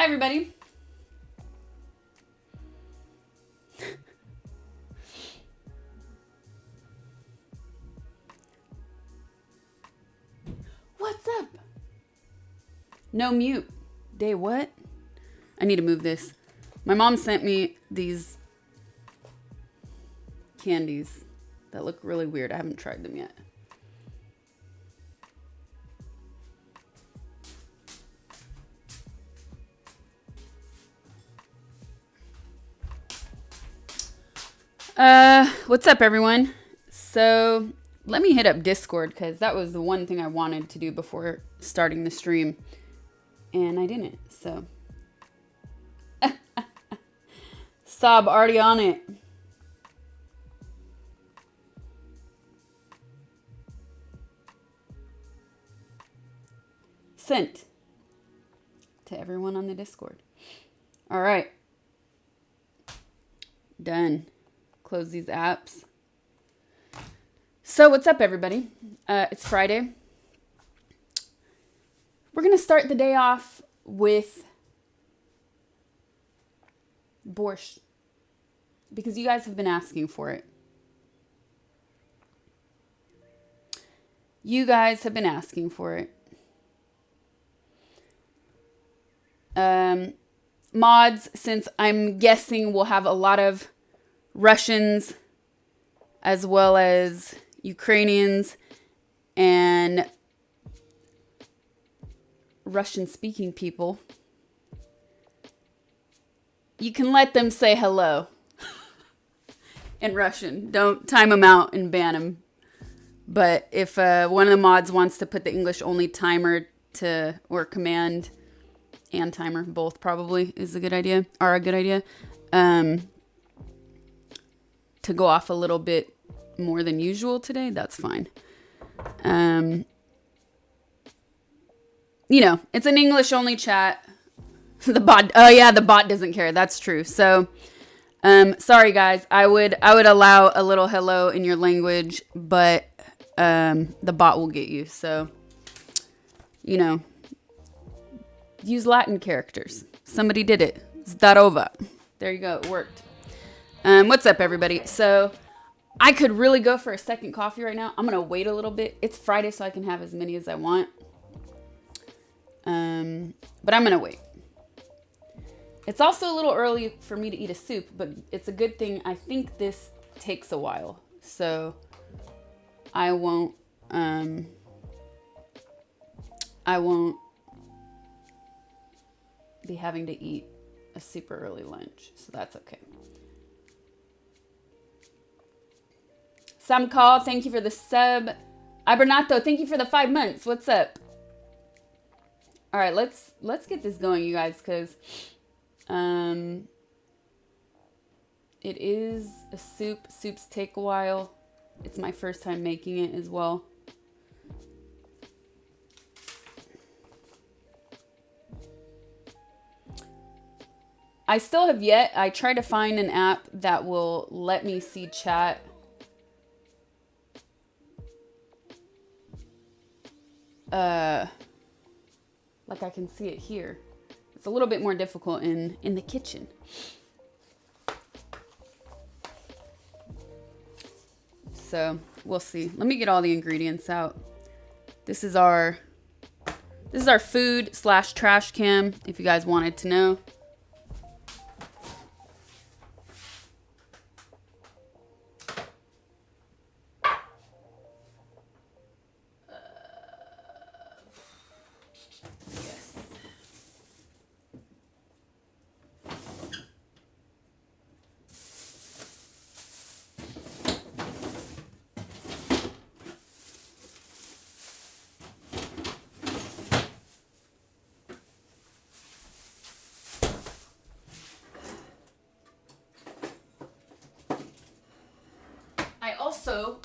Hi, everybody. What's up? No mute. Day what? I need to move this. My mom sent me these candies that look really weird. I haven't tried them yet. What's up, everyone? So let me hit up Discord because that was the one thing I wanted to do before starting the stream, and I didn't. So Sob already on it. Sent to everyone on the Discord. All right. Done. Close these apps. So what's up, everybody? It's Friday. We're going to start the day off with borscht because you guys have been asking for it. You guys have been asking for it. Mods, since I'm guessing we'll have a lot of Russians as well as Ukrainians and Russian-speaking people, you can let them say hello in Russian. Don't time them out and ban them. But if one of the mods wants to put the English-only timer to, or command and timer, both probably is a good idea, to go off a little bit more than usual today, that's fine. You know, it's an English only chat. The bot doesn't care. That's true. So, sorry guys, I would allow a little hello in your language, but the bot will get you. So, you know, use Latin characters. Somebody did it. Zdarova. There you go. It worked. What's up, everybody? So I could really go for a second coffee right now. I'm going to wait a little bit. It's Friday, so I can have as many as I want. But I'm going to wait. It's also a little early for me to eat a soup, but it's a good thing. I think this takes a while, so I won't be having to eat a super early lunch, so that's okay. Sam Call, thank you for the sub. Ibernato, thank you for the 5 months. What's up? All right, let's get this going, you guys, because it is a soup. Soups take a while. It's my first time making it as well. I still have yet. I tried to find an app that will let me see chat. Like I can see it here. It's a little bit more difficult in the kitchen. So we'll see. Let me get all the ingredients out. This is our food/trash cam, if you guys wanted to know.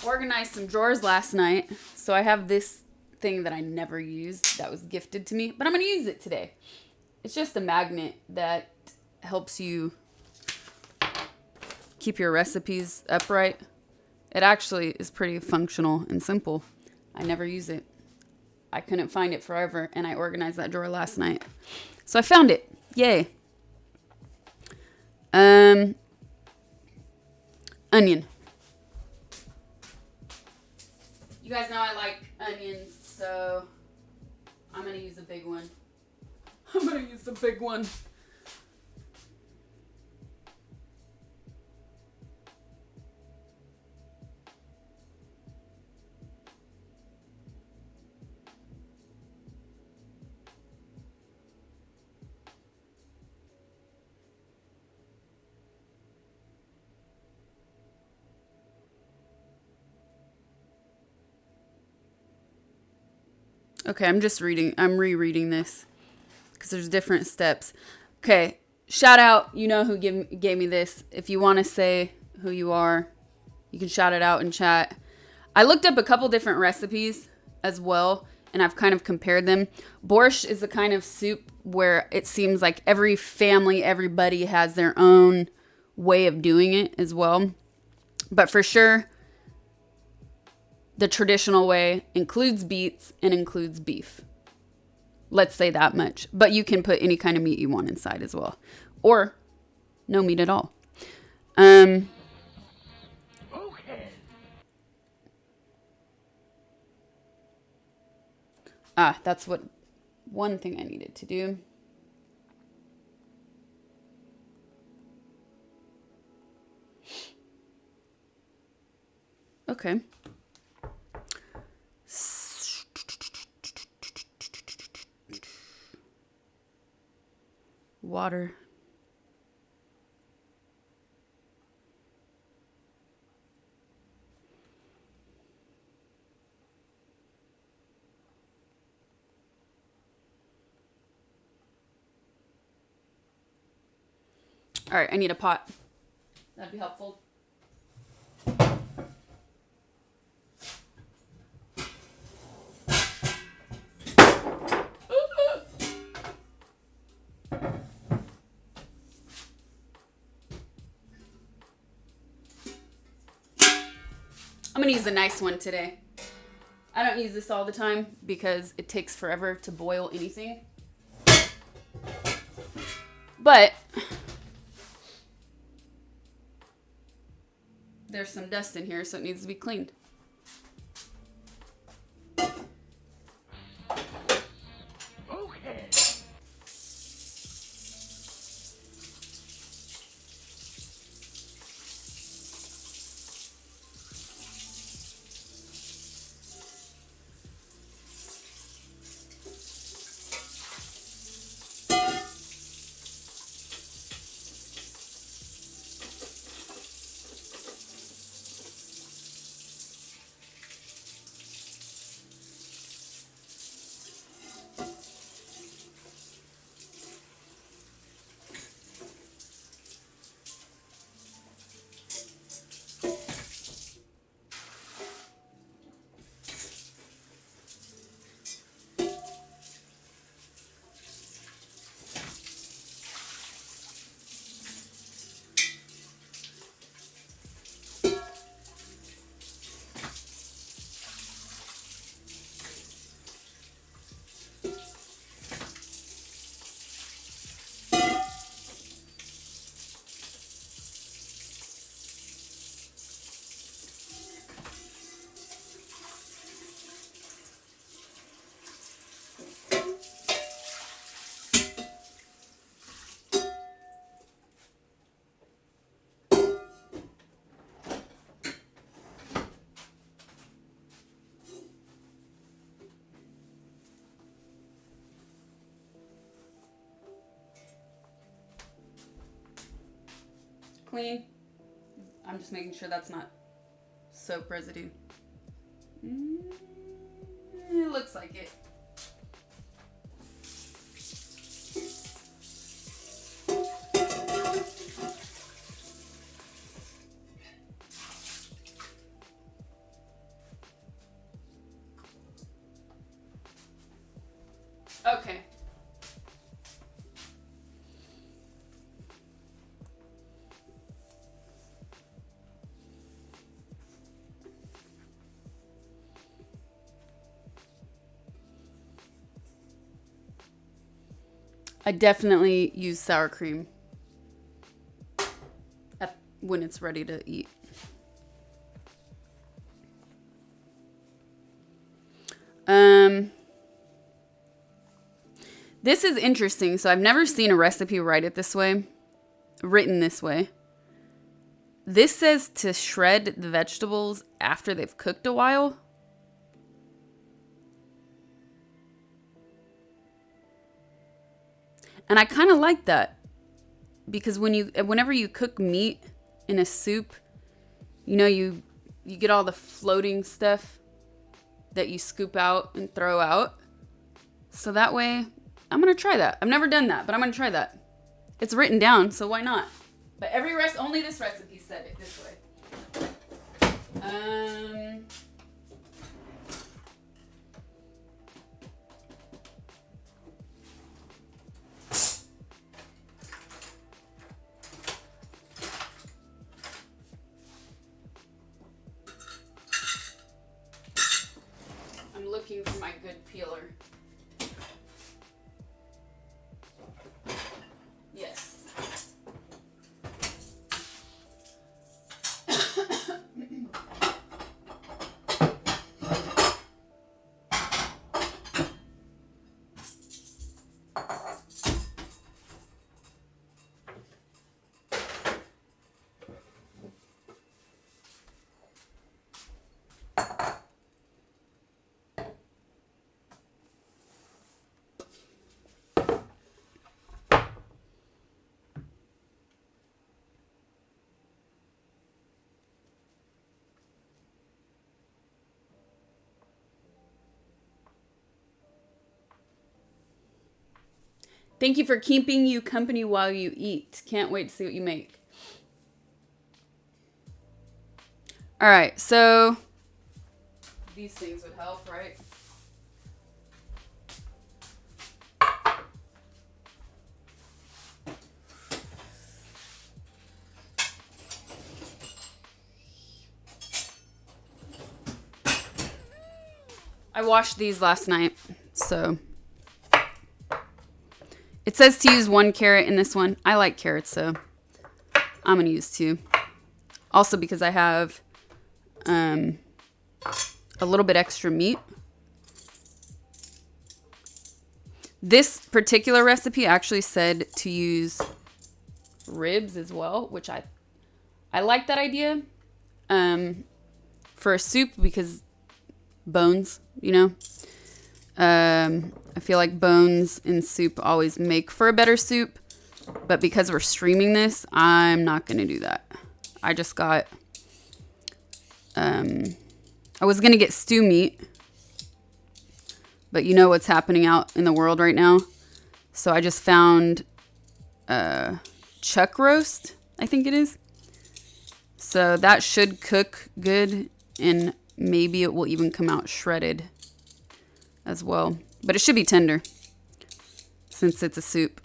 Organized some drawers last night, so I have this thing that I never used that was gifted to me, but I'm gonna use it today. It's just a magnet that helps you keep your recipes upright. It actually is pretty functional and simple. I never use it. I couldn't find it forever, and I organized that drawer last night, so I found it. Yay. Onion. You guys know I like onions, so I'm gonna use a big one. I'm gonna use the big one. Okay, I'm rereading this because there's different steps. Okay, shout out, you know who gave me this. If you want to say who you are, you can shout it out in chat. I looked up a couple different recipes as well, and I've kind of compared them. Borscht is the kind of soup where it seems like every family, everybody has their own way of doing it as well. But for sure, the traditional way includes beets and includes beef. Let's say that much. But you can put any kind of meat you want inside as well. Or no meat at all. Okay. That's what one thing I needed to do. Okay. Water. All right, I need a pot. That'd be helpful. I'm gonna use a nice one today. I don't use this all the time because it takes forever to boil anything. But there's some dust in here, so it needs to be cleaned. Okay. Clean. I'm just making sure that's not soap residue. It looks like it. Okay. I definitely use sour cream when it's ready to eat. This is interesting. So I've never seen a recipe written this way. This says to shred the vegetables after they've cooked a while. And I kind of like that because whenever you cook meat in a soup, you know, you get all the floating stuff that you scoop out and throw out. So that way, I'm going to try that. I've never done that, but I'm going to try that. It's written down, so why not? But only this recipe said it this way. I'm looking for my good peeler. Yes. Thank you for keeping you company while you eat. Can't wait to see what you make. All right, so these things would help, right? I washed these last night, so it says to use 1 carrot in this one. I like carrots, so I'm gonna use 2. Also because I have a little bit extra meat. This particular recipe actually said to use ribs as well, which I like that idea for a soup because bones, you know. I feel like bones in soup always make for a better soup, but because we're streaming this, I'm not gonna do that. I just got I was gonna get stew meat, but you know what's happening out in the world right now, so I just found chuck roast, I think it is. So that should cook good, and maybe it will even come out shredded as well. But it should be tender since it's a soup.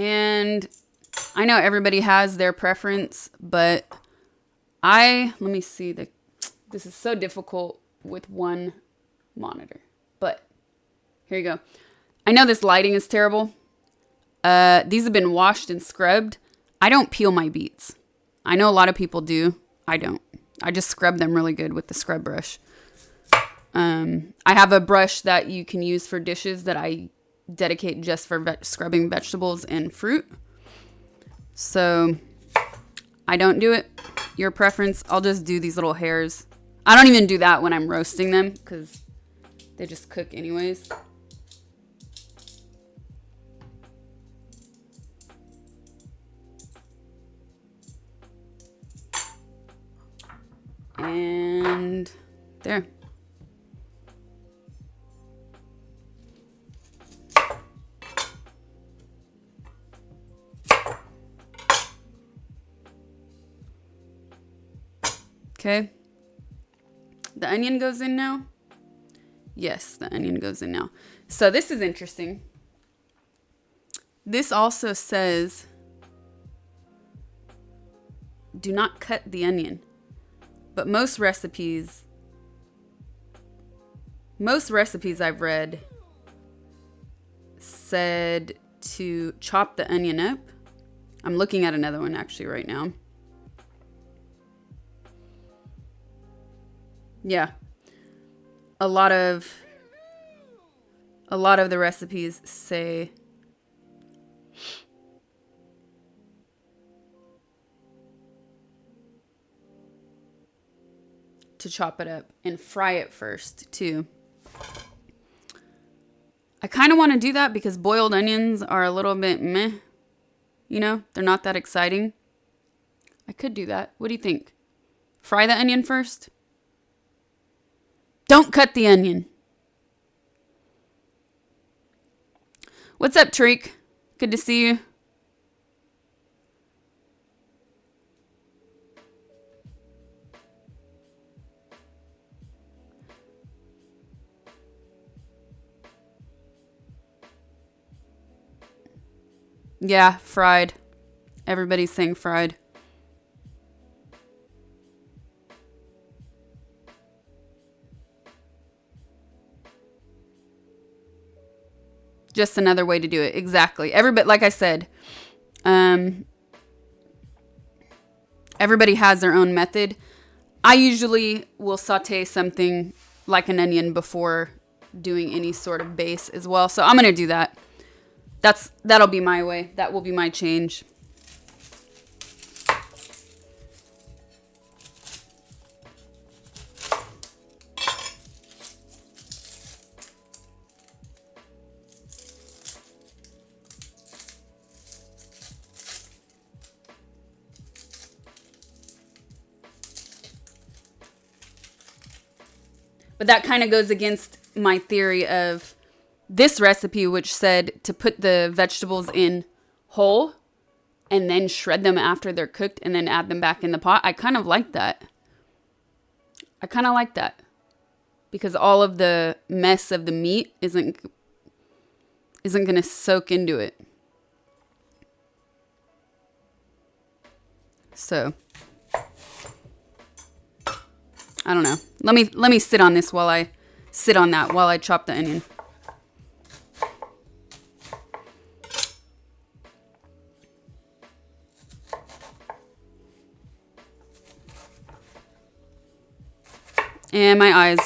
And I know everybody has their preference, but let me see, this is so difficult with one monitor, but here you go. I know this lighting is terrible. These have been washed and scrubbed. I don't peel my beets. I know a lot of people do. I don't. I just scrub them really good with the scrub brush. I have a brush that you can use for dishes that I dedicate just for scrubbing vegetables and fruit. So I don't do it. Your preference. I'll just do these little hairs. I don't even do that when I'm roasting them because they just cook anyways. Okay. The onion goes in now. Yes, the onion goes in now. So this is interesting. This also says, do not cut the onion. But most recipes I've read said to chop the onion up. I'm looking at another one actually right now. Yeah. A lot of the recipes say to chop it up and fry it first too. I kind of want to do that because boiled onions are a little bit meh. You know, they're not that exciting. I could do that. What do you think? Fry the onion first? Don't cut the onion. What's up, Treek? Good to see you. Yeah, fried. Everybody's saying fried. Just another way to do it. Exactly. Everybody, like I said, everybody has their own method. I usually will saute something like an onion before doing any sort of base as well. So I'm going to do that. That'll be my way. That will be my change. But that kind of goes against my theory of this recipe, which said to put the vegetables in whole and then shred them after they're cooked and then add them back in the pot. I kind of like that. Because all of the mess of the meat isn't going to soak into it. So I don't know. Let me sit on this while I chop the onion. And my eyes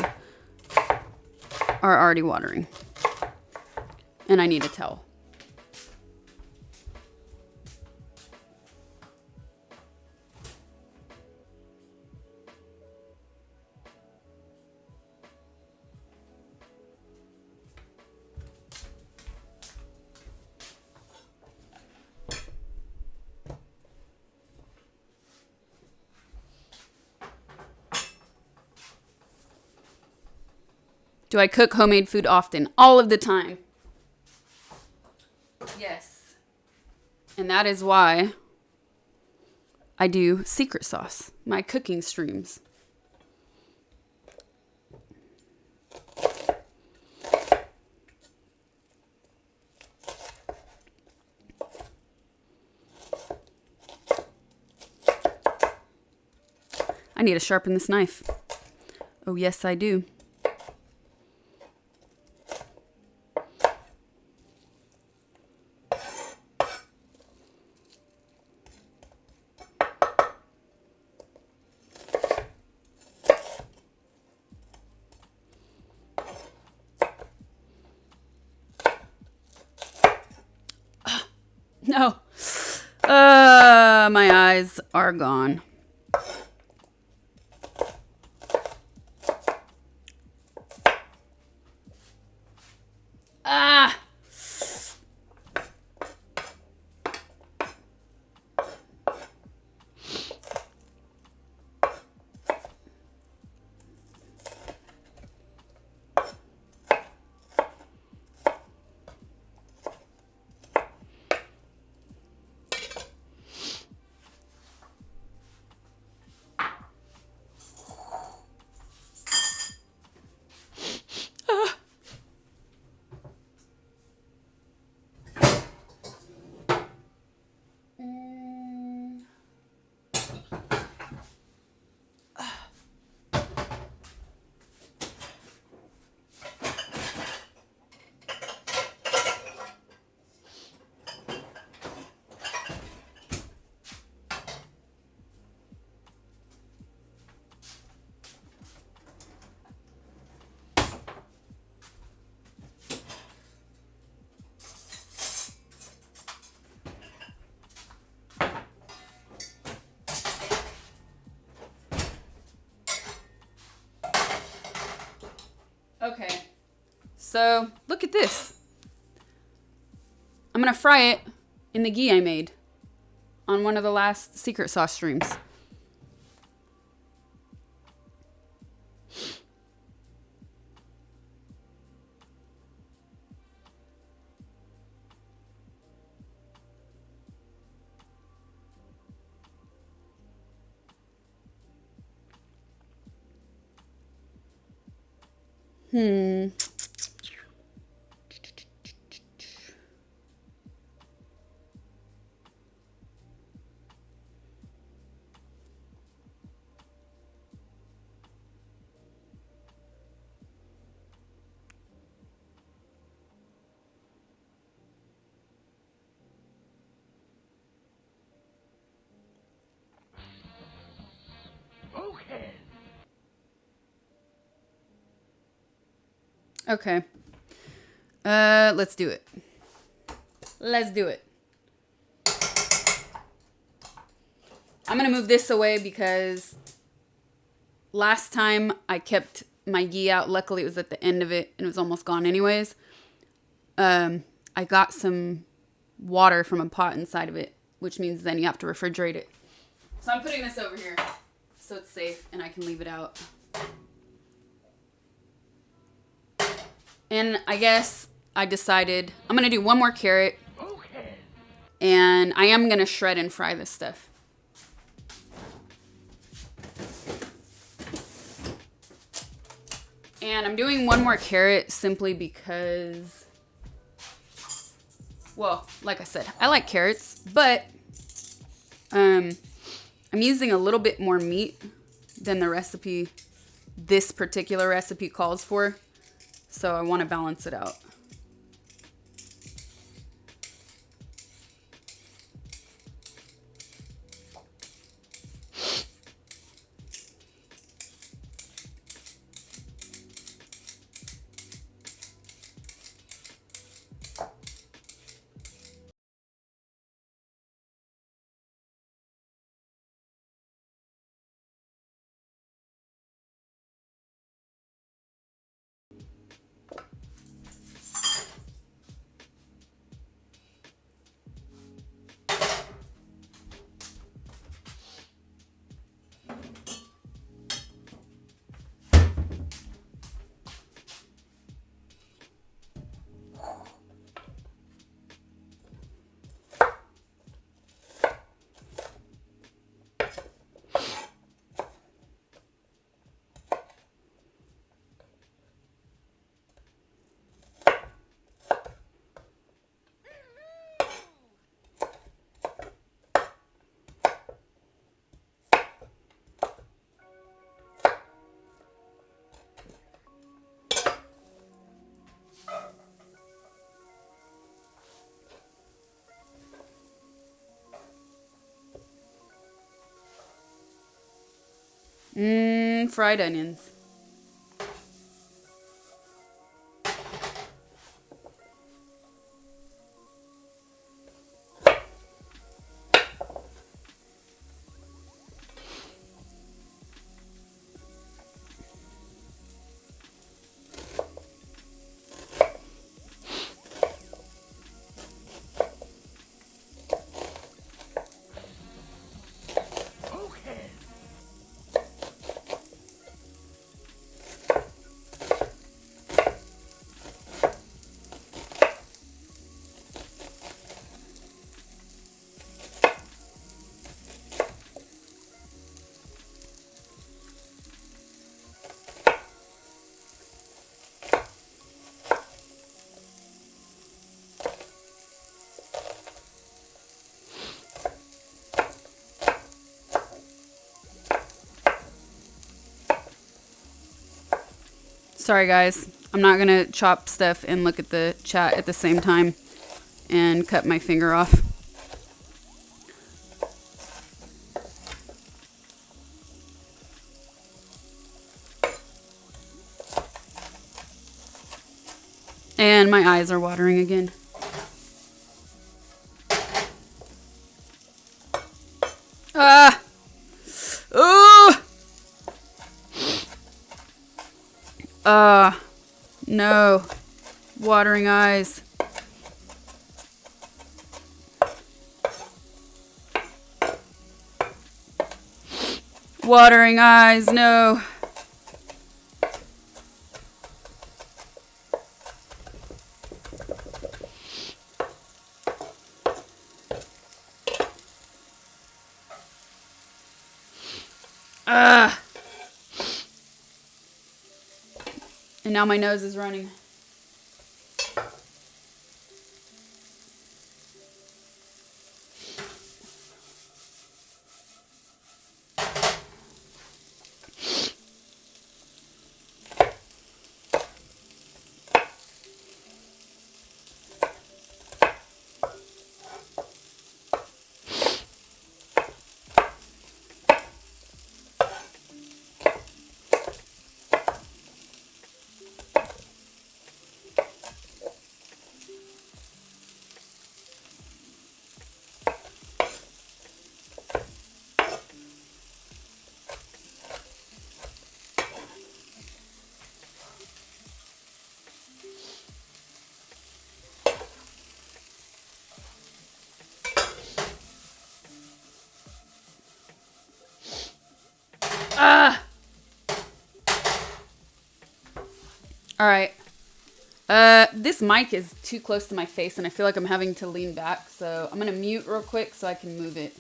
are already watering. And I need a towel. Do I cook homemade food often? All of the time. Yes. And that is why I do secret sauce, my cooking streams. I need to sharpen this knife. Oh, yes, I do. No. My eyes are gone. Ah. So look at this. I'm gonna fry it in the ghee I made on one of the last secret sauce streams. Okay. Let's do it. Let's do it. I'm gonna move this away because last time I kept my ghee out. Luckily, it was at the end of it and it was almost gone anyways. I got some water from a pot inside of it, which means then you have to refrigerate it. So I'm putting this over here so it's safe and I can leave it out. And I guess I decided I'm going to do one more carrot. Okay. And I am going to shred and fry this stuff. And I'm doing one more carrot simply because, well, like I said, I like carrots, but I'm using a little bit more meat than the recipe, this particular recipe calls for. So I want to balance it out. Fried onions. Sorry guys, I'm not gonna chop stuff and look at the chat at the same time and cut my finger off. And my eyes are watering again. Ah! Ooh! No. Watering eyes. Watering eyes, no. And now my nose is running. All right. This mic is too close to my face and I feel like I'm having to lean back. So I'm going to mute real quick so I can move it.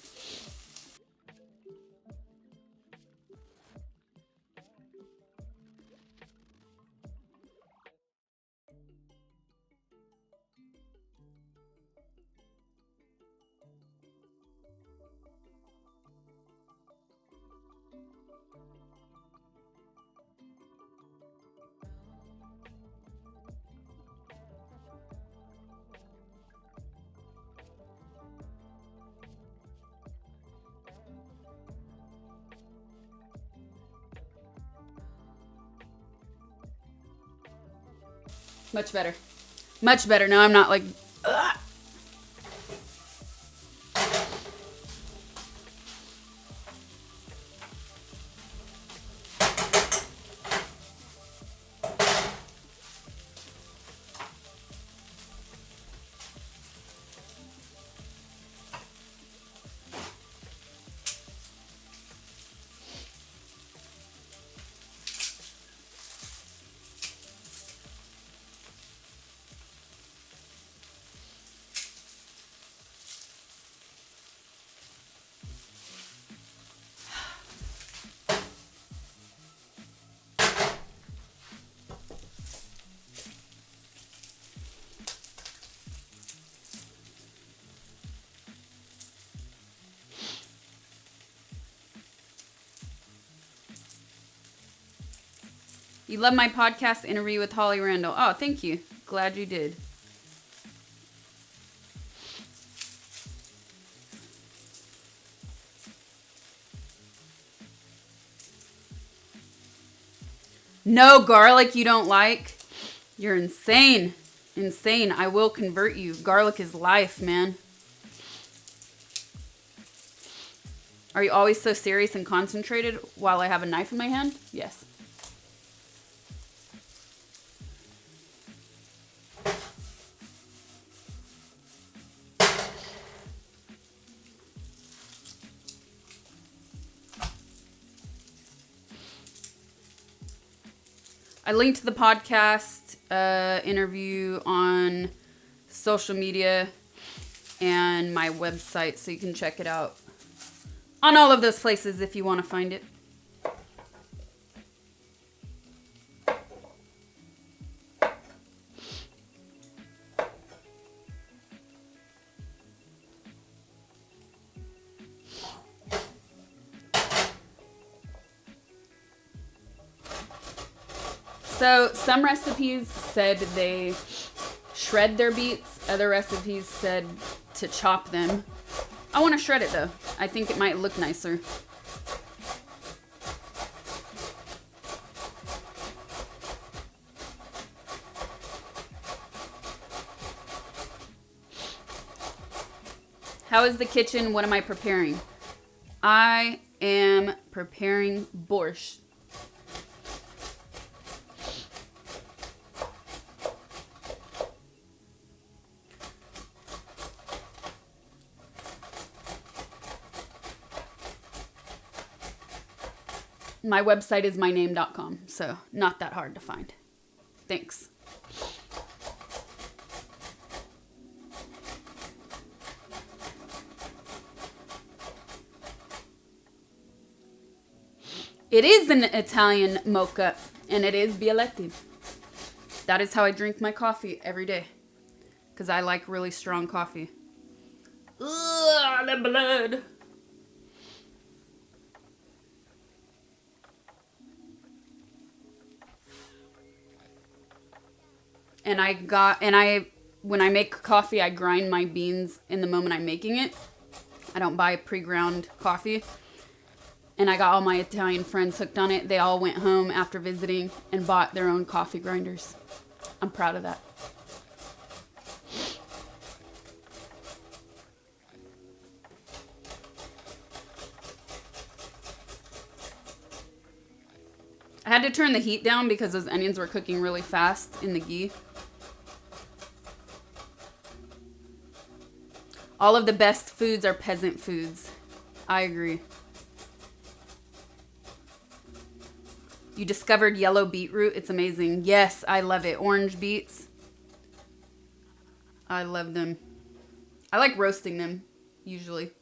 Much better. Much better. Now I'm not like... Ugh. You love my podcast interview with Holly Randall. Oh, thank you. Glad you did. No garlic you don't like? You're insane. Insane. I will convert you. Garlic is life, man. Are you always so serious and concentrated while I have a knife in my hand? Yes. I linked the podcast interview on social media and my website, so you can check it out on all of those places if you want to find it. So some recipes said they shred their beets. Other recipes said to chop them. I want to shred it though. I think it might look nicer. How is the kitchen? What am I preparing? I am preparing borscht. My website is myname.com, so not that hard to find. Thanks. It is an Italian mocha, and it is Bialetti. That is how I drink my coffee every day, because I like really strong coffee. Ugh, the blood. When I make coffee, I grind my beans in the moment I'm making it. I don't buy pre-ground coffee. And I got all my Italian friends hooked on it. They all went home after visiting and bought their own coffee grinders. I'm proud of that. I had to turn the heat down because those onions were cooking really fast in the ghee. All of the best foods are peasant foods. I agree. You discovered yellow beetroot. It's amazing. Yes, I love it. Orange beets. I love them. I like roasting them, usually.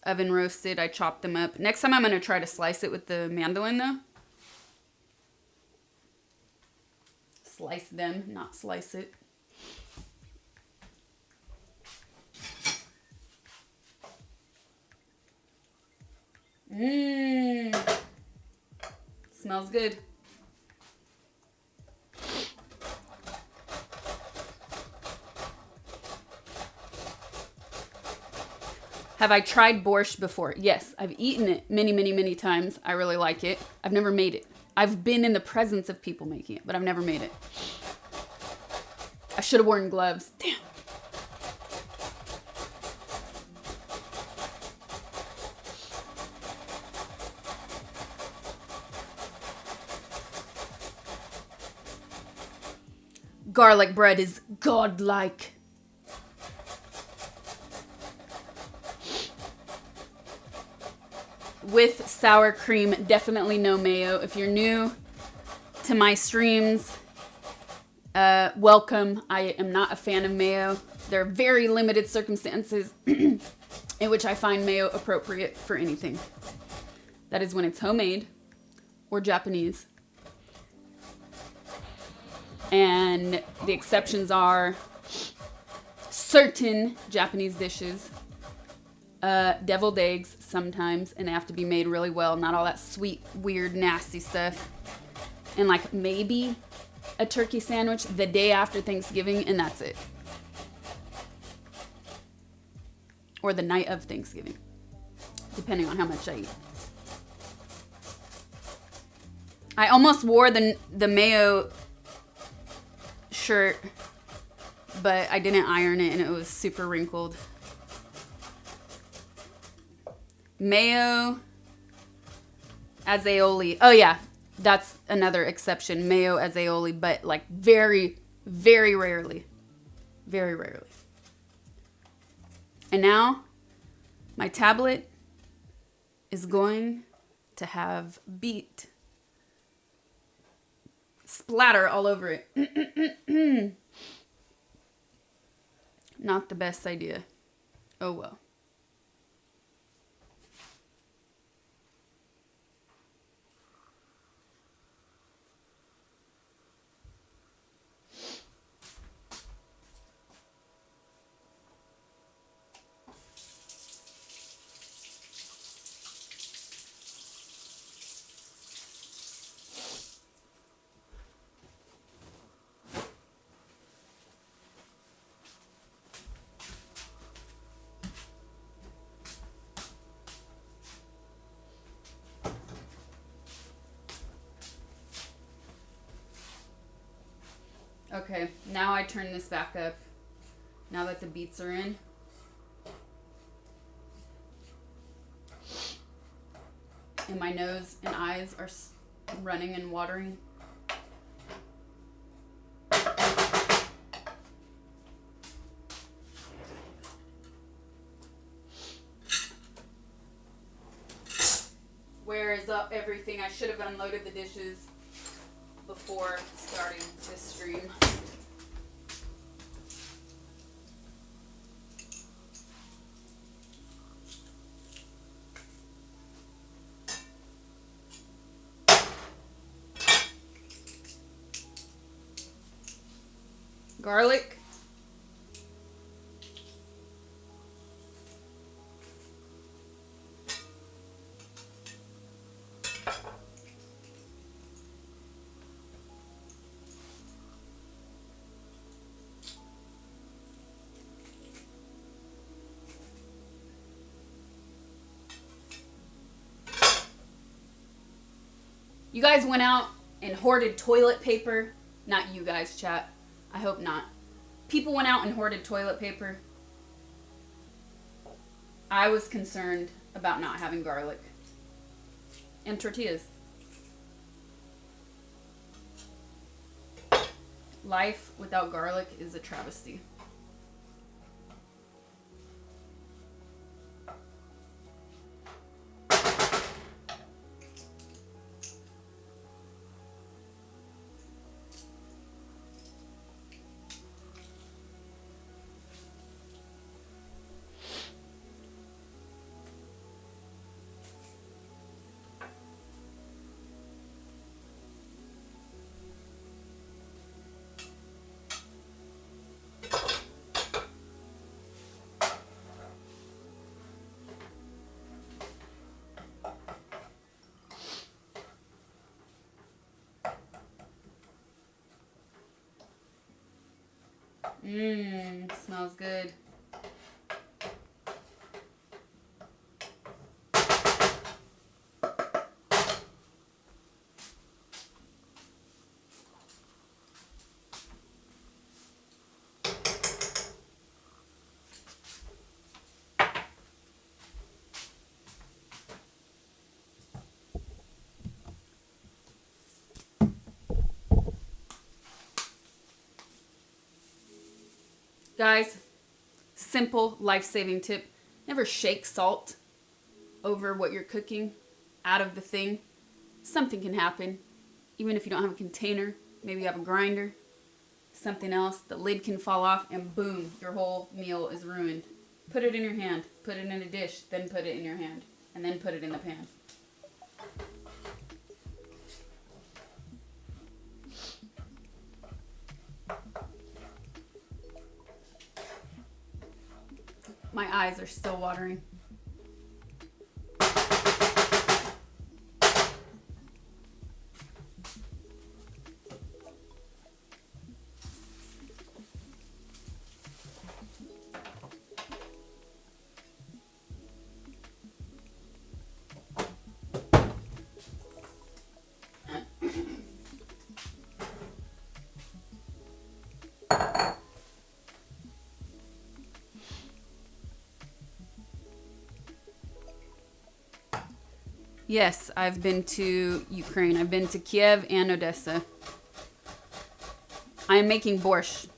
Oven roasted. I chop them up. Next time I'm going to try to slice it with the mandolin, though. Slice them, not slice it. Mmm. Smells good. Have I tried borscht before? Yes, I've eaten it many, many, many times. I really like it. I've never made it. I've been in the presence of people making it, but I've never made it. I should have worn gloves. Damn. Garlic bread is godlike. With sour cream, definitely no mayo. If you're new to my streams, welcome. I am not a fan of mayo. There are very limited circumstances in which I find mayo appropriate for anything. That is when it's homemade or Japanese. And the exceptions are certain Japanese dishes, deviled eggs sometimes, and they have to be made really well. Not all that sweet, weird, nasty stuff. And like maybe a turkey sandwich the day after Thanksgiving, and that's it. Or the night of Thanksgiving, depending on how much I eat. I almost wore the mayo shirt, but I didn't iron it and it was super wrinkled. Mayo as aioli. Oh yeah, that's another exception. Mayo as aioli, but like very, very rarely. Very rarely. And now my tablet is going to have beet splatter all over it. Not the best idea. Oh well. Okay, now I turn this back up. Now that the beets are in. And my nose and eyes are running and watering. Where is up everything. I should have unloaded the dishes before starting this stream. Garlic. You guys went out and hoarded toilet paper. Not you guys, chat. I hope not. People went out and hoarded toilet paper. I was concerned about not having garlic. And tortillas. Life without garlic is a travesty. Smells good. Guys, simple life-saving tip. Never shake salt over what you're cooking out of the thing. Something can happen. Even if you don't have a container, maybe you have a grinder, something else, the lid can fall off and boom, your whole meal is ruined. Put it in your hand, put it in a dish, then put it in your hand, and then put it in the pan. My eyes are still watering. Yes, I've been to Ukraine. I've been to Kiev and Odessa. I am making borscht.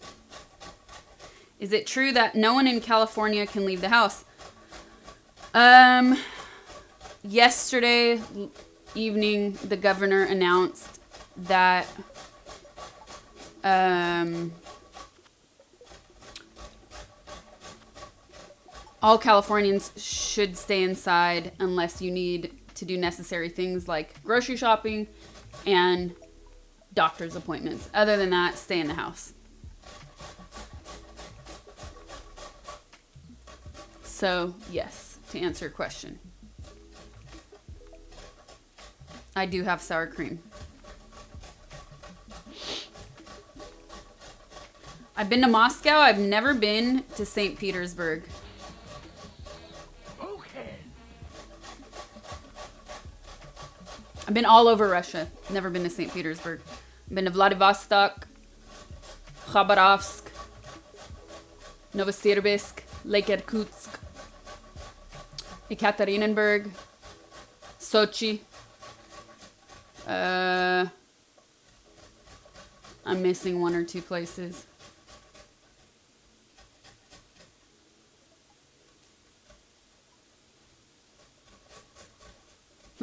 Is it true that no one in California can leave the house? Yesterday evening, the governor announced that all Californians should stay inside unless you need to do necessary things like grocery shopping and doctor's appointments. Other than that, stay in the house. So, yes, to answer your question, I do have sour cream. I've been to Moscow. I've never been to St. Petersburg. I've been all over Russia. Never been to St. Petersburg. I've been to Vladivostok, Khabarovsk, Novosibirsk, Lake Irkutsk, Ekaterinburg, Sochi. I'm missing one or two places.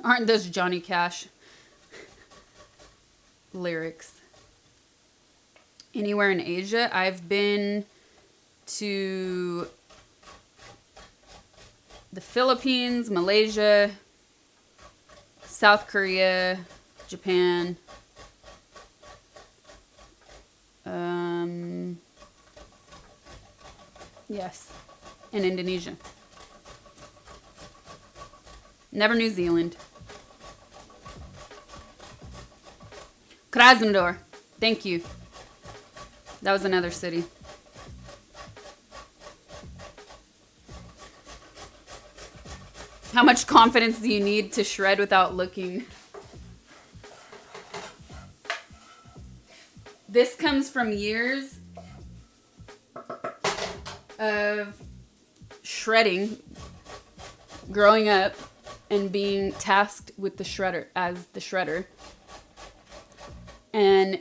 Aren't those Johnny Cash lyrics? Anywhere in Asia? I've been to the Philippines, Malaysia, South Korea, Japan. Yes, and Indonesia. Never New Zealand. Krasnodar. Thank you. That was another city. How much confidence do you need to shred without looking? This comes from years of shredding, growing up, and being tasked with the shredder as the shredder, and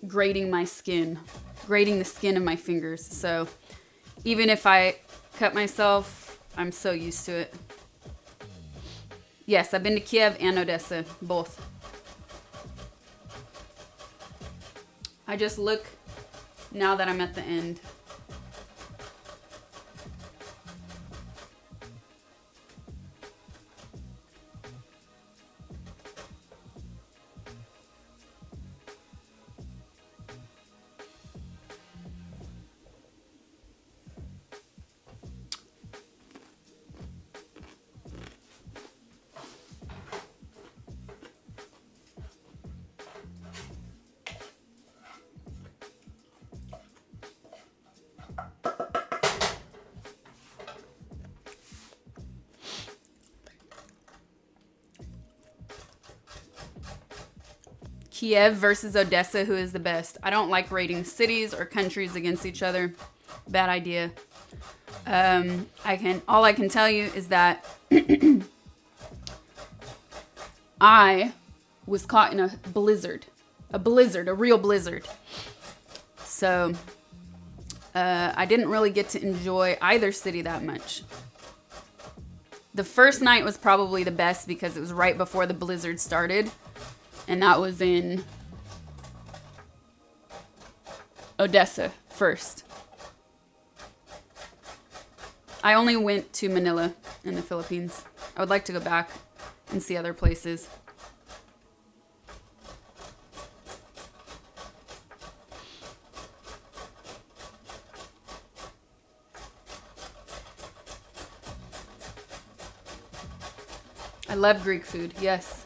grating my skin, grating the skin of my fingers. So even if I cut myself, I'm so used to it. Yes, I've been to Kiev and Odessa, both. I just look now that I'm at the end. Kiev versus Odessa, who is the best? I don't like rating cities or countries against each other. Bad idea. All I can tell you is that I was caught in a blizzard, a real blizzard. So I didn't really get to enjoy either city that much. The first night was probably the best because it was right before the blizzard started. And that was in Odessa first. I only went to Manila in the Philippines. I would like to go back and see other places. I love Greek food, yes.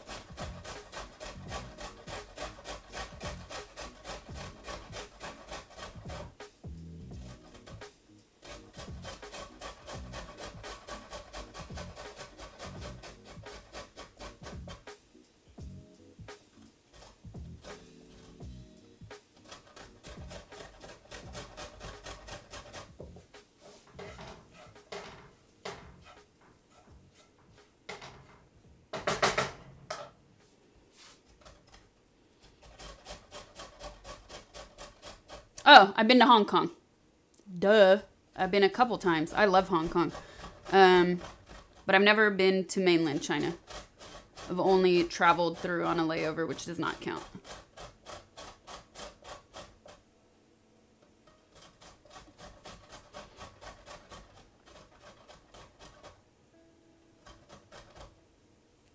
Oh, I've been to Hong Kong. Duh. I've been a couple times. I love Hong Kong. But I've never been to mainland China. I've only traveled through on a layover, which does not count.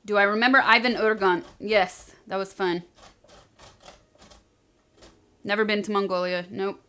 Do I remember Ivan Urgan? Yes, that was fun. Never been to Mongolia. Nope.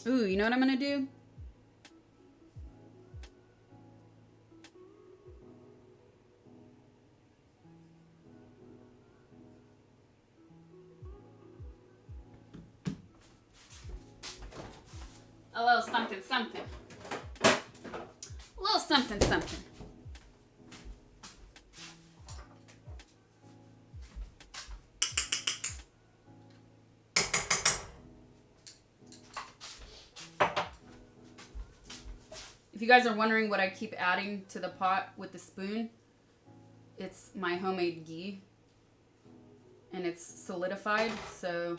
Ooh, you know what I'm gonna do? A little something, something. A little something, something. If you guys are wondering what I keep adding to the pot with the spoon, it's my homemade ghee. And it's solidified, so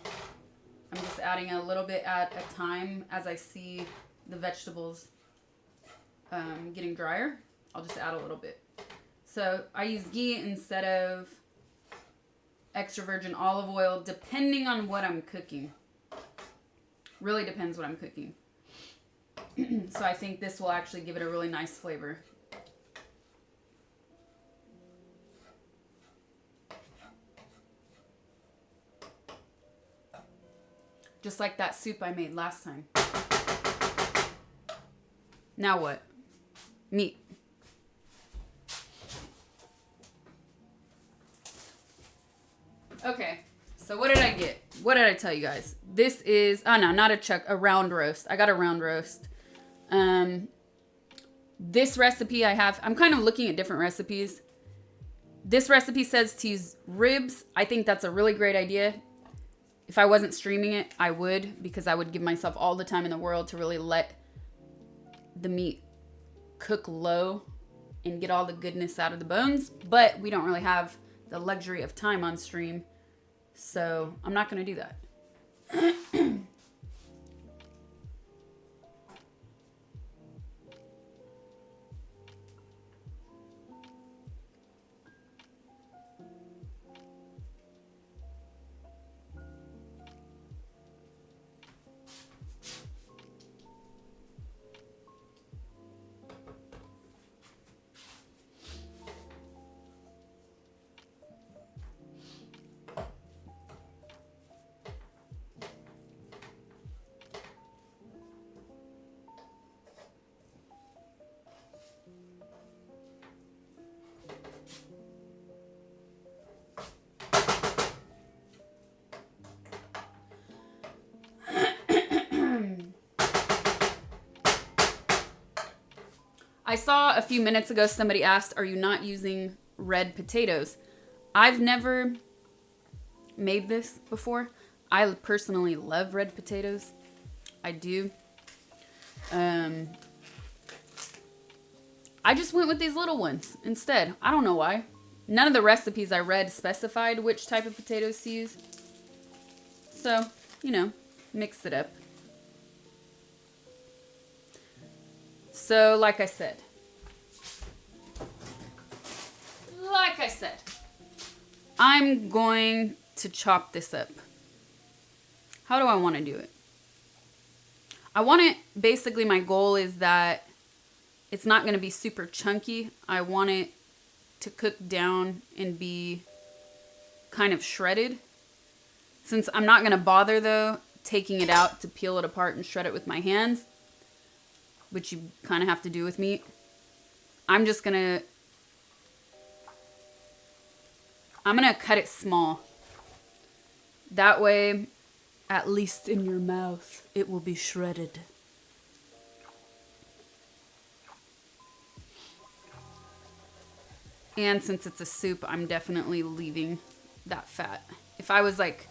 I'm just adding a little bit at a time as I see the vegetables getting drier. I'll just add a little bit. So I use ghee instead of extra virgin olive oil, depending on what I'm cooking. Really depends what I'm cooking. So I think this will actually give it a really nice flavor. Just like that soup I made last time. Now what? Meat. Okay, so what did I get? What did I tell you guys? This is, oh no, not a chuck, a round roast. I got a round roast. This recipe I have, I'm kind of looking at different recipes. This recipe says to use ribs. I think that's a really great idea. If I wasn't streaming it, I would, because I would give myself all the time in the world to really let the meat cook low and get all the goodness out of the bones. But we don't really have the luxury of time on stream, so I'm not going to do that. I saw a few minutes ago somebody asked, are you not using red potatoes? I've never made this before. I personally love red potatoes. I do. I just went with these little ones instead. I don't know why. None of the recipes I read specified which type of potatoes to use. So, you know, mix it up. So, like I said, I'm going to chop this up. How do I want to do it? I want it, basically my goal is that it's not going to be super chunky. I want it to cook down and be kind of shredded. Since I'm not going to bother, though, taking it out to peel it apart and shred it with my hands, which you kind of have to do with meat, I'm gonna cut it small. That way, at least in your mouth, it will be shredded. And since it's a soup, I'm definitely leaving that fat. If I was like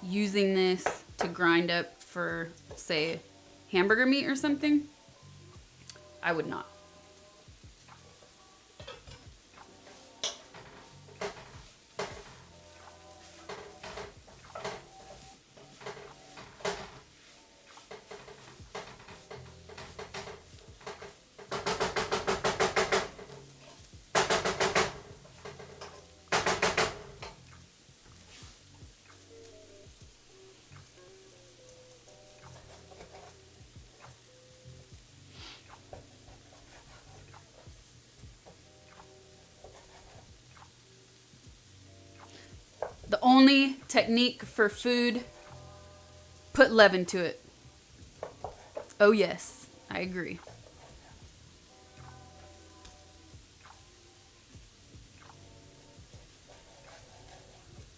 using this to grind up for, say, hamburger meat or something, I would not. The only technique for food, put leaven to it. Oh yes, I agree.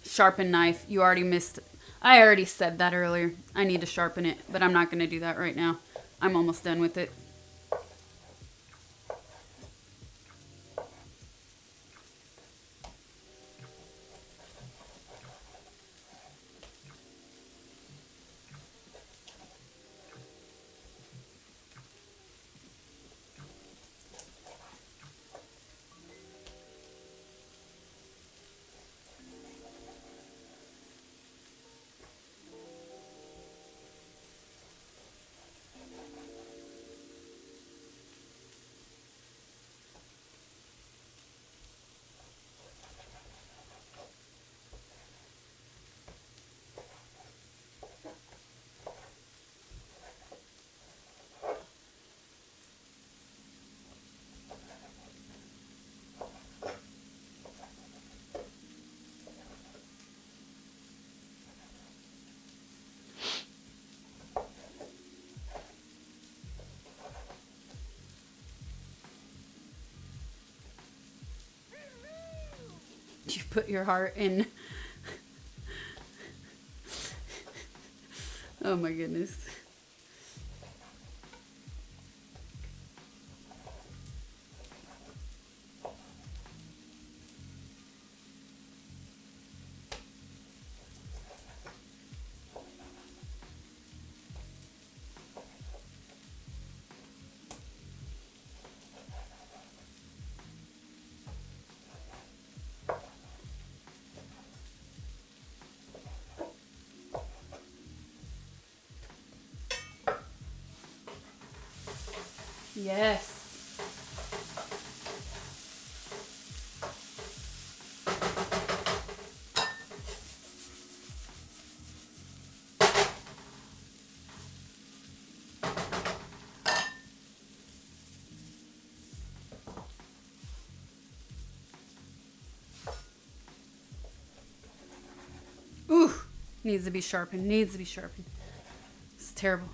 Sharpen knife. You already missed. I already said that earlier. I need to sharpen it, but I'm not going to do that right now. I'm almost done with it. You put your heart in. Oh my goodness. Yes. Ooh, needs to be sharpened. Needs to be sharpened. It's terrible.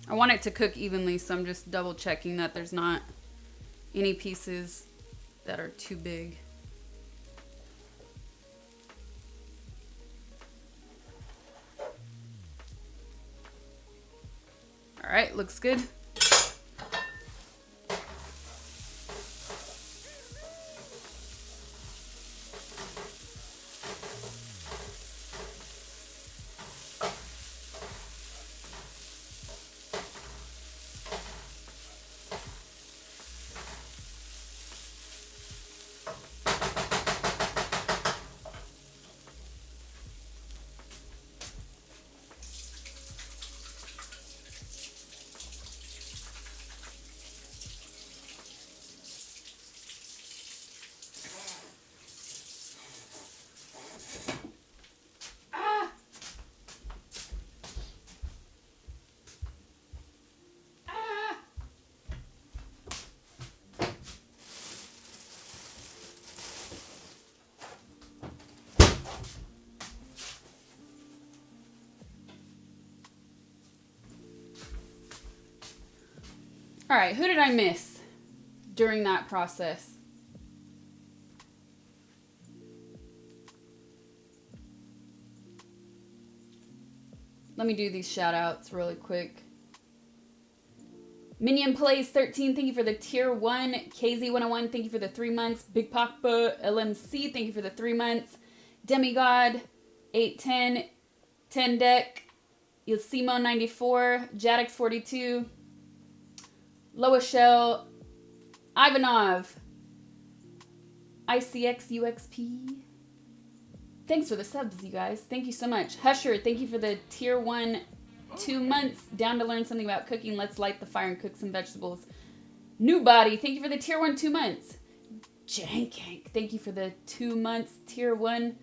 I want it to cook evenly, so I'm just double checking that there's not any pieces that are too big. All right, looks good. All right, who did I miss during that process? Let me do these shout outs really quick. Minion Plays 13, thank you for the tier 1. KZ101, thank you for the 3 months. Big Papa LMC, thank you for the 3 months. Demigod 810, 10 deck. Ilsimo 94, Jadix 42, Loashell, Ivanov, ICX UXP. Thanks for the subs, you guys. Thank you so much. Husher, thank you for the tier 1 2 months. Down to learn something about cooking. Let's light the fire and cook some vegetables. New Body, thank you for the tier 1 2 months. Jankank, thank you for the 2 months. Tier 1.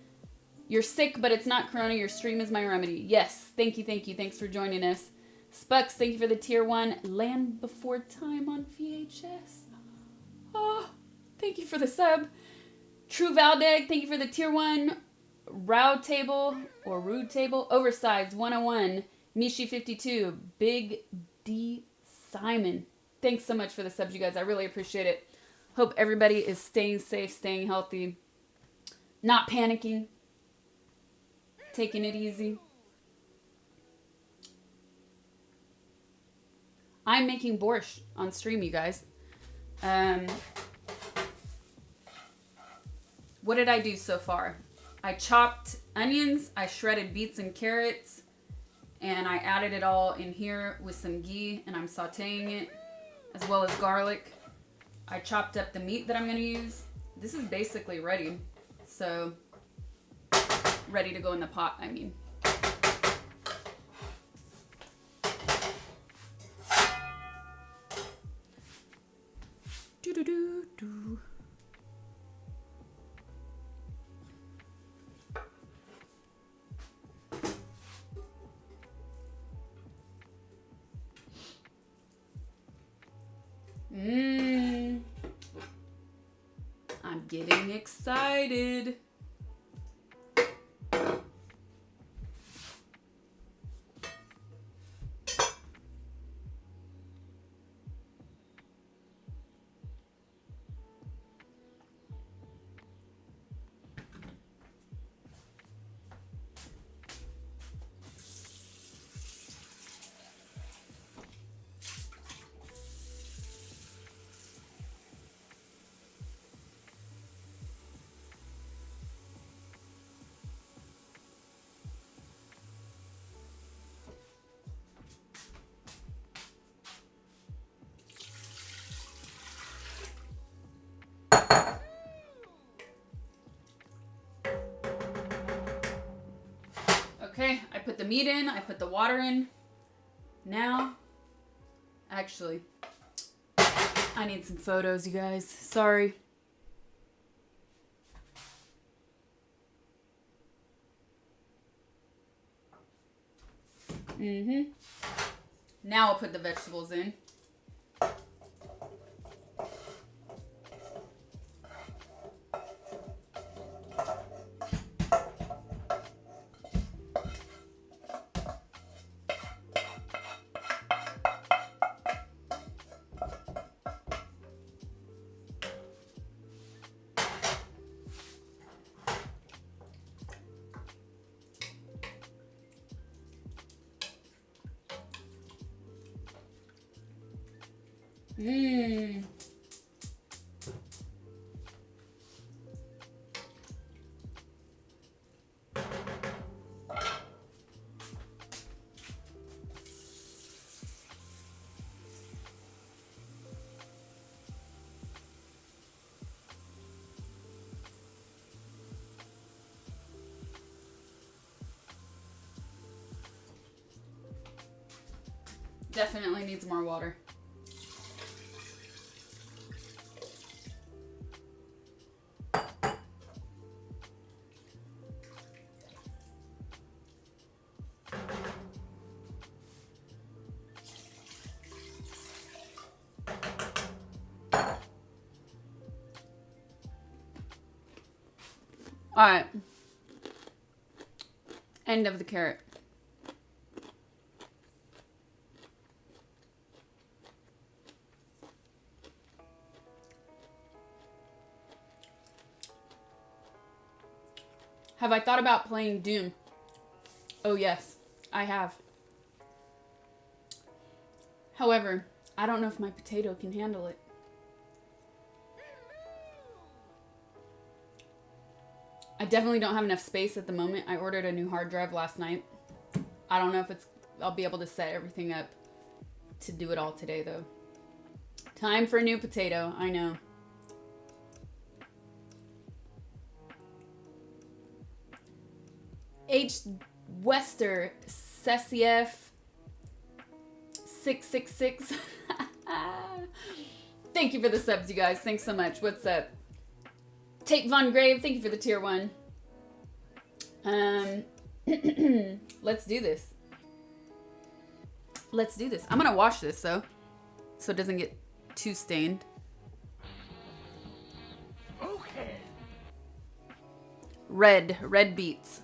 You're sick, but it's not corona. Your stream is my remedy. Yes, thank you, thank you. Thanks for joining us. Spucks, thank you for the tier 1. Land Before Time on VHS. Oh, thank you for the sub. True Valdeg, thank you for the tier 1. Row Table, or Rude Table. Oversized 101. Mishi 52. Big D Simon. Thanks so much for the subs, you guys. I really appreciate it. Hope everybody is staying safe, staying healthy, not panicking, taking it easy. I'm making borscht on stream, you guys. What did I do so far? I chopped onions, I shredded beets and carrots, and I added it all in here with some ghee, and I'm sauteing it, as well as garlic. I chopped up the meat that I'm gonna use. This is basically ready. So, ready to go in the pot, I mean. Do-do-do-do. I'm getting excited. Okay, I put the meat in, I put the water in. Now, actually, I need some photos, you guys. Sorry. Now I'll put the vegetables in. Definitely needs more water. All right. End of the carrot. Have I thought about playing Doom? Oh yes, I have. However, I don't know if my potato can handle it. I definitely don't have enough space at the moment. I ordered a new hard drive last night. I don't know if I'll be able to set everything up to do it all today though. Time for a new potato, I know. H. Wester, Sesiev, 666. Thank you for the subs, you guys. Thanks so much. What's up? Tate Von Grave, thank you for the tier 1. Let's do this. Let's do this. I'm gonna wash this though, so it doesn't get too stained. Okay. Red beets.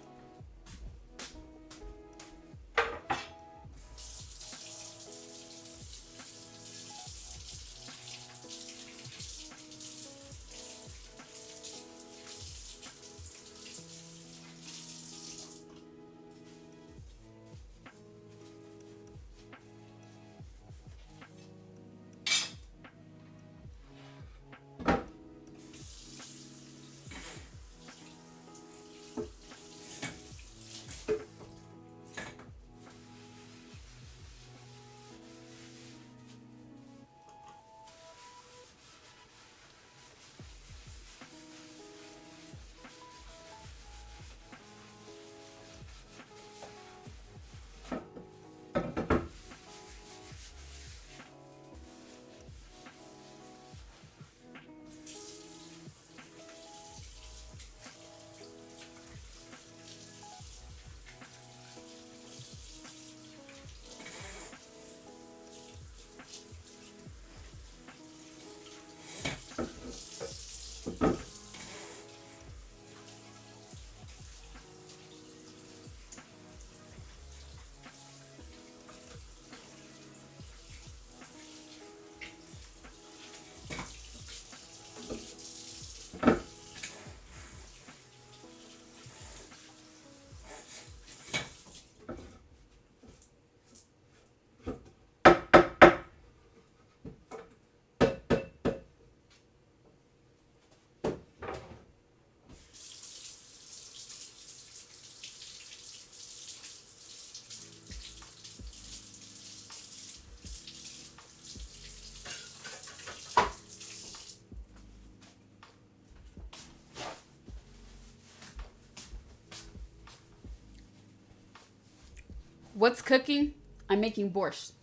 What's cooking? I'm making borscht.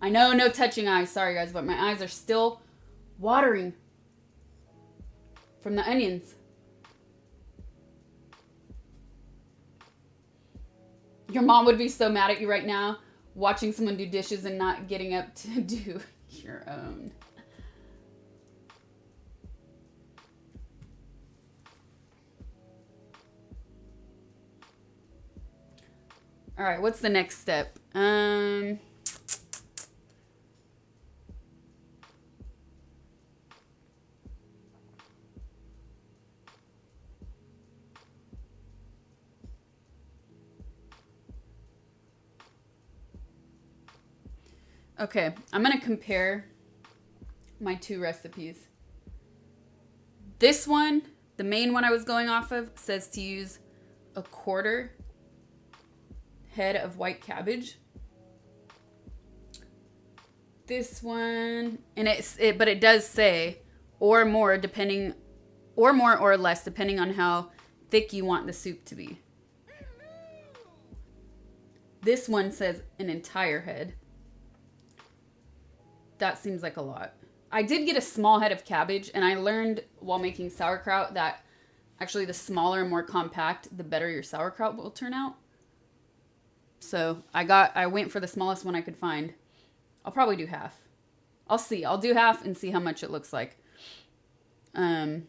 I know, no touching eyes. Sorry, guys, but my eyes are still watering from the onions. Your mom would be so mad at you right now watching someone do dishes and not getting up to do your own. All right, what's the next step? Okay, I'm gonna compare my two recipes. This one, the main one I was going off of, says to use a quarter head of white cabbage. This one, and but it does say or more depending, or more or less depending on how thick you want the soup to be. This one says an entire head. That seems like a lot. I did get a small head of cabbage, and I learned while making sauerkraut that actually the smaller and more compact, the better your sauerkraut will turn out. So I went for the smallest one I could find. I'll probably do half. I'll see. I'll do half and see how much it looks like. Oh,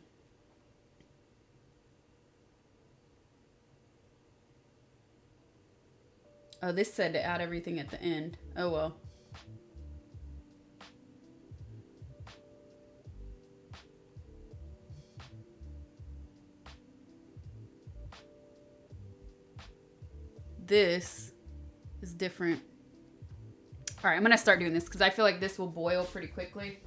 this said to add everything at the end. Oh, well. This is different. All right, I'm gonna start doing this because I feel like this will boil pretty quickly.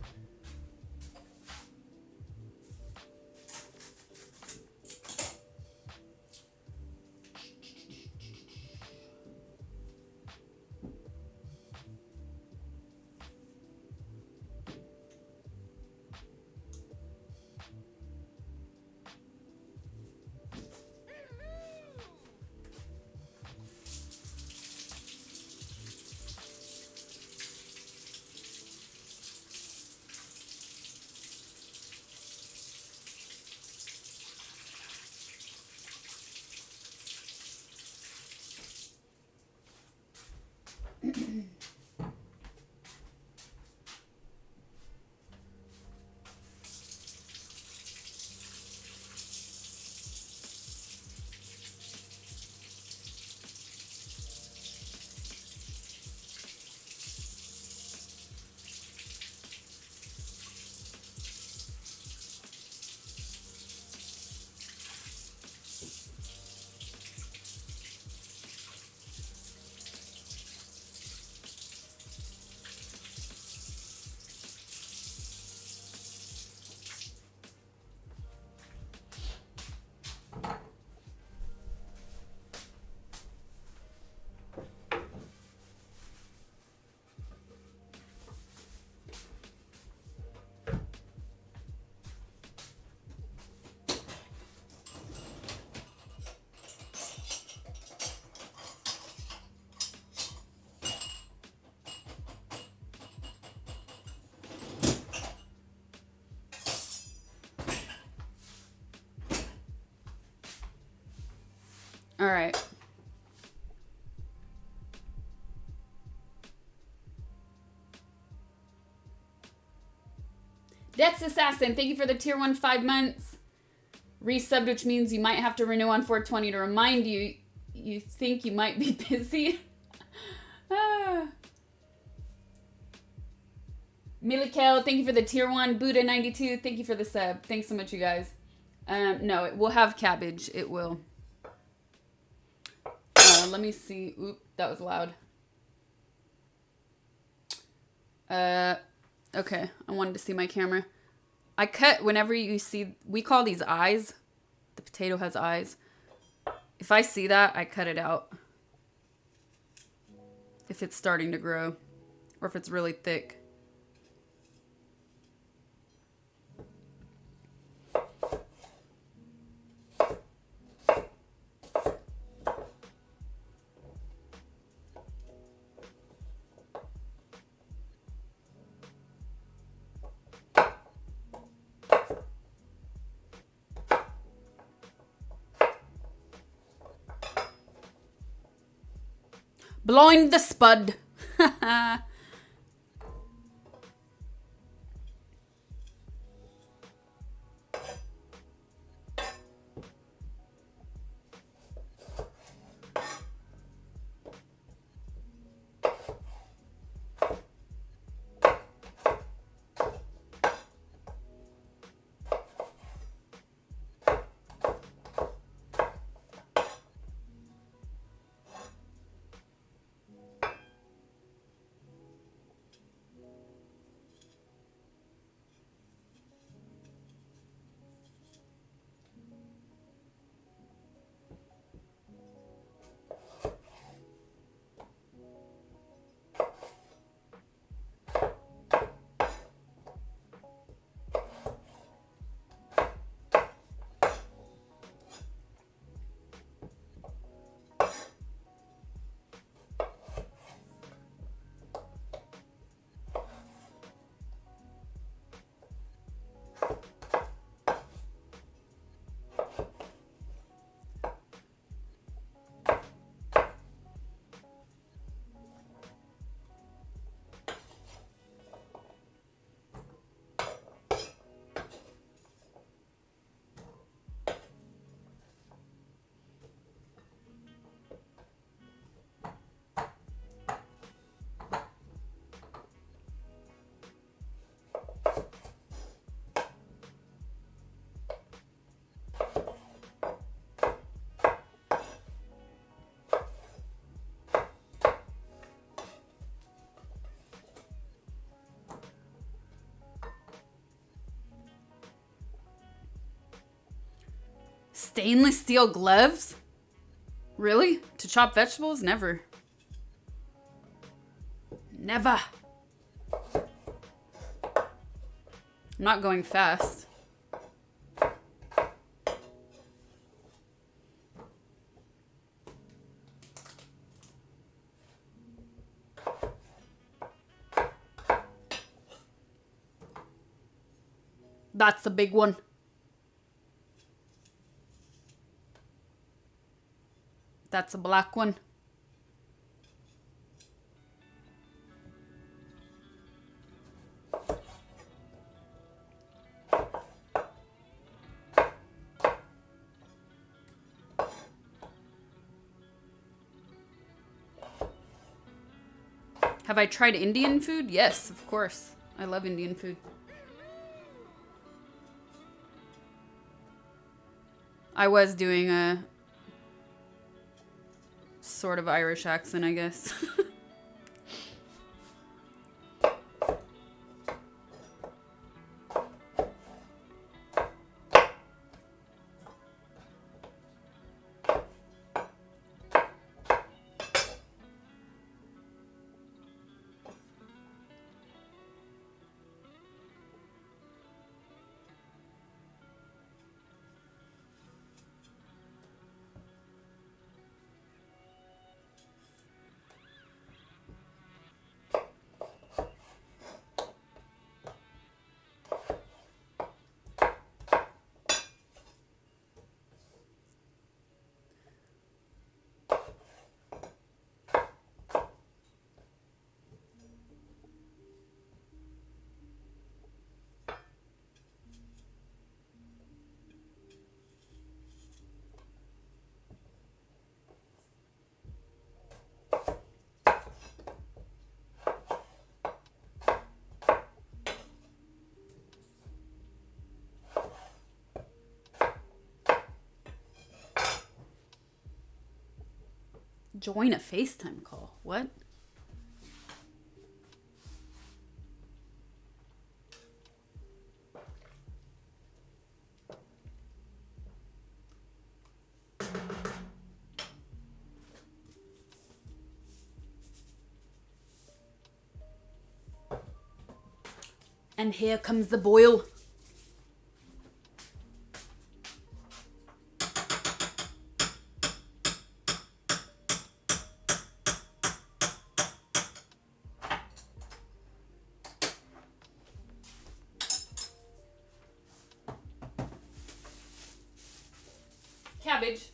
All right. That's Assassin. Thank you for the tier 1 5 months. Resubbed, which means you might have to renew on 420 to remind you. You think you might be busy? Milikel, thank you for the tier 1. Buddha 92, thank you for the sub. Thanks so much, you guys. No, it will have cabbage. It will. Let me see. Oop, that was loud. Okay, I wanted to see my camera. I cut whenever you see, we call these eyes. The potato has eyes. If I see that, I cut it out. If it's starting to grow or if it's really thick. Blowing the spud. Stainless steel gloves? Really? To chop vegetables? Never. Never. I'm not going fast. That's a big one. That's a black one. Have I tried Indian food? Yes, of course. I love Indian food. I was doing a sort of Irish accent, I guess. Join a FaceTime call. What? And here comes the boil. Cabbage.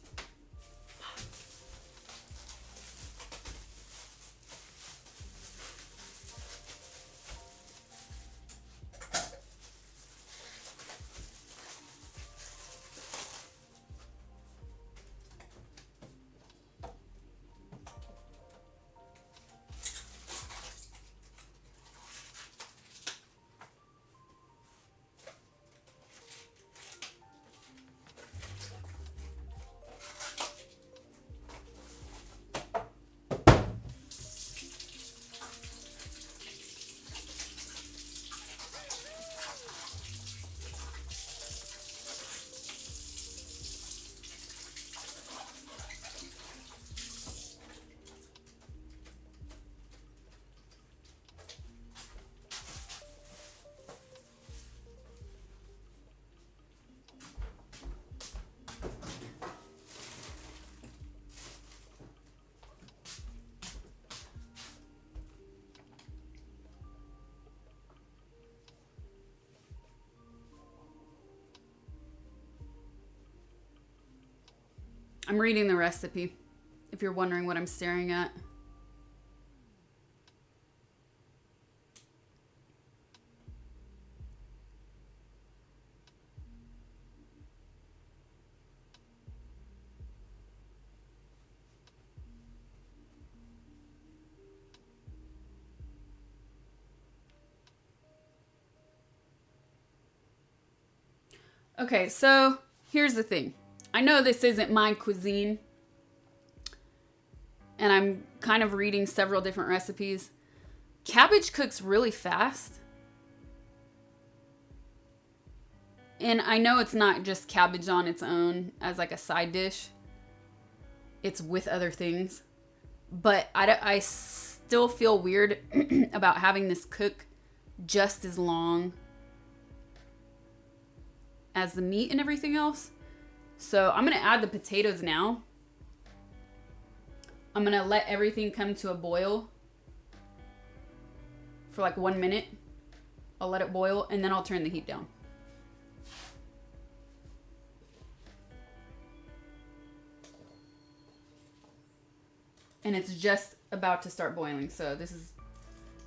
I'm reading the recipe, if you're wondering what I'm staring at. Okay, so here's the thing. I know this isn't my cuisine, and I'm kind of reading several different recipes. Cabbage cooks really fast. And I know it's not just cabbage on its own as like a side dish. It's with other things. But I still feel weird about having this cook just as long as the meat and everything else. So I'm going to add the potatoes now. I'm going to let everything come to a boil for like 1 minute. I'll let it boil and then I'll turn the heat down. And it's just about to start boiling. So this is,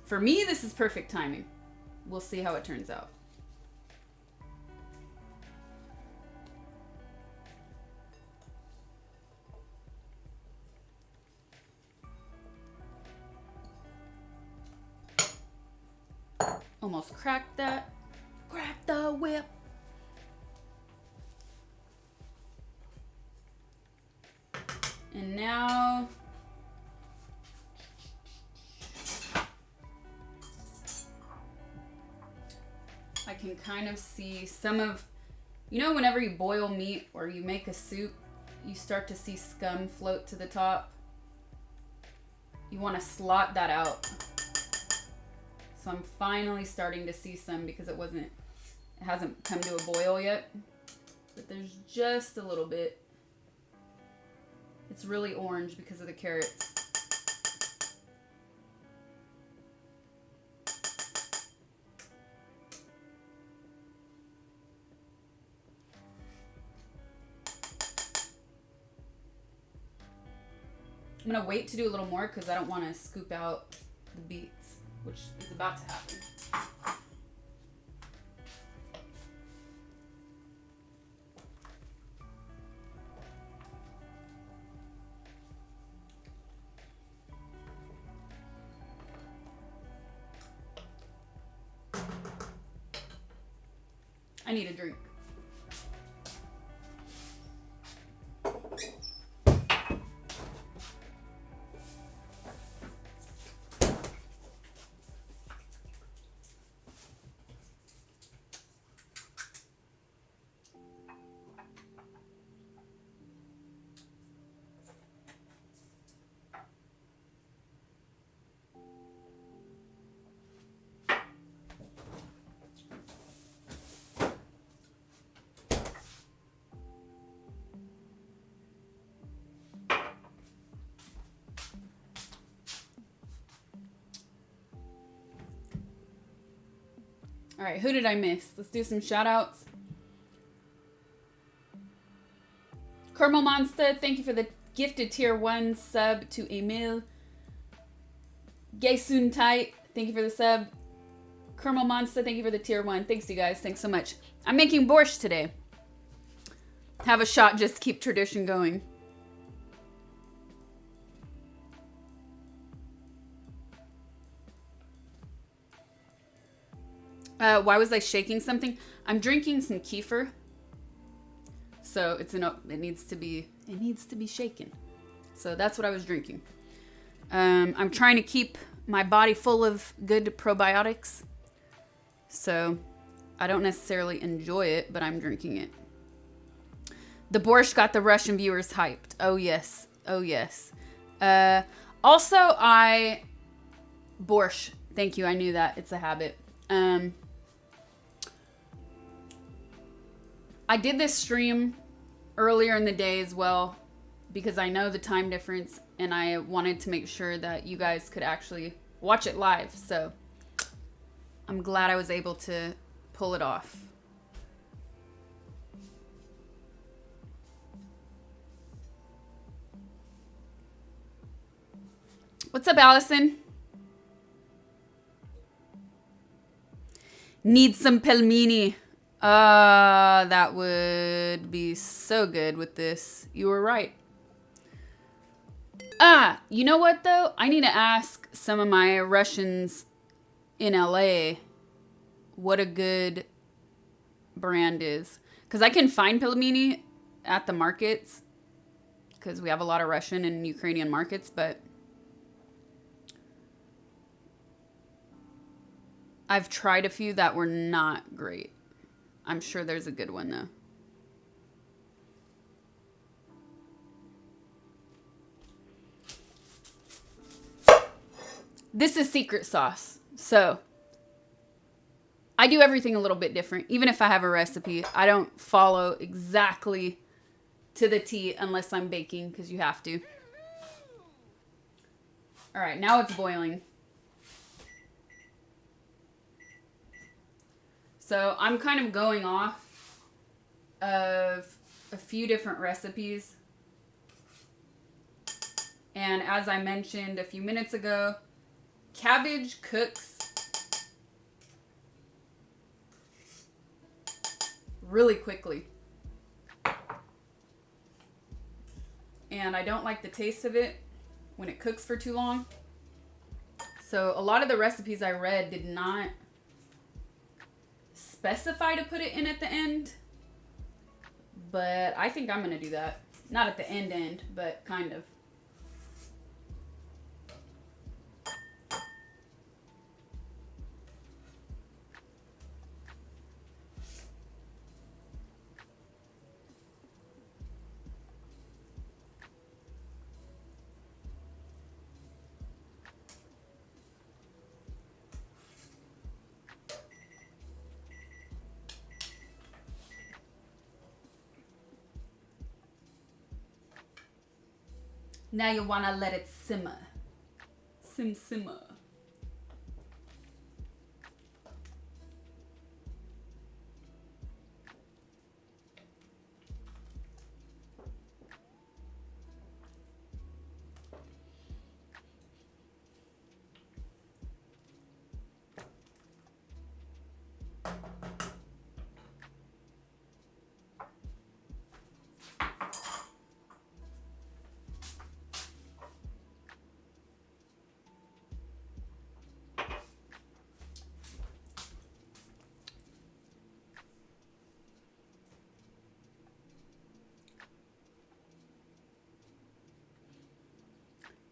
for me, this is perfect timing. We'll see how it turns out. Almost cracked that. Crack the whip. And now I can kind of see some of, you know, whenever you boil meat or you make a soup, you start to see scum float to the top. You want to slot that out. So I'm finally starting to see some because it hasn't come to a boil yet. But there's just a little bit. It's really orange because of the carrots. I'm gonna wait to do a little more because I don't want to scoop out the beets, which is about to happen. I need a drink. All right, who did I miss? Let's do some shout outs. Caramel Monster, thank you for the gifted tier 1 sub to Emil. Gaysun Tight, thank you for the sub. Caramel Monster, thank you for the tier 1. Thanks, you guys. Thanks so much. I'm making borscht today. Have a shot, just keep tradition going. Why was I shaking something? I'm drinking some kefir. So it needs to be shaken. So that's what I was drinking. I'm trying to keep my body full of good probiotics. So I don't necessarily enjoy it, but I'm drinking it. The borscht got the Russian viewers hyped. Oh yes. Oh yes. Also borscht. Thank you. I knew that. It's a habit. I did this stream earlier in the day as well because I know the time difference and I wanted to make sure that you guys could actually watch it live. So I'm glad I was able to pull it off. What's up, Allison? Need some pelmeni. That would be so good with this. You were right. You know what though? I need to ask some of my Russians in LA what a good brand is. Because I can find pelmeni at the markets. Because we have a lot of Russian and Ukrainian markets, but I've tried a few that were not great. I'm sure there's a good one though. This is secret sauce. So I do everything a little bit different. Even if I have a recipe, I don't follow exactly to the T unless I'm baking, because you have to. All right, now it's boiling. So I'm kind of going off of a few different recipes. And as I mentioned a few minutes ago, cabbage cooks really quickly. And I don't like the taste of it when it cooks for too long. So a lot of the recipes I read did not specify to put it in at the end. But I think I'm going to do that. Not at the end, but kind of. Now you want to let it simmer. Simmer.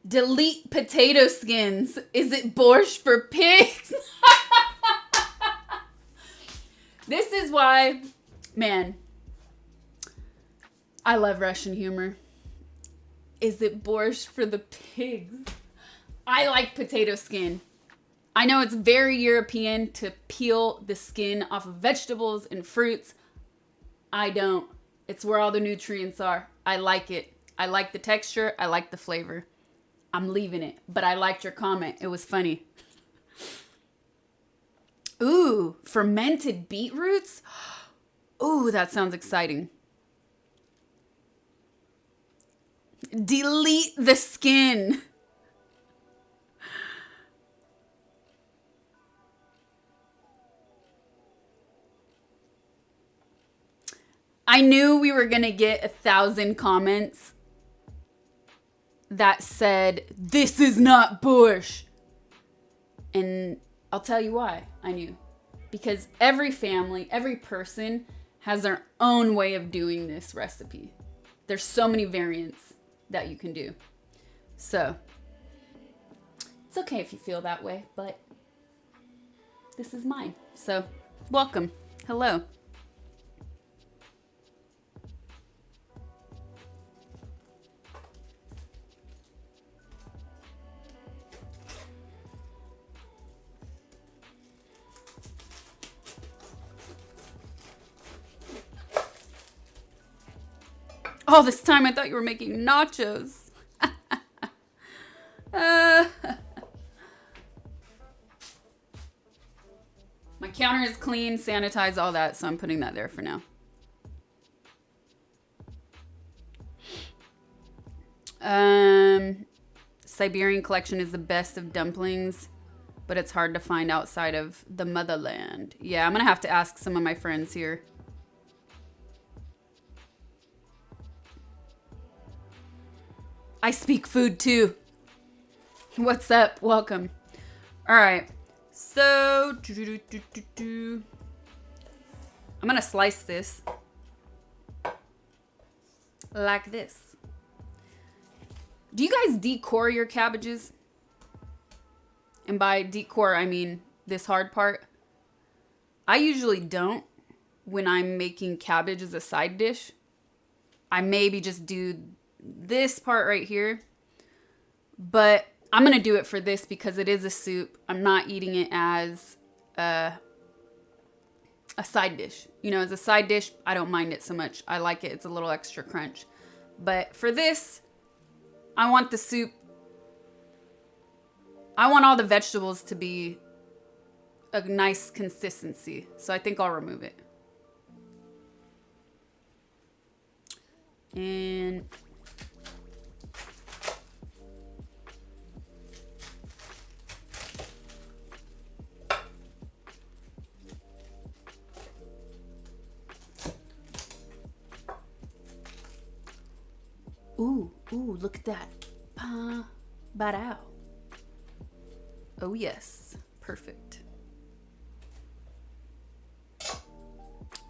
Delete potato skins. Is it borscht for pigs? This is why, man, I love Russian humor. Is it borscht for the pigs? I like potato skin. I know it's very European to peel the skin off of vegetables and fruits. I don't. It's where all the nutrients are. I like it. I like the texture. I like the flavor. I'm leaving it, but I liked your comment. It was funny. Ooh, fermented beetroots? Ooh, that sounds exciting. Delete the skin. I knew we were going to get 1,000 comments that said, this is not borscht. And I'll tell you why I knew. Because every family, every person has their own way of doing this recipe. There's so many variants that you can do. So, it's okay if you feel that way, but this is mine. So, welcome. Hello. All this time I thought you were making nachos. My counter is clean, sanitized, all that, so I'm putting that there for now. Siberian collection is the best of dumplings, but it's hard to find outside of the motherland. Yeah, I'm gonna have to ask some of my friends here. I speak food too. What's up? Welcome. All right. So, I'm gonna slice this like this. Do you guys decore your cabbages? And by decore, I mean this hard part. I usually don't. when I'm making cabbage as a side dish. I maybe just do this part right here, but I'm going to do it for this because it is a soup. I'm not eating it as a side dish. You know, as a side dish, I don't mind it so much. I like it. It's a little extra crunch. But for this, I want the soup. I want all the vegetables to be a nice consistency. So I think I'll remove it. And ooh, look at that. Barao. Oh yes, perfect.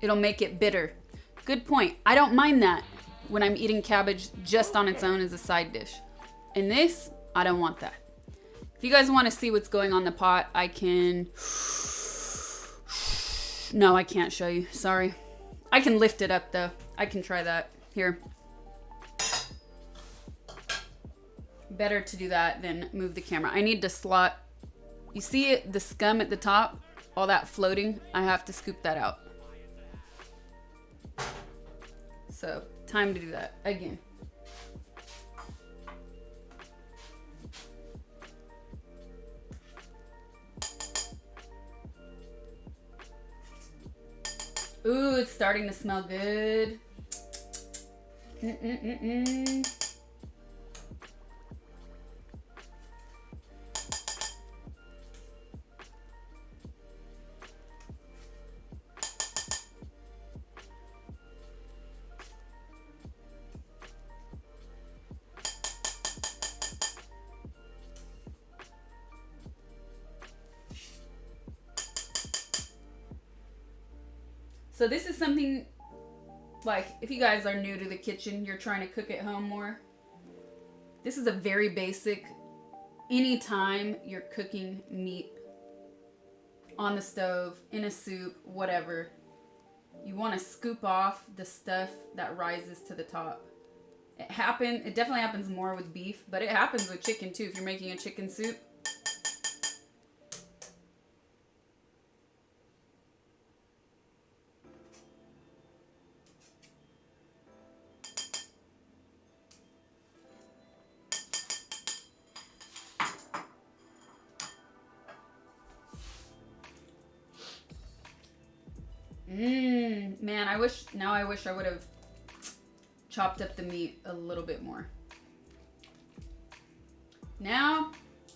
It'll make it bitter. Good point. I don't mind that when I'm eating cabbage just on its own as a side dish. And this, I don't want that. If you guys want to see what's going on in the pot, I can... No, I can't show you. Sorry. I can lift it up though. I can try that. Here. Better to do that than move the camera. I need to slot... You see it, the scum at the top? All that floating? I have to scoop that out. So, time to do that again. Ooh, it's starting to smell good. So this is something, like, if you guys are new to the kitchen, you're trying to cook at home more. This is a very basic, anytime you're cooking meat on the stove, in a soup, whatever, you want to scoop off the stuff that rises to the top. It definitely happens more with beef, but it happens with chicken too if you're making a chicken soup. Man, I wish I would have chopped up the meat a little bit more. Now,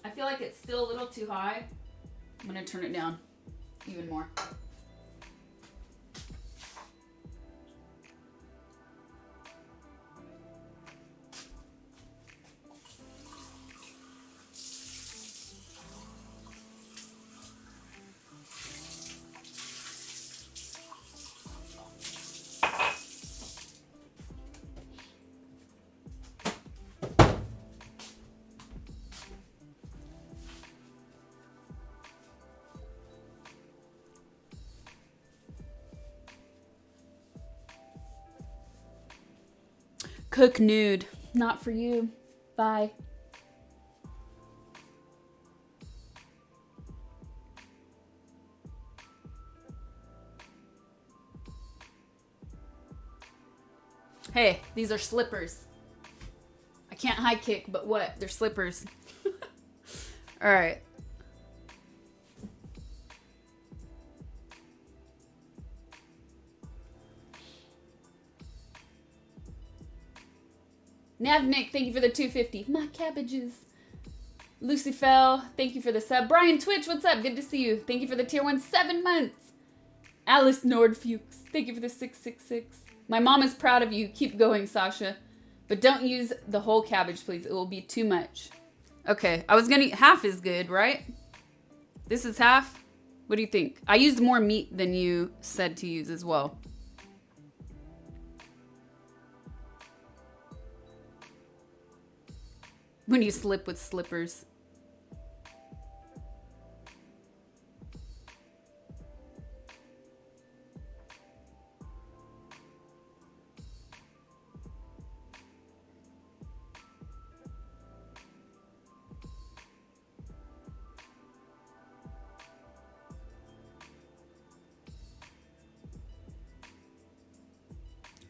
I feel like it's still a little too high. I'm gonna turn it down even more. Cook nude. Not for you. Bye. Hey, these are slippers. I can't high kick, but what? They're slippers. All right. Navnik, thank you for the 250. My cabbages. Lucy Fell, thank you for the sub. Brian Twitch, what's up? Good to see you. Thank you for the tier 1, 7 months. Alice Nordfuchs, thank you for the 666. My mom is proud of you. Keep going, Sasha. But don't use the whole cabbage, please. It will be too much. Okay, I was gonna eat half is good, right? This is half? What do you think? I used more meat than you said to use as well. When you slip with slippers.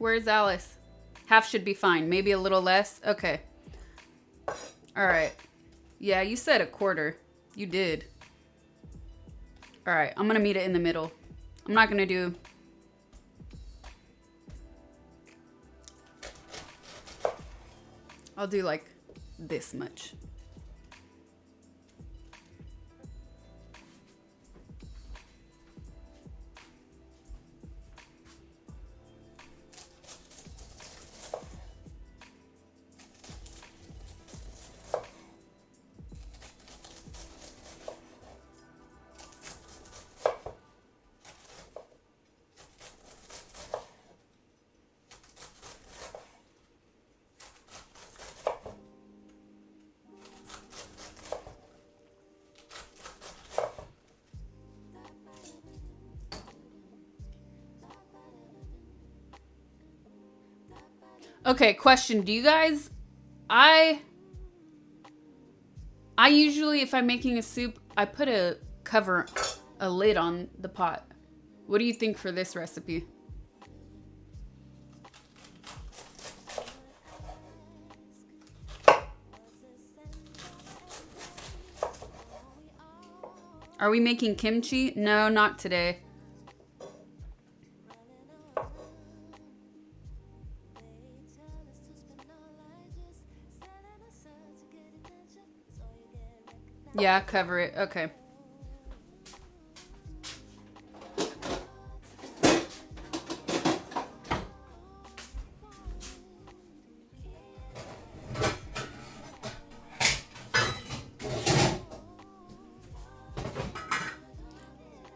Where's Alice? Half should be fine. Maybe a little less. Okay. All right. Yeah, you said a quarter. You did. All right. I'm going to meet it in the middle. I'm not going to do... I'll do like this much. Okay, question. Do you guys... I usually, if I'm making a soup, I put a lid on the pot. What do you think for this recipe? Are we making kimchi? No, not today. Yeah, cover it. Okay.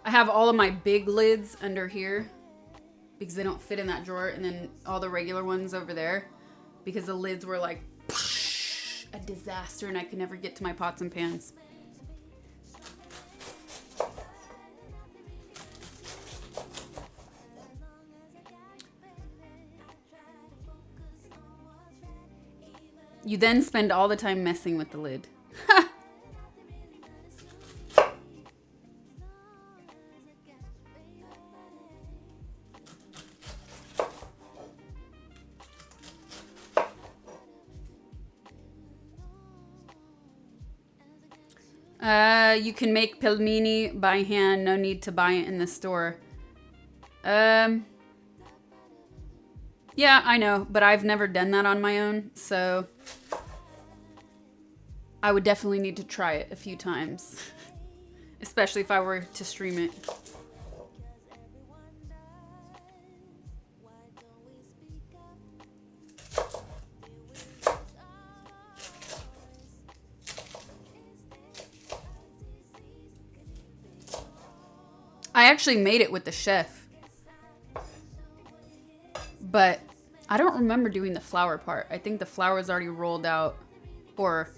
I have all of my big lids under here because they don't fit in that drawer, and then all the regular ones over there because the lids were like a disaster and I could never get to my pots and pans. You then spend all the time messing with the lid. You can make pelmeni by hand. No need to buy it in the store. Yeah, I know, but I've never done that on my own, so I would definitely need to try it a few times, especially if I were to stream it. I actually made it with the chef, but I don't remember doing the flour part. I think the flour is already rolled out, or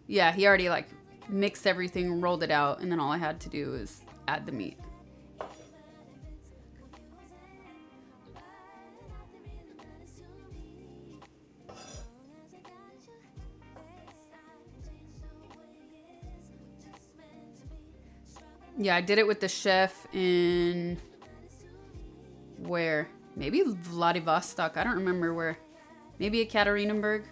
yeah, he already like mixed everything, rolled it out, and then all I had to do was add the meat. Yeah, I did it with the chef in where? Maybe Vladivostok. I don't remember where. Maybe Ekaterinburg.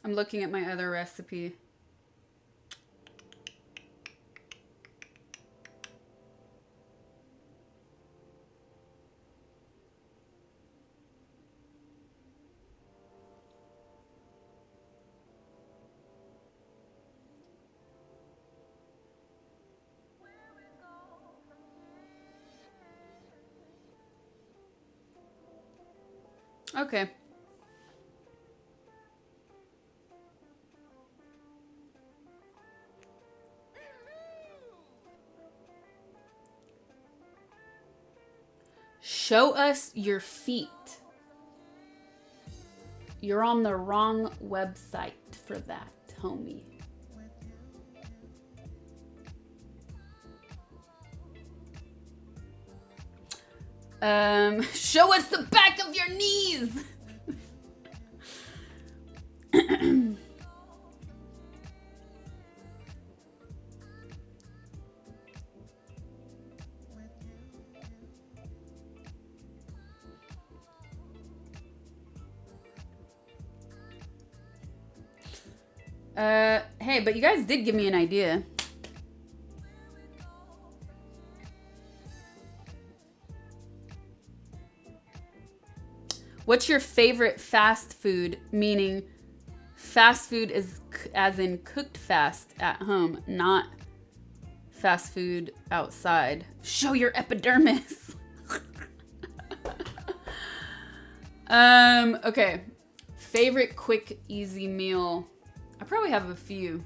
I'm looking at my other recipe. Okay. Show us your feet. You're on the wrong website for that, homie. Show us the back of your knees. Hey, but you guys did give me an idea. What's your favorite fast food? Meaning fast food is as in cooked fast at home, not fast food outside. Show your epidermis. Okay. Favorite quick, easy meal. I probably have a few.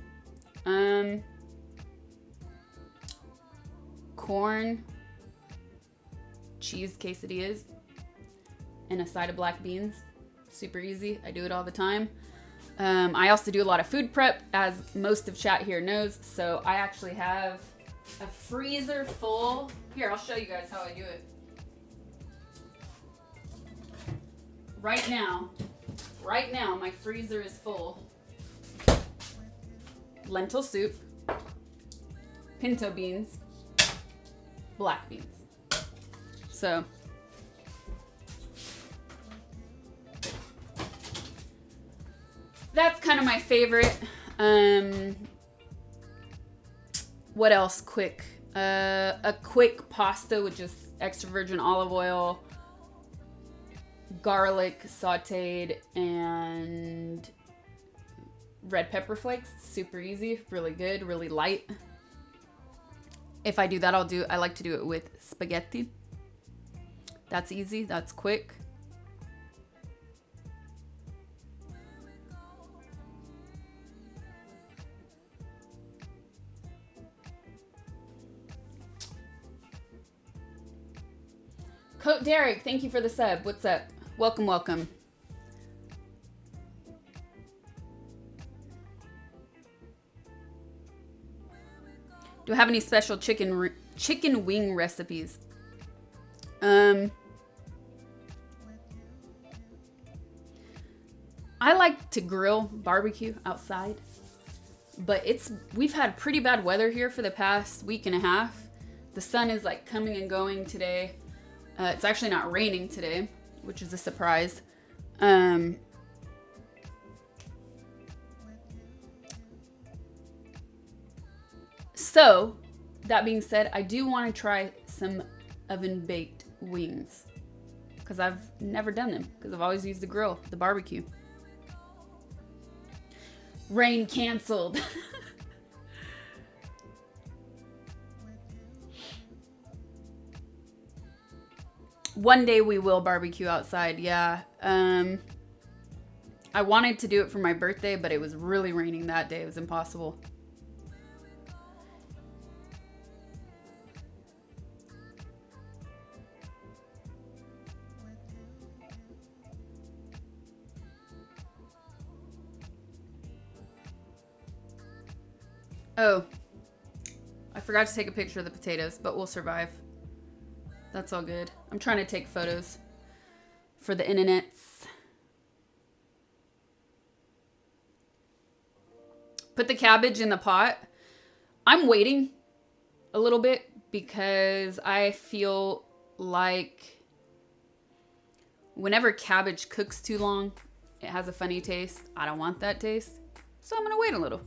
Corn, cheese quesadillas, and a side of black beans. Super easy. I do it all the time. I also do a lot of food prep, as most of chat here knows. So I actually have a freezer full. Here, I'll show you guys how I do it. Right now, my freezer is full. Lentil soup, pinto beans, black beans. So that's kind of my favorite. What else quick? A quick pasta with just extra virgin olive oil, garlic sauteed, and red pepper flakes. Super easy, really good, really light. If I do that, I like to do it with spaghetti. That's easy, that's quick. Coat Derek, thank you for the sub. What's up? Welcome, welcome. Do I have any special chicken wing recipes? I like to grill barbecue outside, but we've had pretty bad weather here for the past week and a half. The sun is like coming and going today. It's actually not raining today, which is a surprise. So, that being said, I do want to try some oven-baked wings because I've never done them because I've always used the grill, the barbecue. Rain canceled. One day we will barbecue outside, yeah. I wanted to do it for my birthday, but it was really raining that day. It was impossible. Oh, I forgot to take a picture of the potatoes, but we'll survive. That's all good. I'm trying to take photos for the internets. Put the cabbage in the pot. I'm waiting a little bit because I feel like whenever cabbage cooks too long, it has a funny taste. I don't want that taste, so I'm gonna wait a little.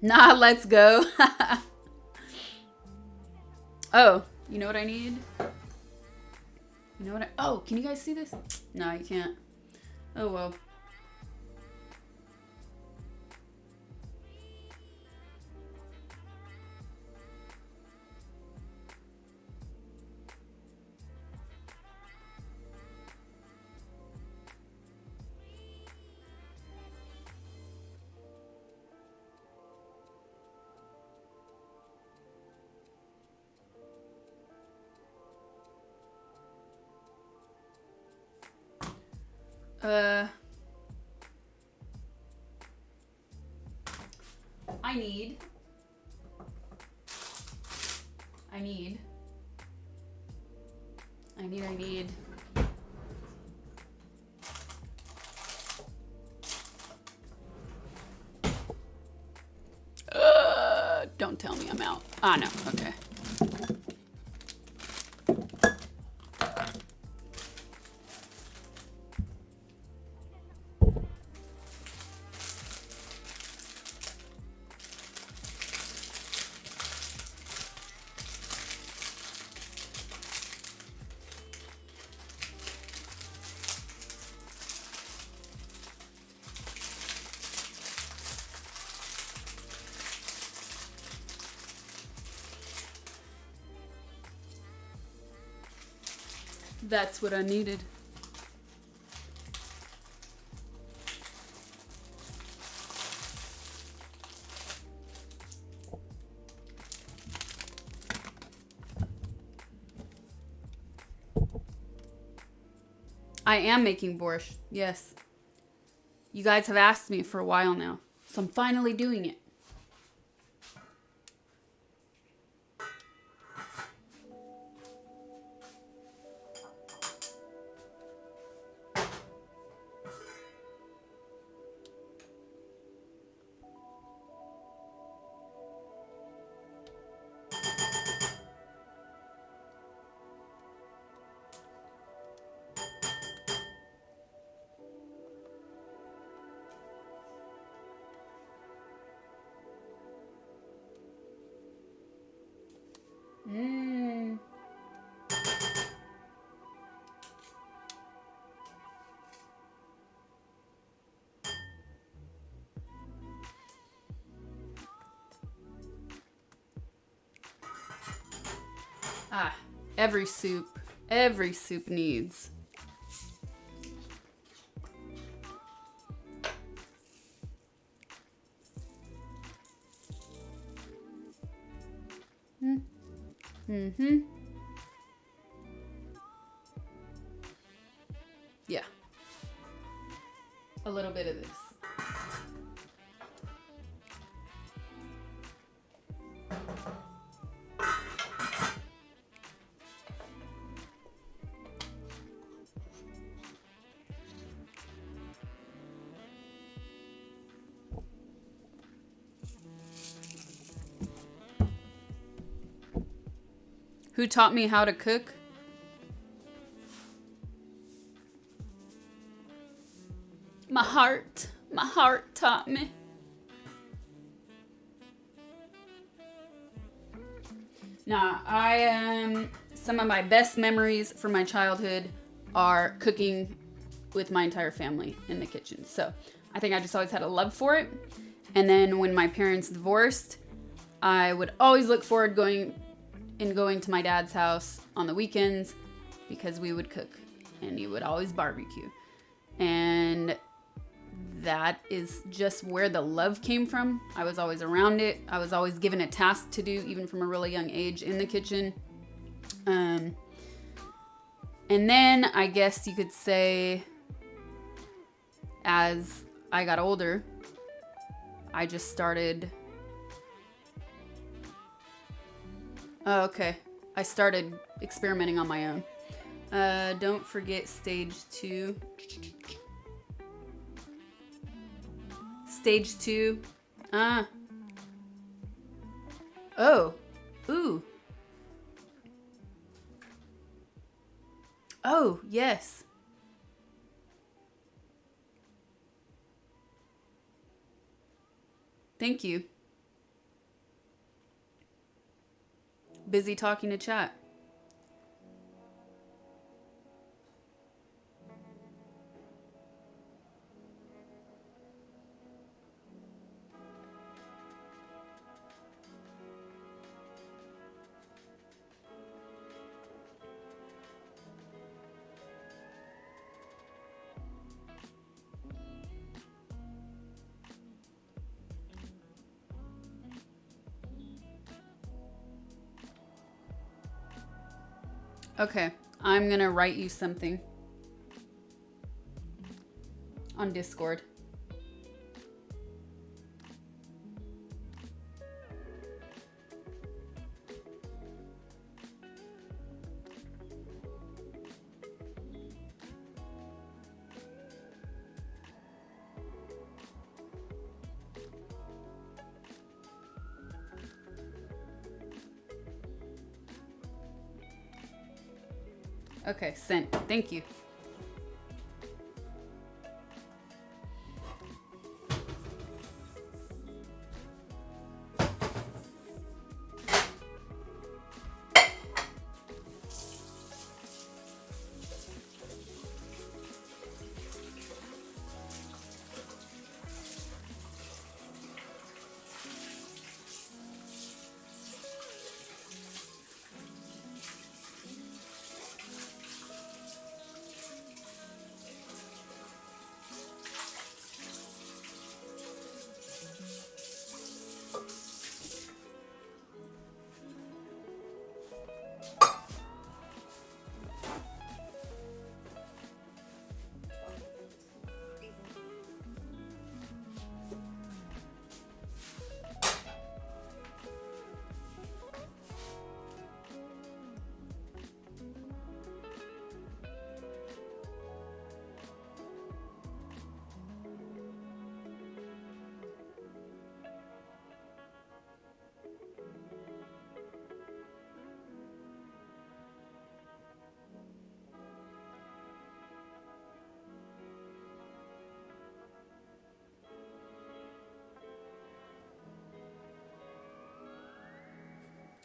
Nah, let's go. Oh, you know what I need? You know what oh, can you guys see this? No, you can't. Oh, well. Uh, I need. Don't tell me I'm out. Ah, no. Okay. That's what I needed. I am making borscht. Yes. You guys have asked me for a while now, so I'm finally doing it. Ah, every soup needs. Mm-hmm. Yeah. A little bit of this. Who taught me how to cook? My heart taught me. Nah, some of my best memories from my childhood are cooking with my entire family in the kitchen. So I think I just always had a love for it. And then when my parents divorced, I would always look forward going to my dad's house on the weekends because we would cook and he would always barbecue. And that is just where the love came from. I was always around it. I was always given a task to do, even from a really young age in the kitchen. And then I guess you could say as I got older, I just started... Oh, okay. I started experimenting on my own. Don't forget stage 2. Stage 2. Oh. Ooh. Oh, yes. Thank you. Busy talking to chat. Okay, I'm gonna write you something. on Discord. Okay, sent. Thank you.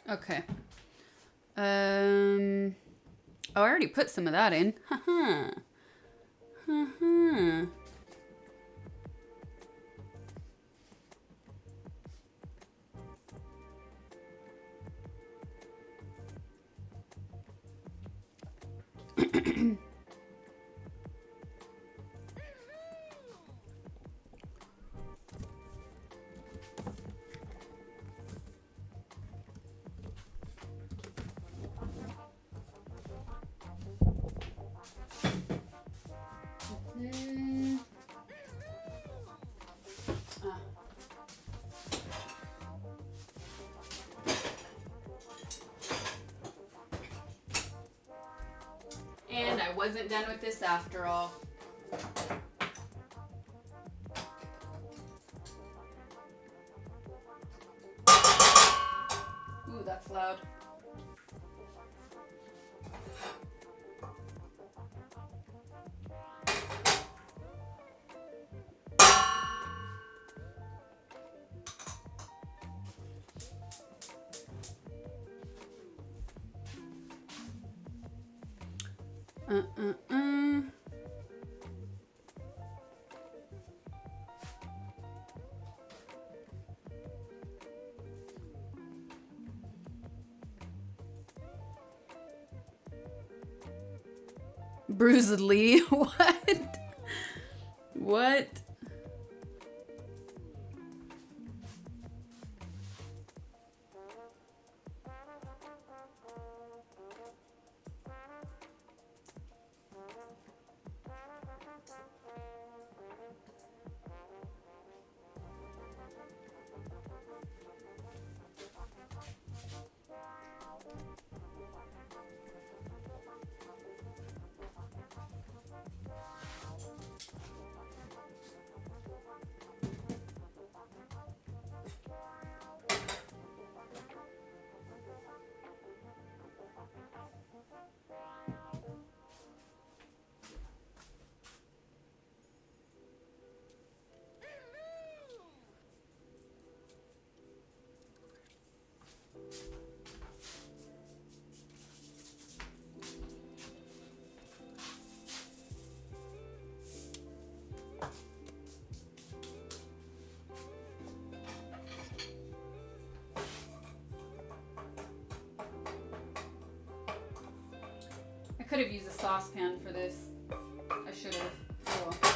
Okay. Oh, I already put some of that in. Haha. Haha. And I wasn't done with this after all. Ooh, that's loud. Bruce Lee? What? What? I could have used a saucepan for this. I should have. Oh well.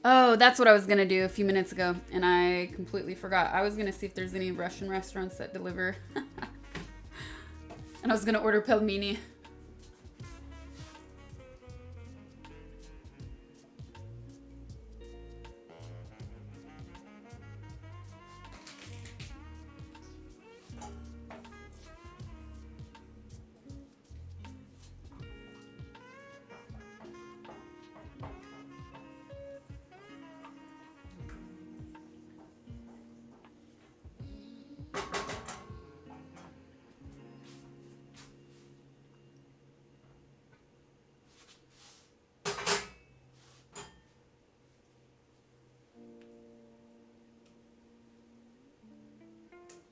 Oh, that's what I was gonna do a few minutes ago, and I completely forgot. I was gonna see if there's any Russian restaurants that deliver. And I was gonna order pelmeni.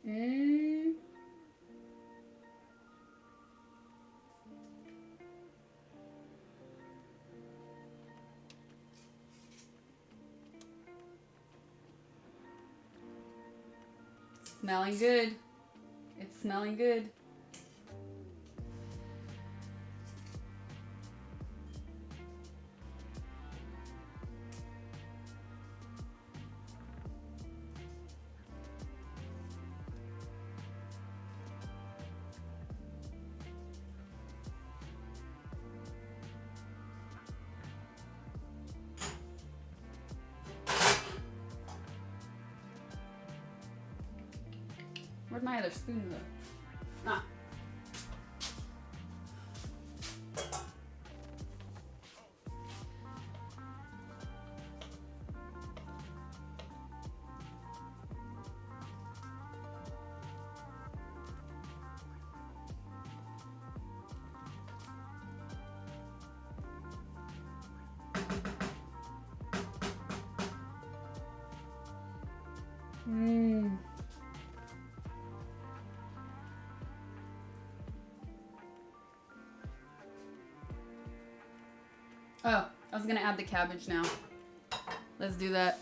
Mm. Smelling good. It's smelling good. Where'd my other spoon go? Ah. Mmm. Oh, I was gonna add the cabbage now. Let's do that.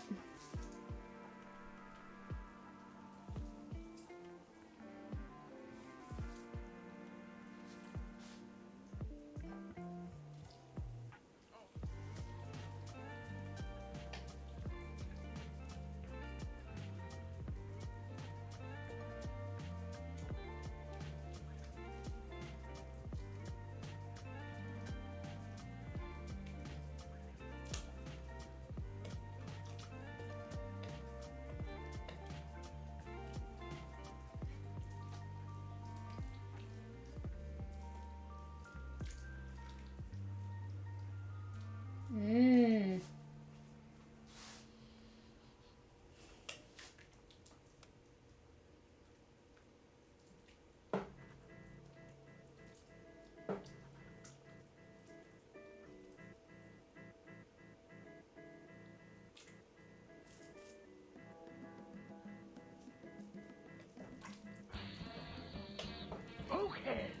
Mmm. Okay.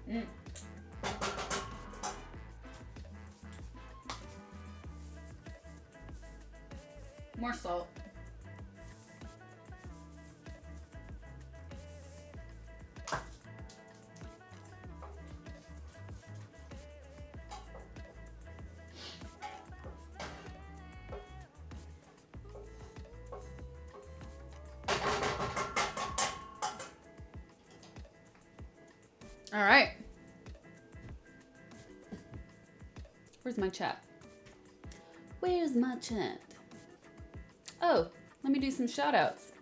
Mm. More salt. All right. Where's my chat? Where's my chat? Oh, let me do some shout outs.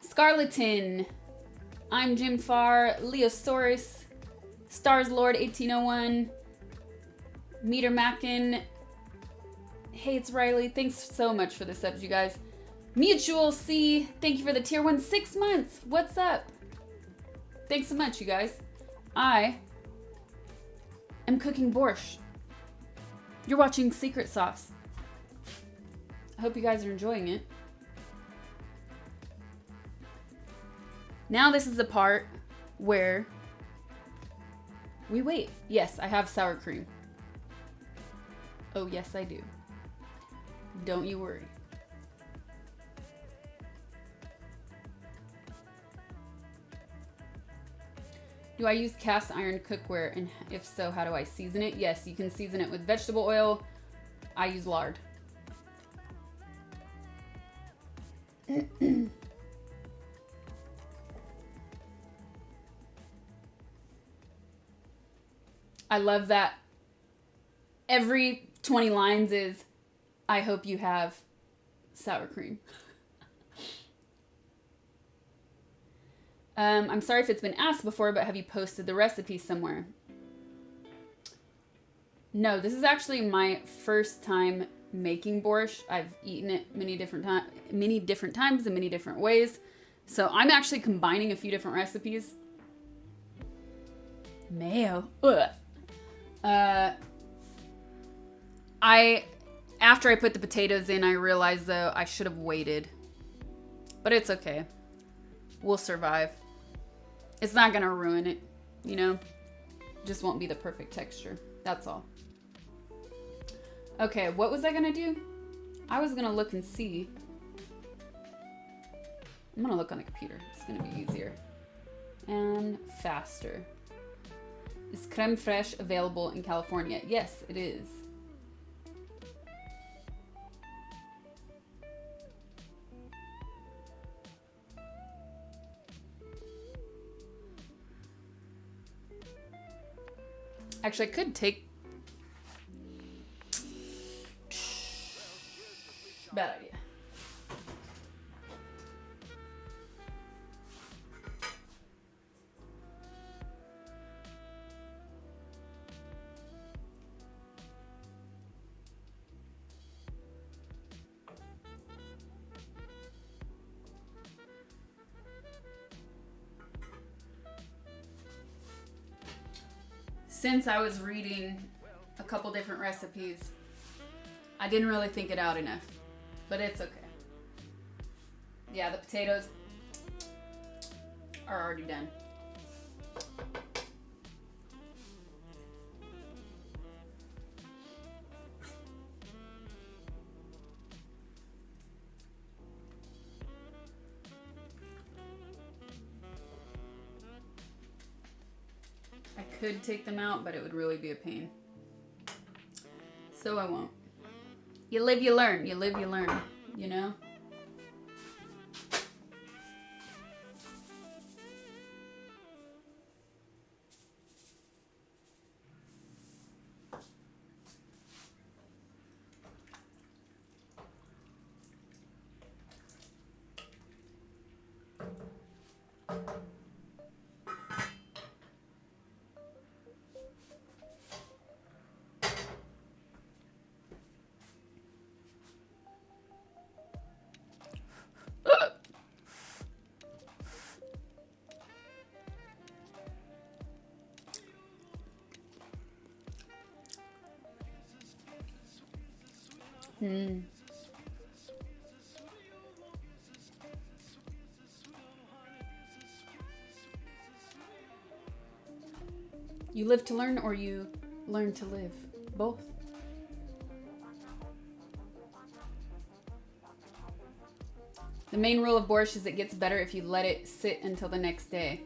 Scarleton, I'm Jim Farr, Leosaurus, Stars Lord 1801, Meter Mackin. Hey, it's Riley. Thanks so much for the subs, you guys. Mutual C, thank you for the tier 1 6 months. What's up? Thanks so much, you guys. I am cooking borscht. You're watching Secret Sauce. I hope you guys are enjoying it. Now this is the part where we wait. Yes, I have sour cream. Oh, yes, I do. Don't you worry. Do I use cast iron cookware? And if so, how do I season it? Yes, you can season it with vegetable oil. I use lard. I love that every 20 lines is, I hope you have sour cream. I'm sorry if it's been asked before, but have you posted the recipe somewhere? No, this is actually my first time making borscht. I've eaten it many different times in many different ways. So I'm actually combining a few different recipes. Mayo. Ugh. After I put the potatoes in, I realized though I should have waited. But it's okay. We'll survive. It's not gonna ruin it, you know? Just won't be the perfect texture. That's all. Okay, what was I gonna do? I was gonna look and see. I'm gonna look on the computer. It's gonna be easier. And faster. Is creme fraiche available in California? Yes, it is. Actually, I could take... Bad idea. Since I was reading a couple different recipes, I didn't really think it out enough, but it's okay. Yeah, the potatoes are already done. I could take them out, but it would really be a pain. So I won't. You live, you learn. You live, you learn. You know? You live to learn, or you learn to live? Both. The main rule of borscht is it gets better if you let it sit until the next day.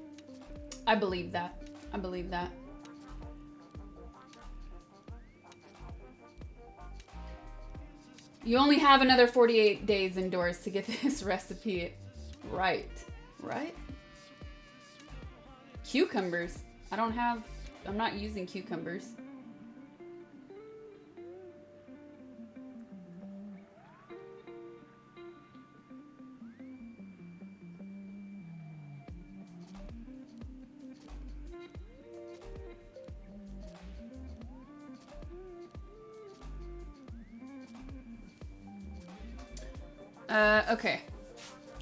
I believe that. I believe that. You only have another 48 days indoors to get this recipe right. Right? Cucumbers. I'm not using cucumbers. Okay.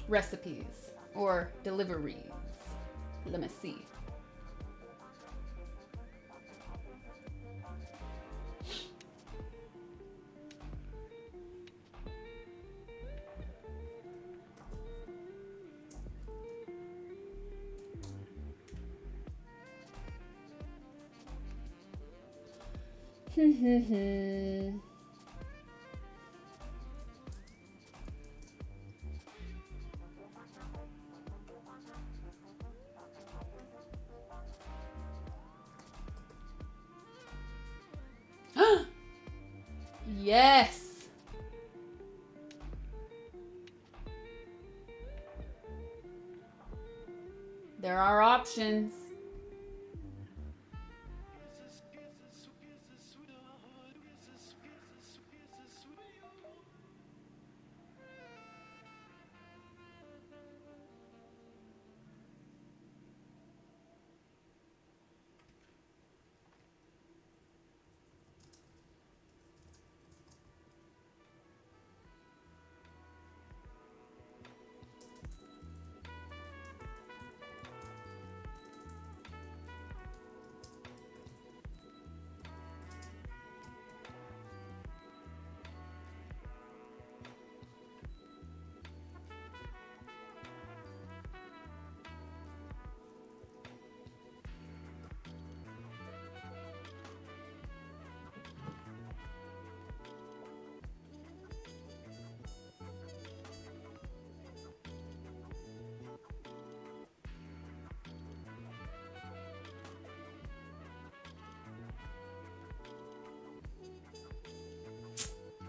Recipes or deliveries. Let me see. Yes. There are options.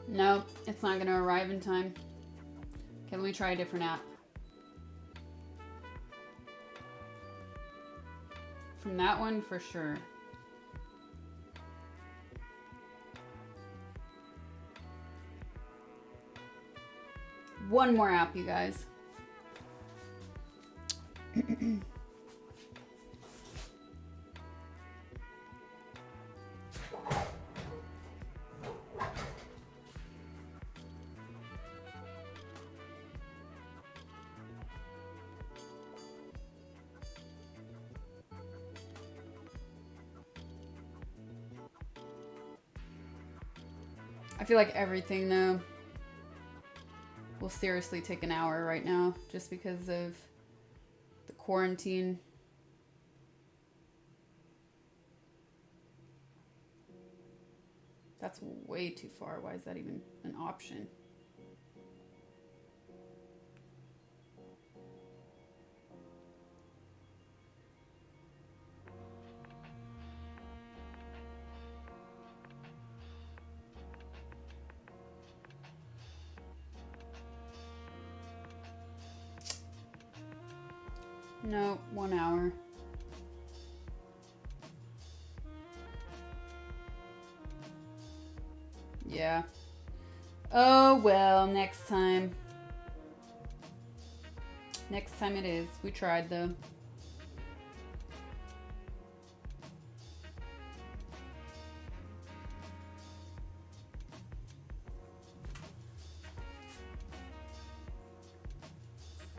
No, it's not going to arrive in time. Okay, let me try a different app. From that one, for sure. One more app, you guys. I feel like everything, though, will seriously take an hour right now just because of the quarantine. That's way too far. Why is that even an option? No, 1 hour. Yeah. Oh, well, next time. Next time it is. We tried, though.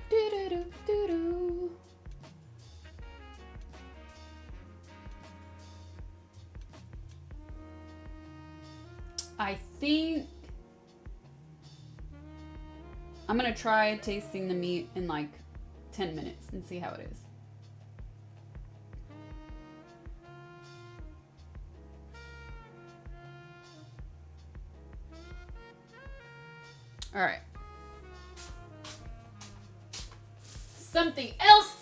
Do-do-do-do-do. I think I'm gonna try tasting the meat in like 10 minutes and see how it is. All right. Something else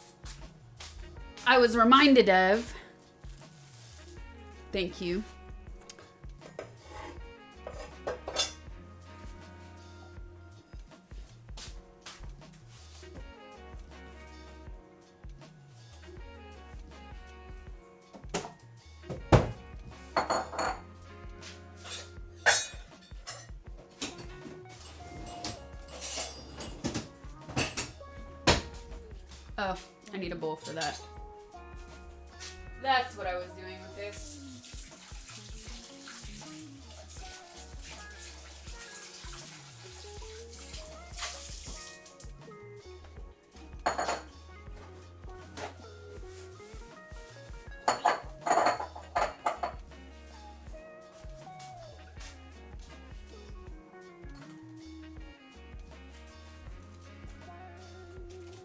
I was reminded of. Thank you. Oh, I need a bowl for that. That's what I was doing with this.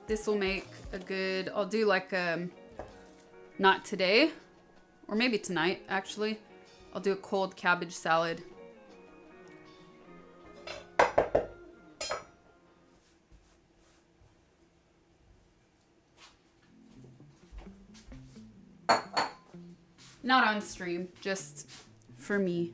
this will make a good, I'll do like not today, or maybe tonight actually. I'll do a cold cabbage salad. Not on stream, just for me.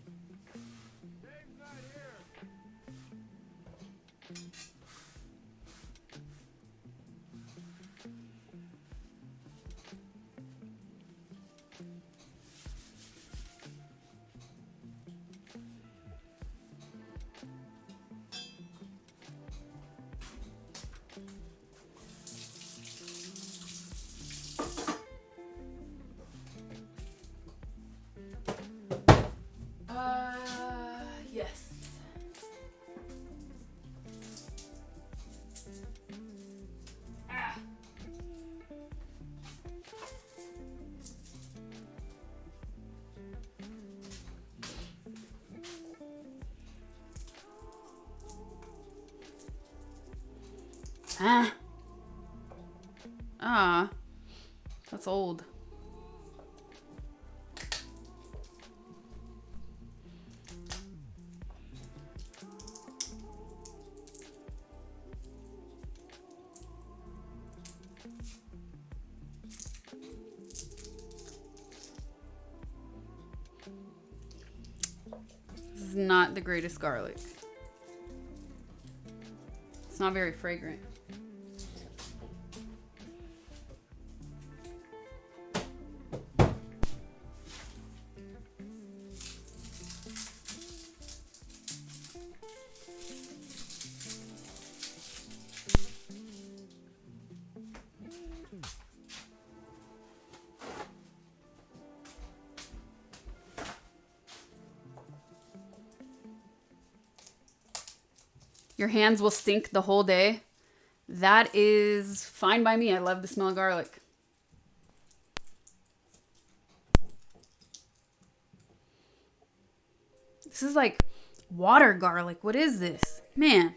Yes. That's old. This is not the greatest garlic. It's not very fragrant. Your hands will stink the whole day. That is fine by me. I love the smell of garlic. This is like water garlic. What is this? Man.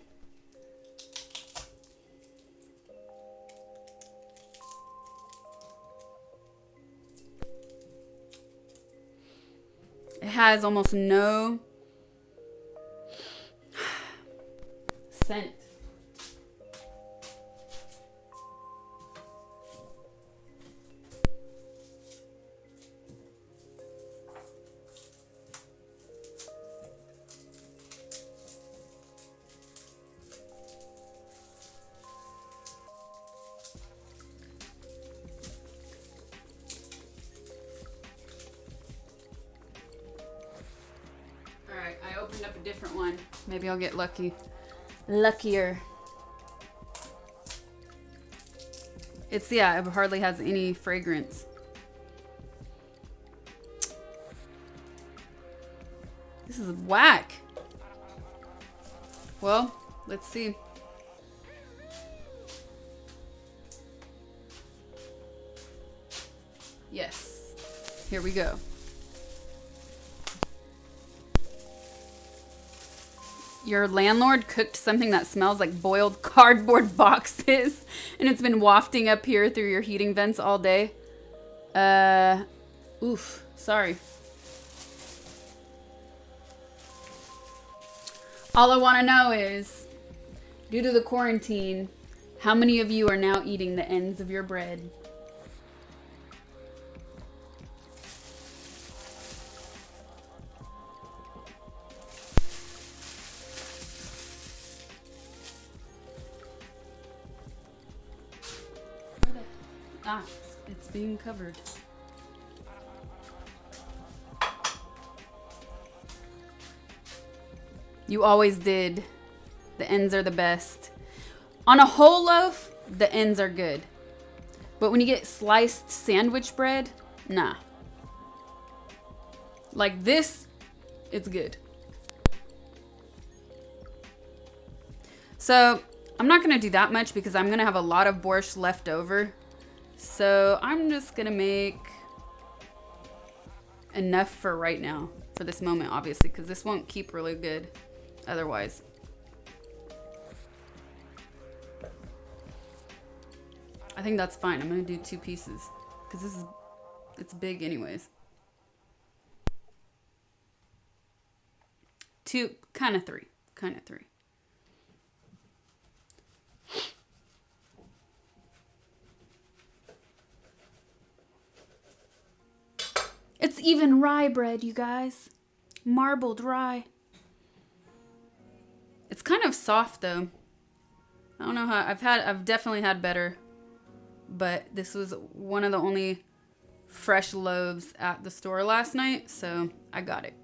It has almost no scent. All right, I opened up a different one. Maybe I'll get luckier. It's, yeah, it hardly has any fragrance. This is whack. Well, let's see. Yes, here we go. Your landlord cooked something that smells like boiled cardboard boxes and it's been wafting up here through your heating vents all day. Oof, sorry. All I want to know is, due to the quarantine, how many of you are now eating the ends of your bread? Ah, it's being covered. You always did. The ends are the best. On a whole loaf, the ends are good. But when you get sliced sandwich bread, nah. Like this, it's good. So, I'm not going to do that much because I'm going to have a lot of borscht left over. So I'm just gonna make enough for right now, for this moment, obviously, because this won't keep really good otherwise. I think that's fine. I'm gonna do 2 pieces because it's big anyways. 2, kind of 3, kind of 3. It's even rye bread, you guys. Marbled rye. It's kind of soft though. I don't know how I've definitely had better, but this was one of the only fresh loaves at the store last night, so I got it.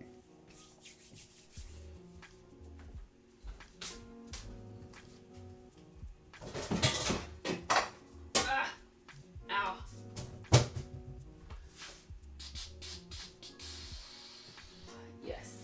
Ah, ow. Yes.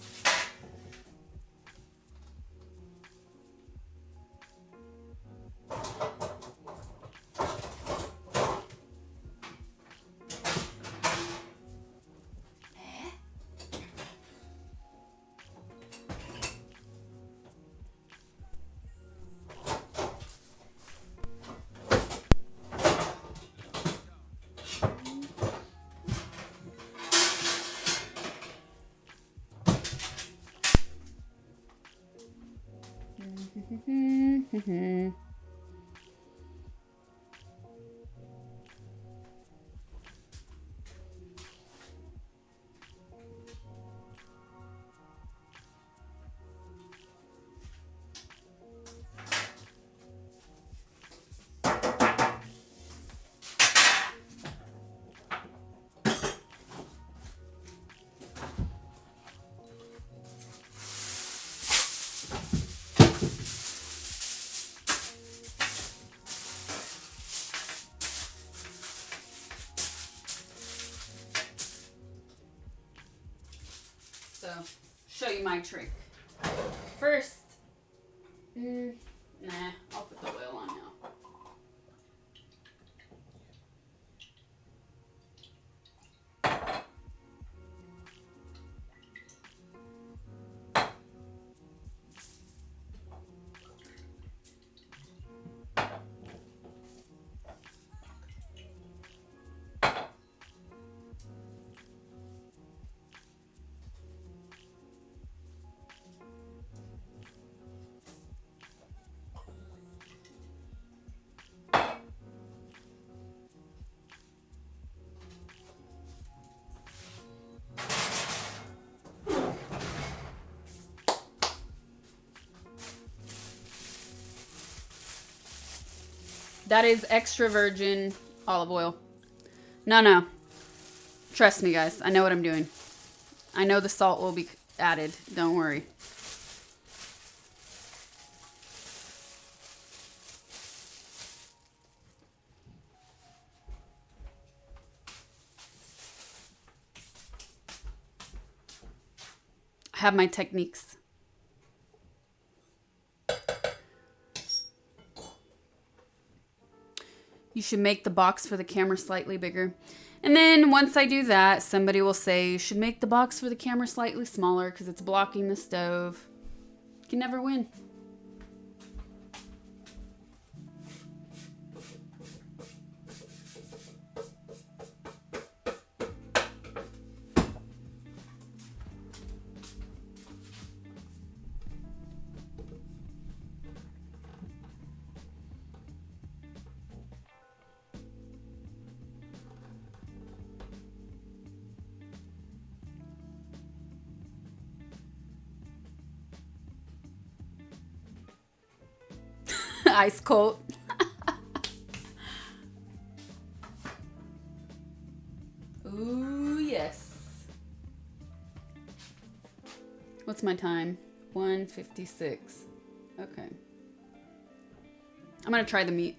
So, show you my trick. First, nah, I'll put the oil on now. That is extra virgin olive oil. No. Trust me, guys. I know what I'm doing. I know the salt will be added. Don't worry. I have my techniques. You should make the box for the camera slightly bigger. And then once I do that, somebody will say you should make the box for the camera slightly smaller because it's blocking the stove. You can never win. Ice cold. Ooh, yes. What's my time? 1:56. Okay. I'm gonna try the meat.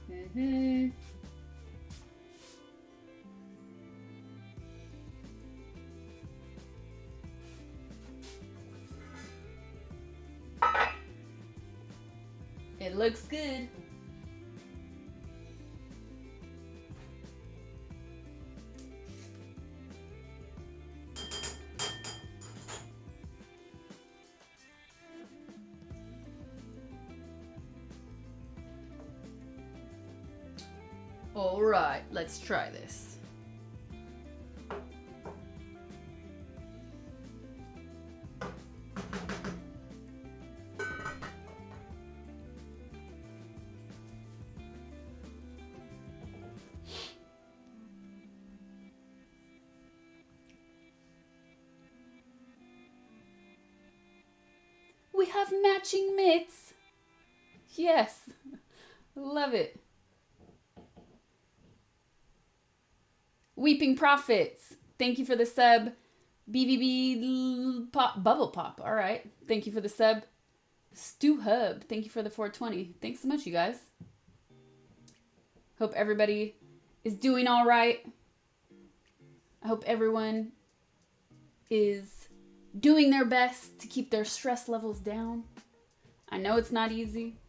Mm-hmm. It looks good. All right, let's try this. We have matching mitts. Yes, love it. Weeping Profits, thank you for the sub. BBB Pop, Bubble Pop, all right. Thank you for the sub. Stu Hub, thank you for the 420. Thanks so much, you guys. Hope everybody is doing all right. I hope everyone is doing their best to keep their stress levels down. I know it's not easy.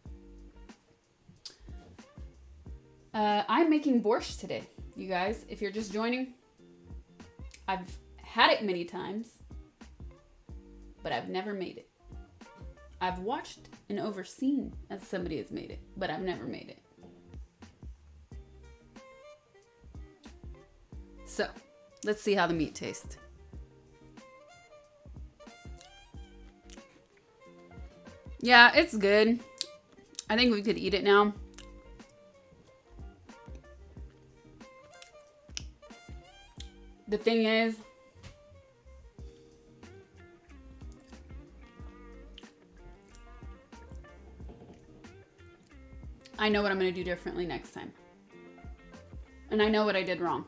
I'm making borscht today, you guys. If you're just joining, I've had it many times, but I've never made it. I've watched and overseen as somebody has made it, but I've never made it. So, let's see how the meat tastes. Yeah, it's good. I think we could eat it now. The thing is, I know what I'm going to do differently next time. And I know what I did wrong.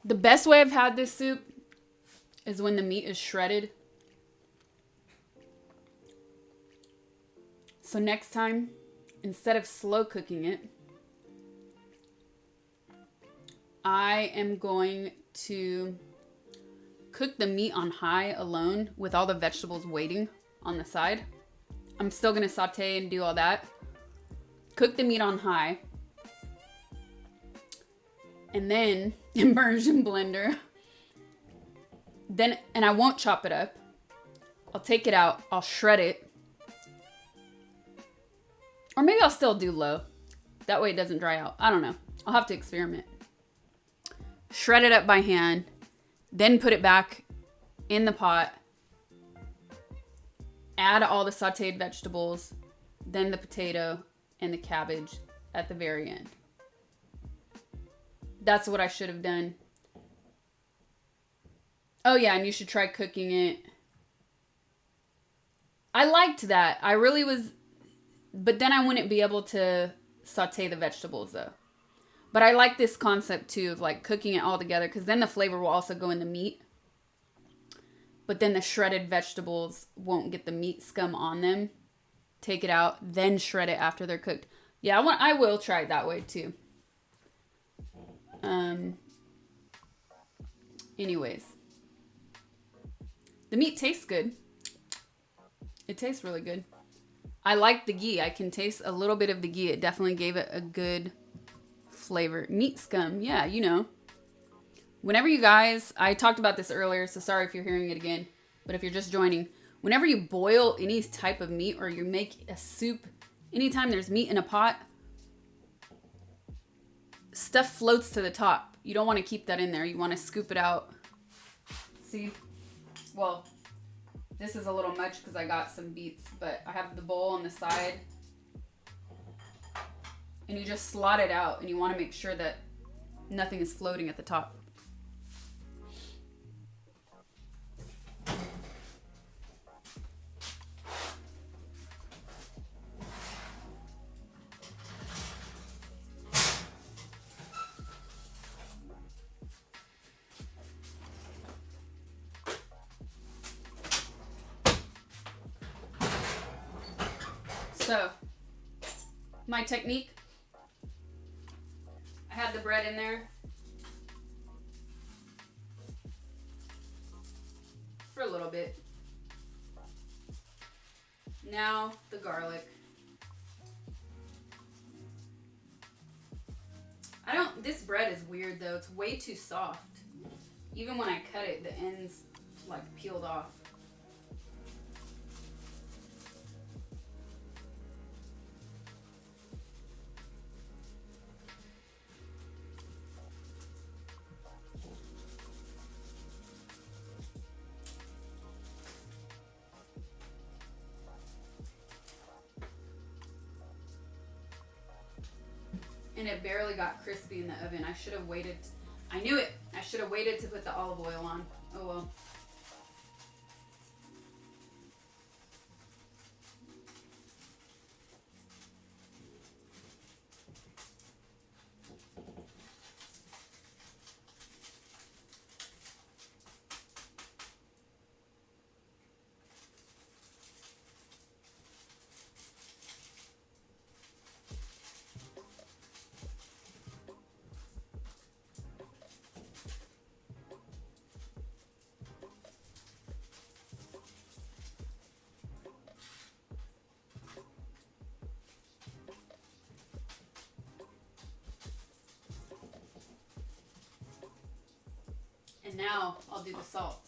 The best way I've had this soup is when the meat is shredded. So next time, instead of slow cooking it, I am going to cook the meat on high alone with all the vegetables waiting on the side. I'm still going to saute and do all that. Cook the meat on high. And then immersion blender. Then, and I won't chop it up. I'll take it out. I'll shred it. Or maybe I'll still do low. That way it doesn't dry out. I don't know. I'll have to experiment. Shred it up by hand. Then put it back in the pot. Add all the sauteed vegetables. Then the potato and the cabbage at the very end. That's what I should have done. Oh yeah, and you should try cooking it. I liked that. I really was, but then I wouldn't be able to saute the vegetables though. But I like this concept too of like cooking it all together because then the flavor will also go in the meat. But then the shredded vegetables won't get the meat scum on them. Take it out, then shred it after they're cooked. Yeah, I will try it that way too. Anyways, the meat tastes good. It tastes really good. I like the ghee. I can taste a little bit of the ghee. It definitely gave it a good flavor. Meat scum. Yeah, you know. Whenever you guys, I talked about this earlier, so sorry if you're hearing it again, but if you're just joining, whenever you boil any type of meat or you make a soup, anytime there's meat in a pot, stuff floats to the top. You don't want to keep that in there. You want to scoop it out. See? Well, this is a little much because I got some beets, but I have the bowl on the side. And you just slot it out and you want to make sure that nothing is floating at the top. So, my technique, I had the bread in there for a little bit. Now, the garlic. This bread is weird though. It's way too soft. Even when I cut it, the ends like peeled off. And it barely got crispy in the oven. I should have waited. I knew it. I should have waited to put the olive oil on. Oh well. And now I'll do the salt.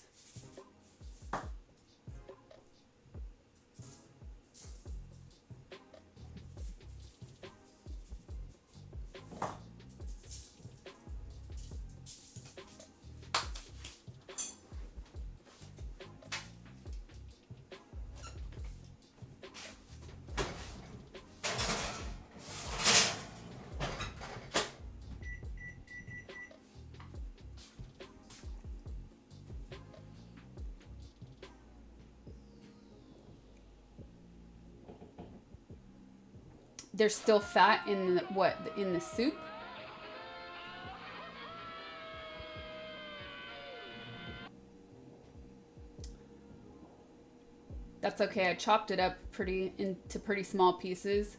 There's still fat in the, what? In the soup? That's okay. I chopped it up into pretty small pieces.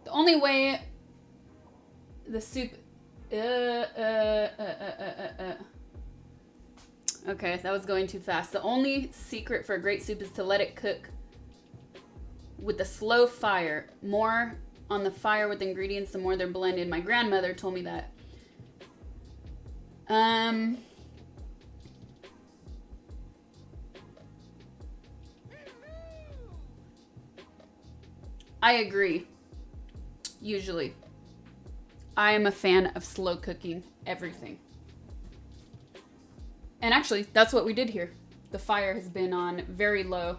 The only way the soup... Okay, that was going too fast. The only secret for a great soup is to let it cook with a slow fire. More on the fire with ingredients, the more they're blended. My grandmother told me that. I agree. Usually. I am a fan of slow cooking everything. And actually, that's what we did here. The fire has been on very low.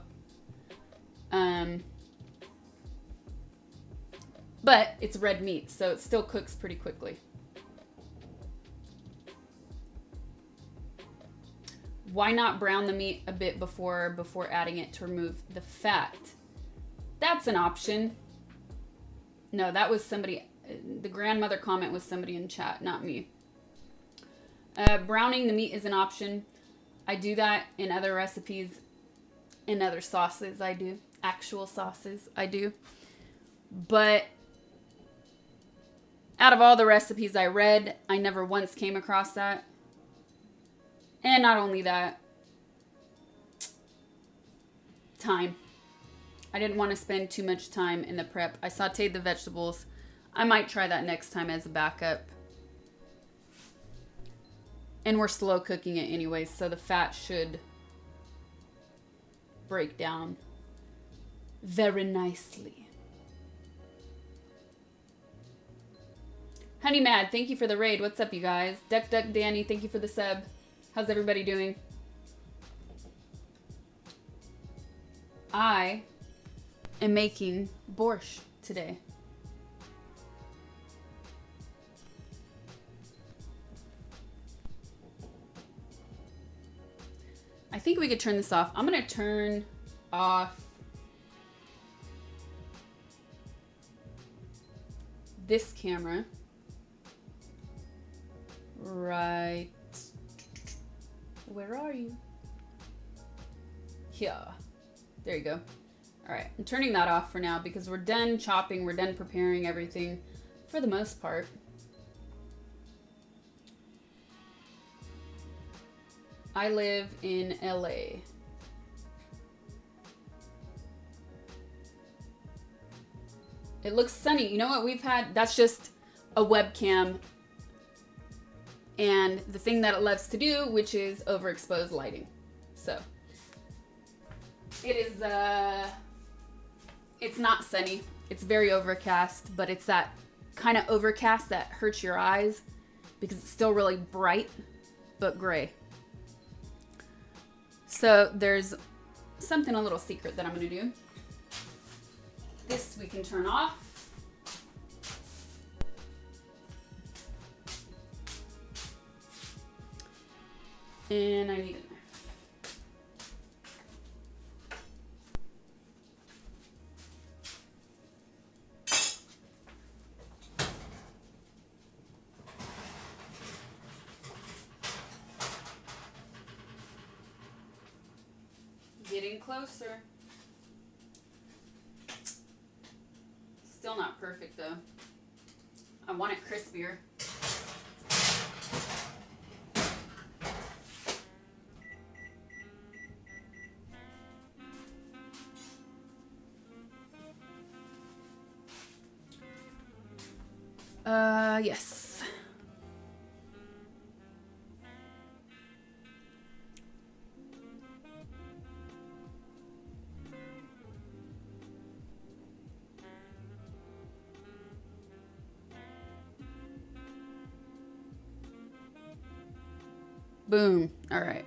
But it's red meat, so it still cooks pretty quickly. Why not brown the meat a bit before adding it to remove the fat? That's an option. No, that was somebody, the grandmother comment was somebody in chat, not me. Browning the meat is an option. I do that in other recipes, in other sauces I do. Actual sauces I do. But out of all the recipes I read, I never once came across that. And not only that, time. I didn't want to spend too much time in the prep. I sauteed the vegetables. I might try that next time as a backup. And we're slow cooking it anyways, so the fat should break down very nicely. Honey Mad, thank you for the raid. What's up, you guys? Duck Duck Danny, thank you for the sub. How's everybody doing? I am making borscht today. I think we could turn this off. I'm gonna turn off this camera. Right. Where are you? Here. There you go. All right, I'm turning that off for now because we're done chopping. We're done preparing everything for the most part. I live in LA. It looks sunny. You know what we've had? That's just a webcam and the thing that it loves to do, which is overexposed lighting. So it is, it's not sunny. It's very overcast, but it's that kind of overcast that hurts your eyes because it's still really bright, but gray. So there's something, a little secret that I'm gonna do. This we can turn off. And I need a knife. Getting closer. Still not perfect though. I want it crispier. Yes. Boom. All right.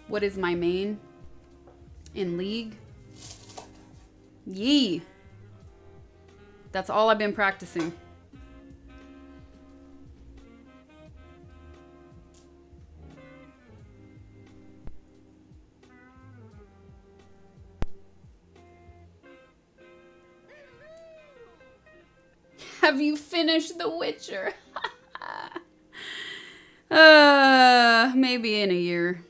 What is my main in League? Yee. That's all I've been practicing. Have you finished The Witcher? Maybe in a year.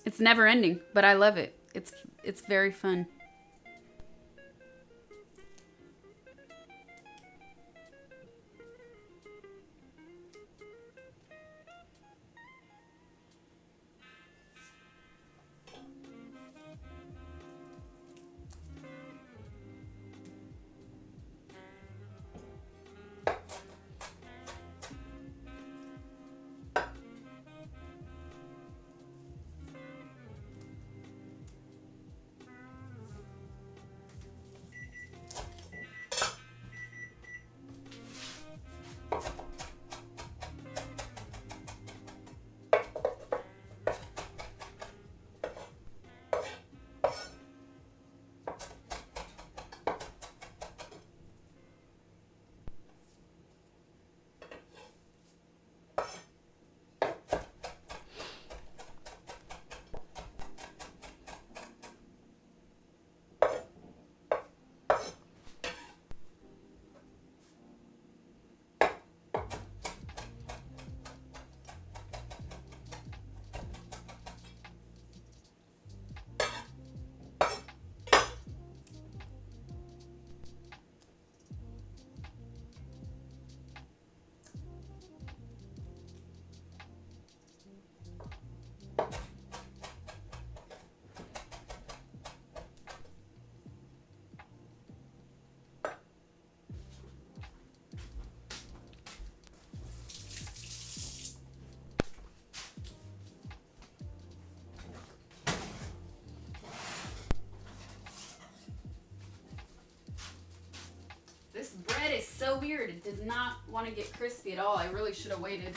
It's never ending, but I love it. It's very fun. This bread is so weird. It does not want to get crispy at all. I really should have waited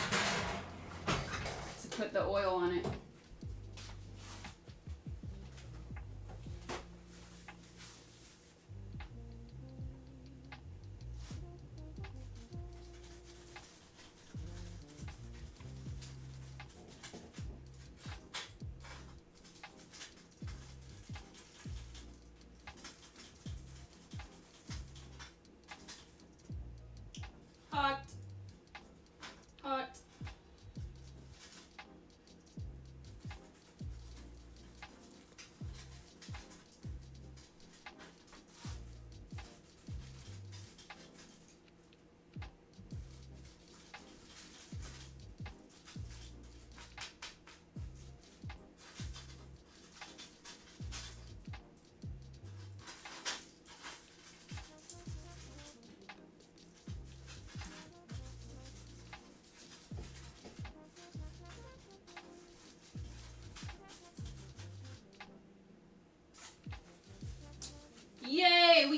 to put the oil on it.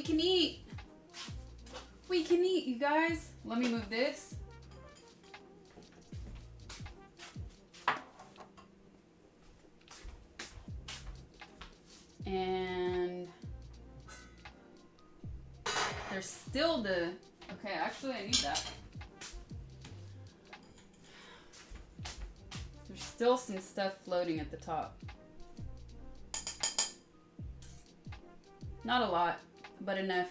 can eat. We can eat, you guys. Let me move this. And there's still the, okay, actually I need that. There's still some stuff floating at the top. Not a lot, but enough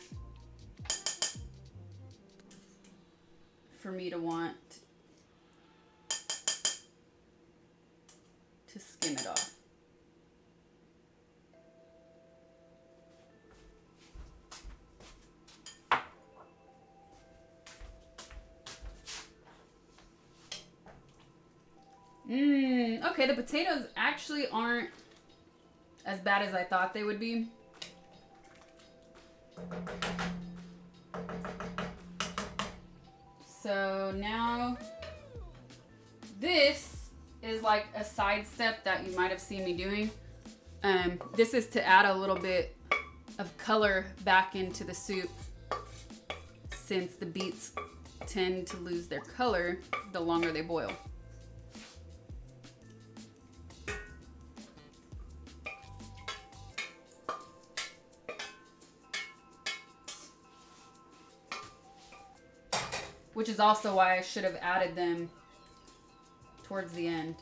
for me to want to skim it off. Okay, the potatoes actually aren't as bad as I thought they would be. So now this is like a side step that you might have seen me doing. This is to add a little bit of color back into the soup, since the beets tend to lose their color the longer they boil. Which is also why I should have added them towards the end.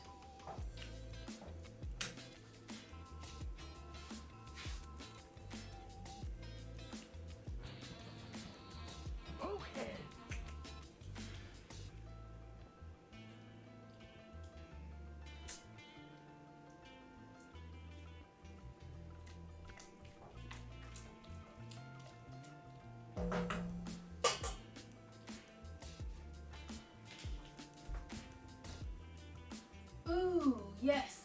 Okay. Ooh, yes.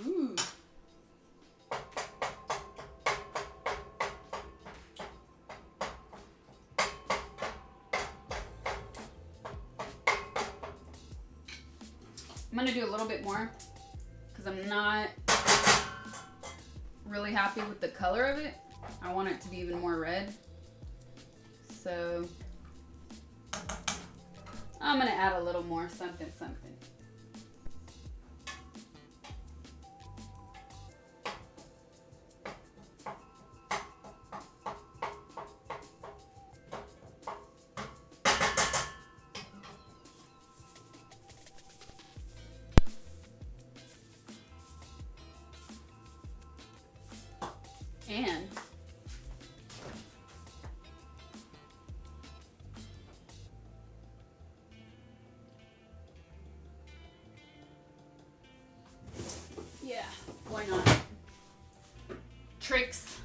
Ooh. I'm gonna do a little bit more because I'm not really happy with the color of it. I want it to be even more red. So I'm gonna add a little more something. And yeah, why not? Tricks,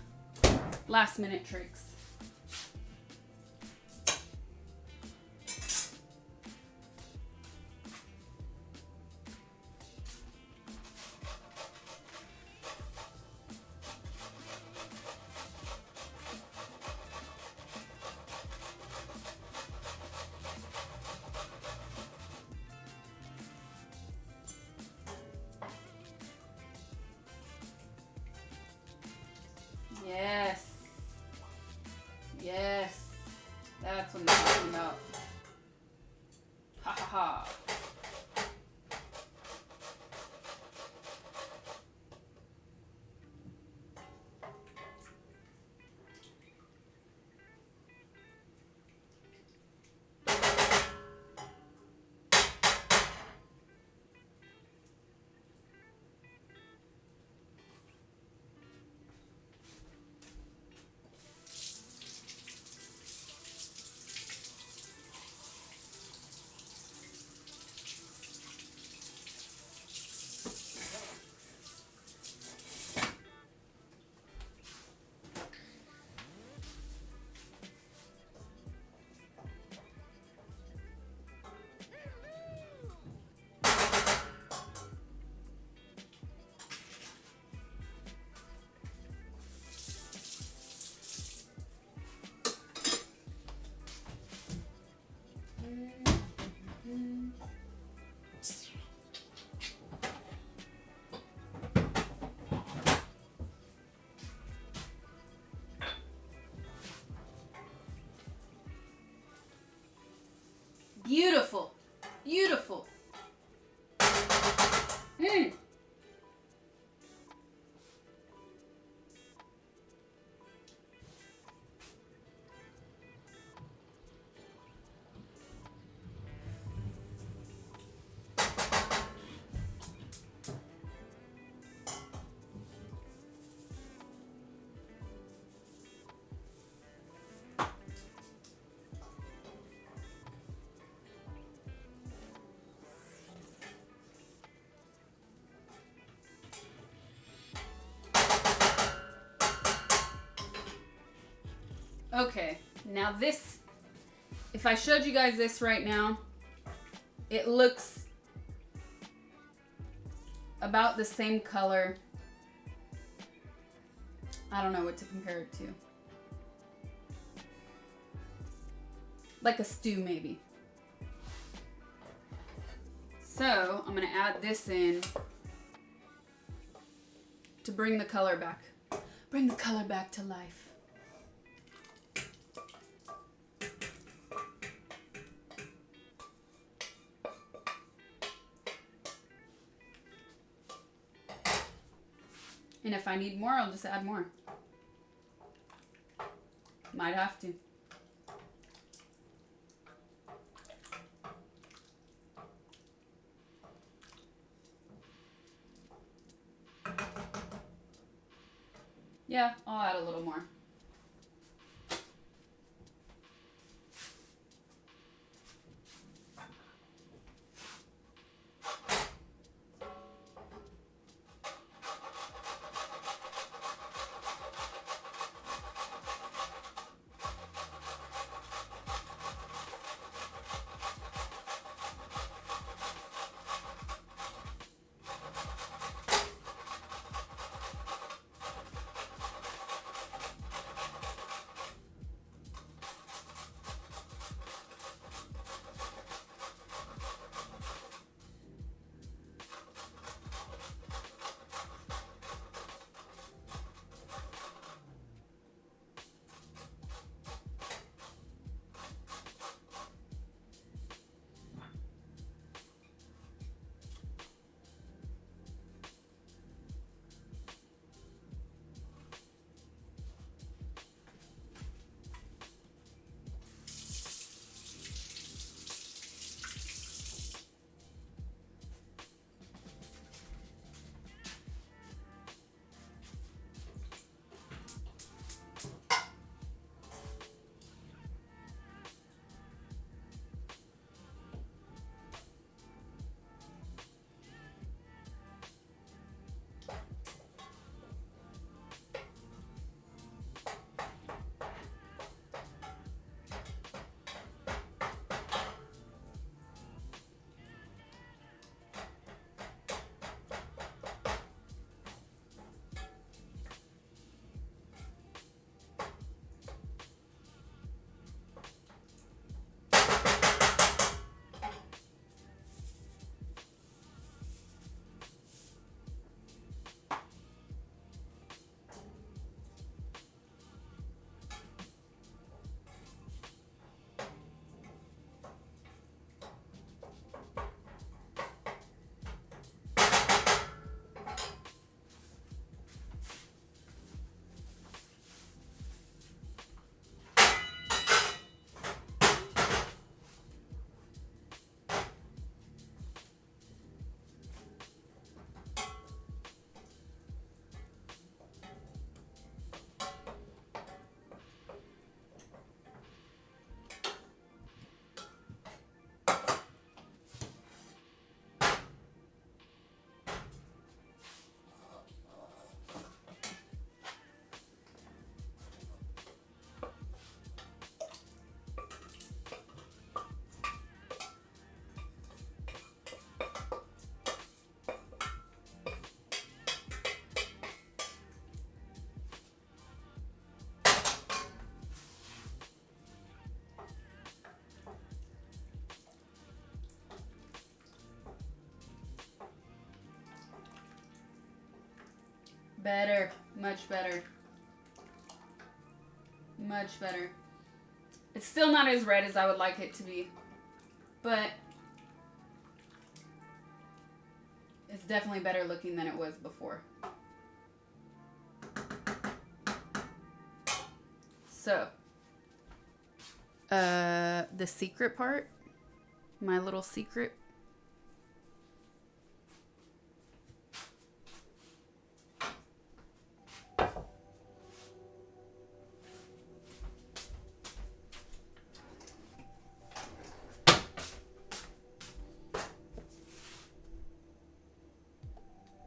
last minute tricks. Yes. Beautiful. Mm. Okay, now this, if I showed you guys this right now, it looks about the same color. I don't know what to compare it to. Like a stew, maybe. So, I'm gonna add this in to bring the color back. Bring the color back to life. And if I need more, I'll just add more. Might have to. Yeah, I'll add a little more. Better. Much better. Much better. It's still not as red as I would like it to be. But definitely better looking than it was before. So, the secret part, my little secret.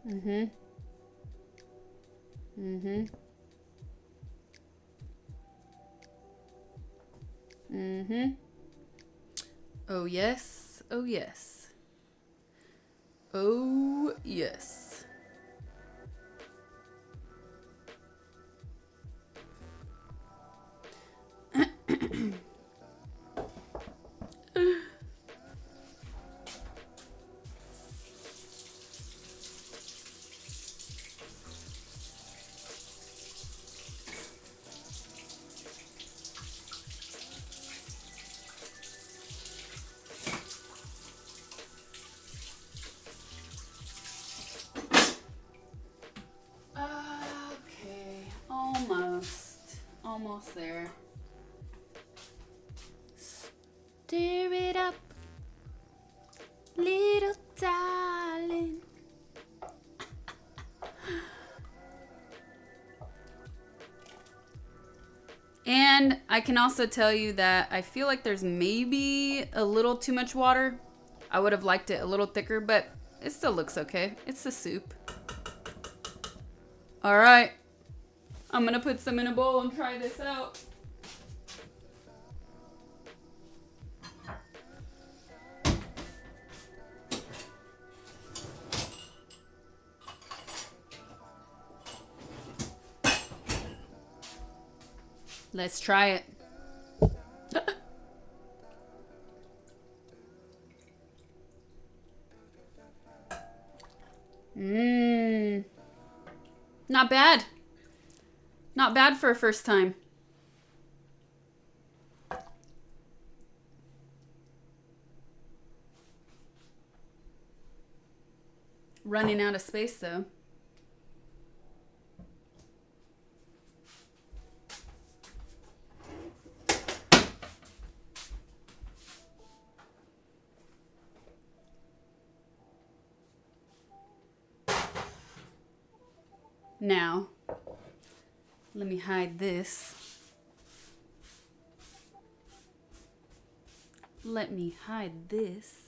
Mm-hmm. Mm-hmm. Mm-hmm. Oh, yes. Oh, yes. Oh, yes. Okay, almost there. Stir it up, little darling. And I can also tell you that I feel like there's maybe a little too much water. I would have liked it a little thicker, but it still looks okay. It's the soup. All right. I'm going to put some in a bowl and try this out. Let's try it. Mmm. Not bad. Not bad for a first time. Running out of space though. Now, let me hide this. Let me hide this.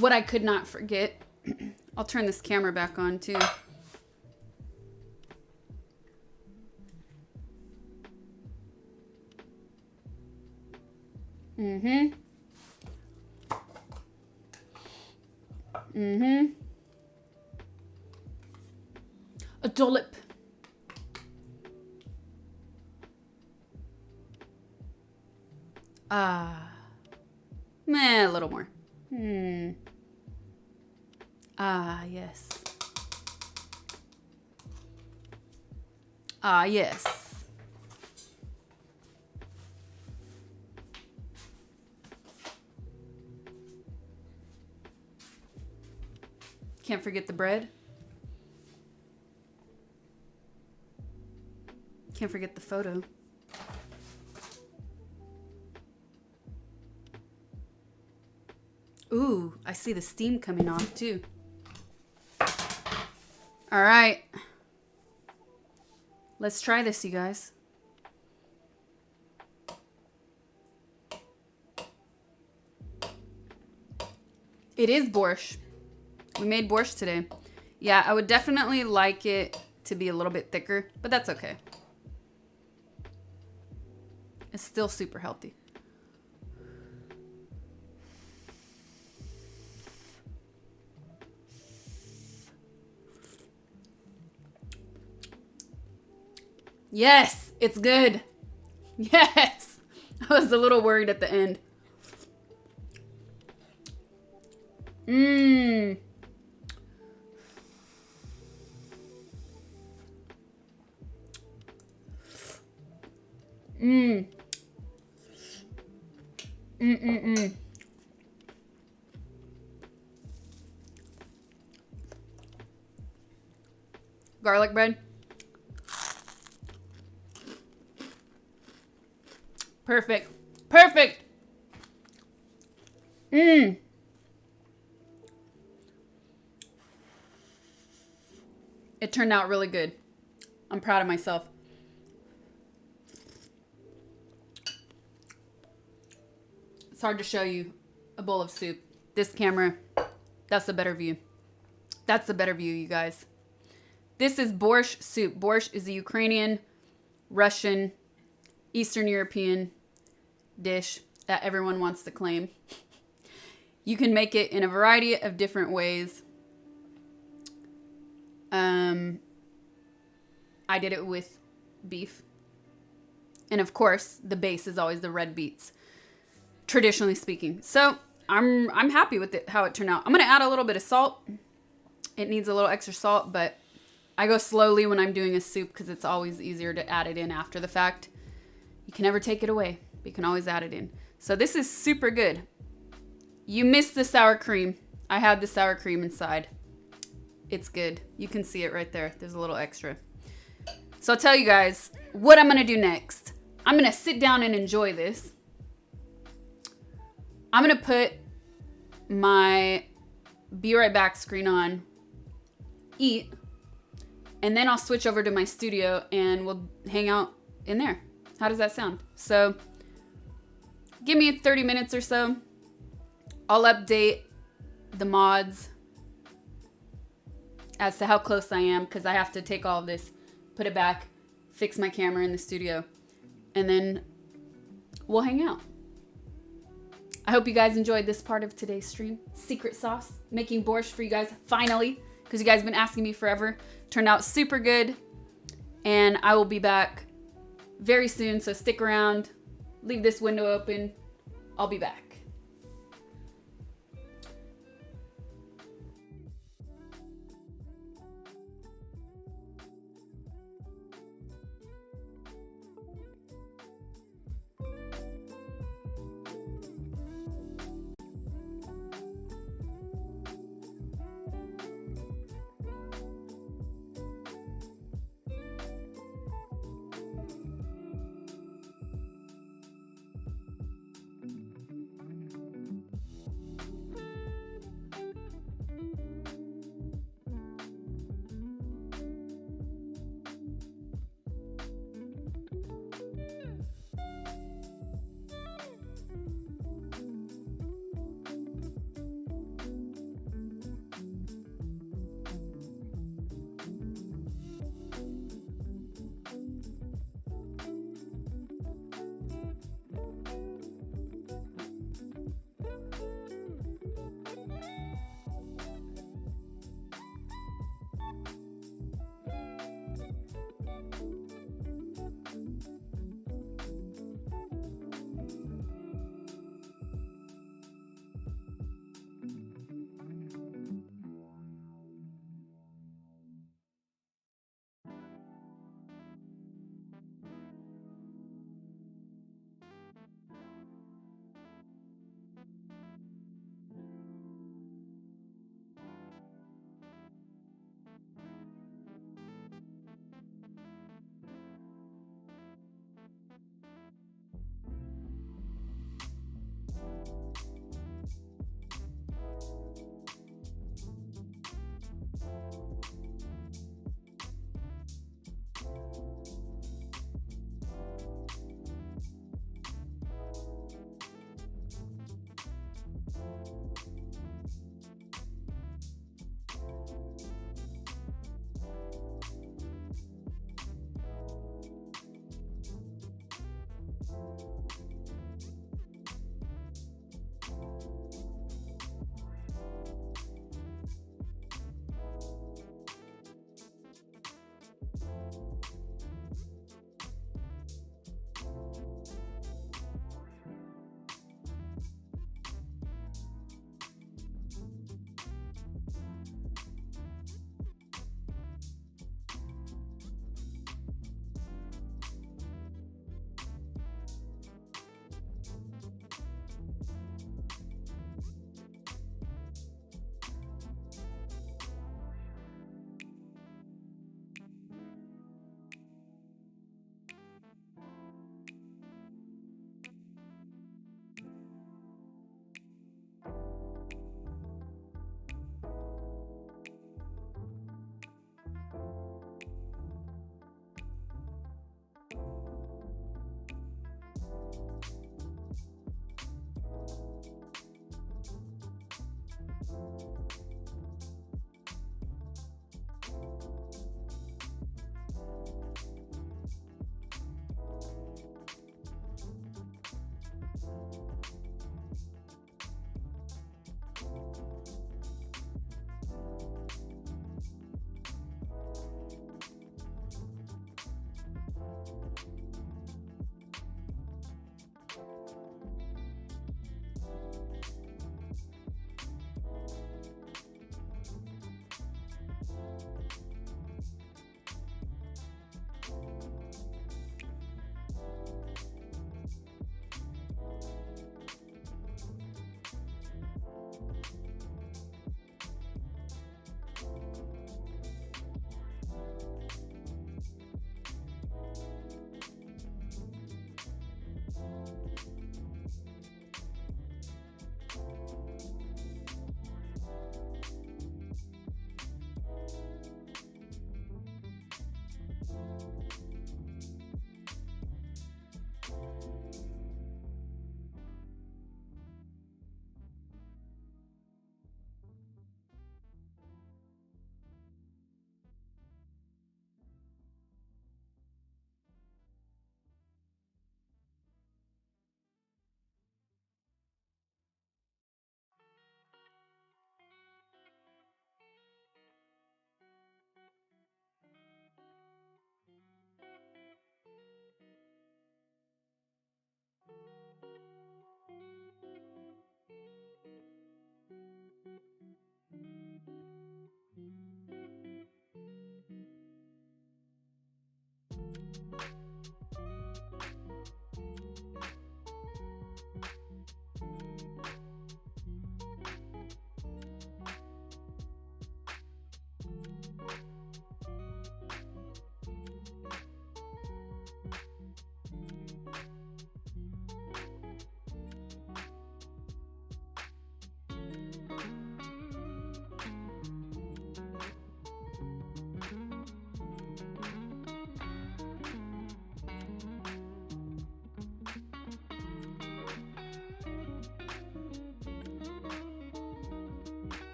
What I could not forget, I'll turn this camera back on too. Mm-hmm. Mm-hmm. A dollop. Meh, a little more. Ah, yes. Ah, yes. Can't forget the bread. Can't forget the photo. Ooh, I see the steam coming off too. All right. Let's try this, you guys. It is borscht. We made borscht today. Yeah, I would definitely like it to be a little bit thicker, but that's okay. It's still super healthy. Yes, it's good. Yes. I was a little worried at the end. Mmm. Mmm. Mmm. Garlic bread. Perfect. Perfect. Mmm. It turned out really good. I'm proud of myself. It's hard to show you a bowl of soup. This camera, that's a better view. That's a better view, you guys. This is borscht soup. Borscht is a Ukrainian, Russian, Eastern European dish that everyone wants to claim. You can make it in a variety of different ways. I did it with beef. And of course, the base is always the red beets, traditionally speaking. So I'm happy with it, how it turned out. I'm going to add a little bit of salt. It needs a little extra salt, but I go slowly when I'm doing a soup because it's always easier to add it in after the fact. You can never take it away, but you can always add it in. So this is super good. You missed the sour cream. I had the sour cream inside. It's good. You can see it right there. There's a little extra. So I'll tell you guys what I'm going to do next. I'm going to sit down and enjoy this. I'm going to put my be right back screen on, eat, and then I'll switch over to my studio and we'll hang out in there. How does that sound? So give me 30 minutes or so. I'll update the mods as to how close I am because I have to take all of this, put it back, fix my camera in the studio, and then we'll hang out. I hope you guys enjoyed this part of today's stream. Secret sauce, making borscht for you guys finally, because you guys have been asking me forever. Turned out super good, and I will be back very soon, so stick around. Leave this window open. I'll be back.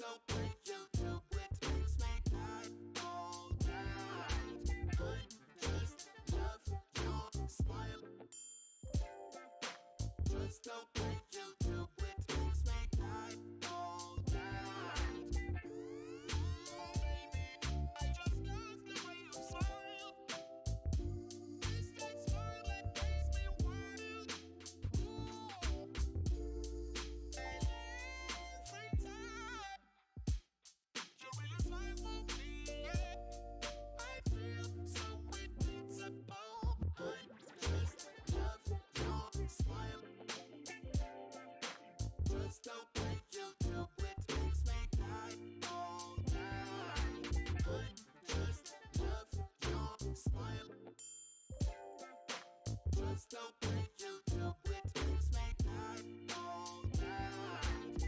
the way you do it makes me mad all night. I just love your smile. Just the way you do it makes me mad all night. Oh baby, I just love the way you smile. It's that smile that makes me wild. Ooh. And every time you really smile for me, yeah, I feel so invincible. I just love your smile. Just the way you do it makes me mad all night. I just love your smile. Just the way you do it makes me mad all night.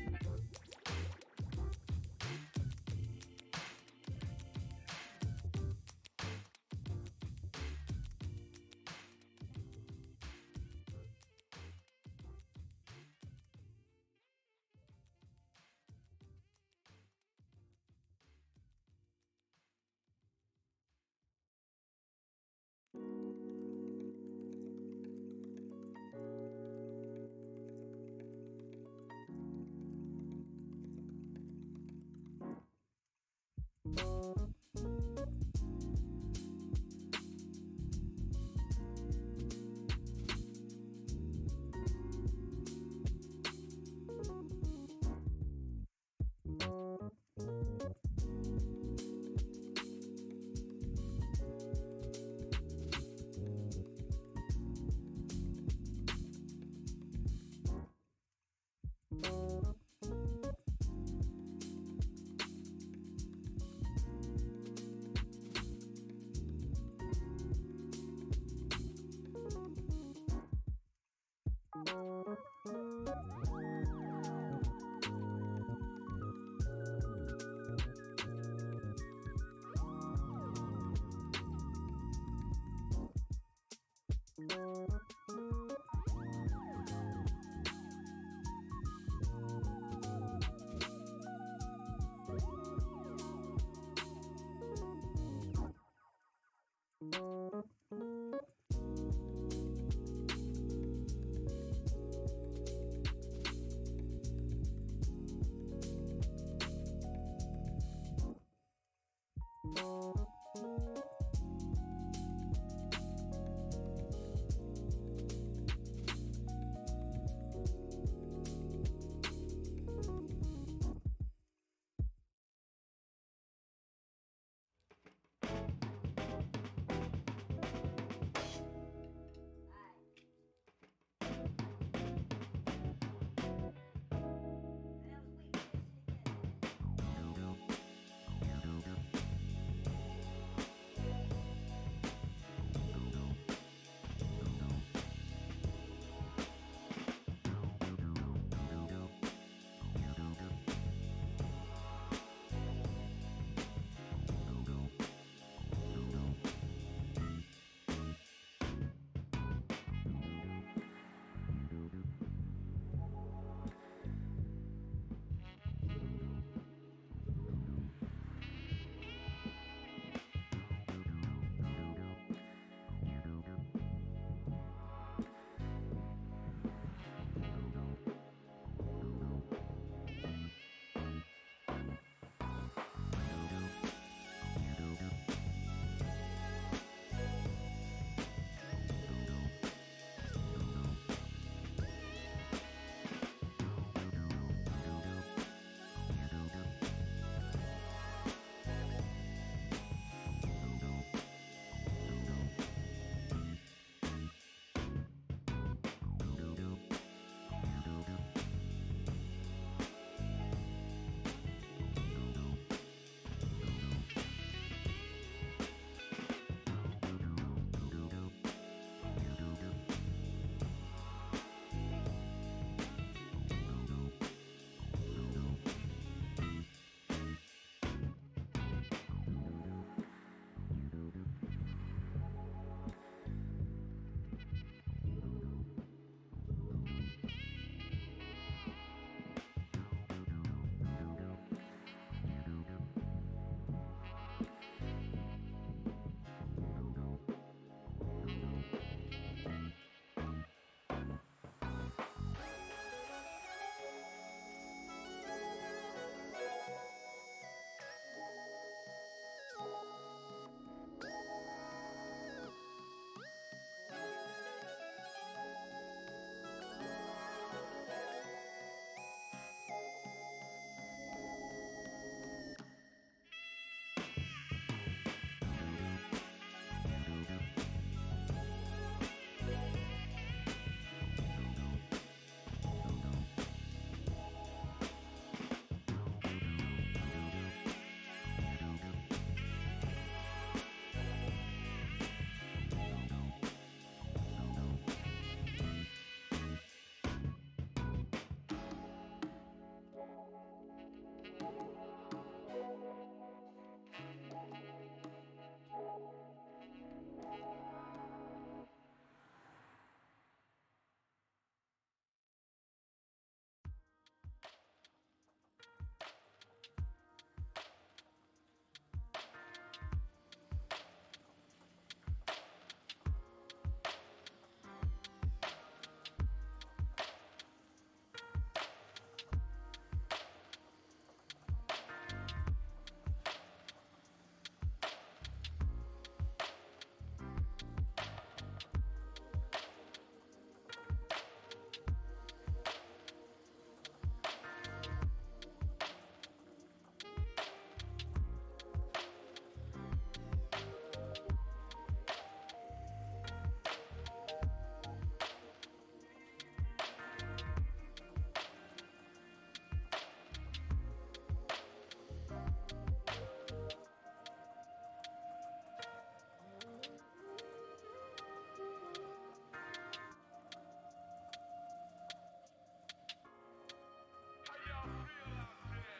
How y'all feel out there?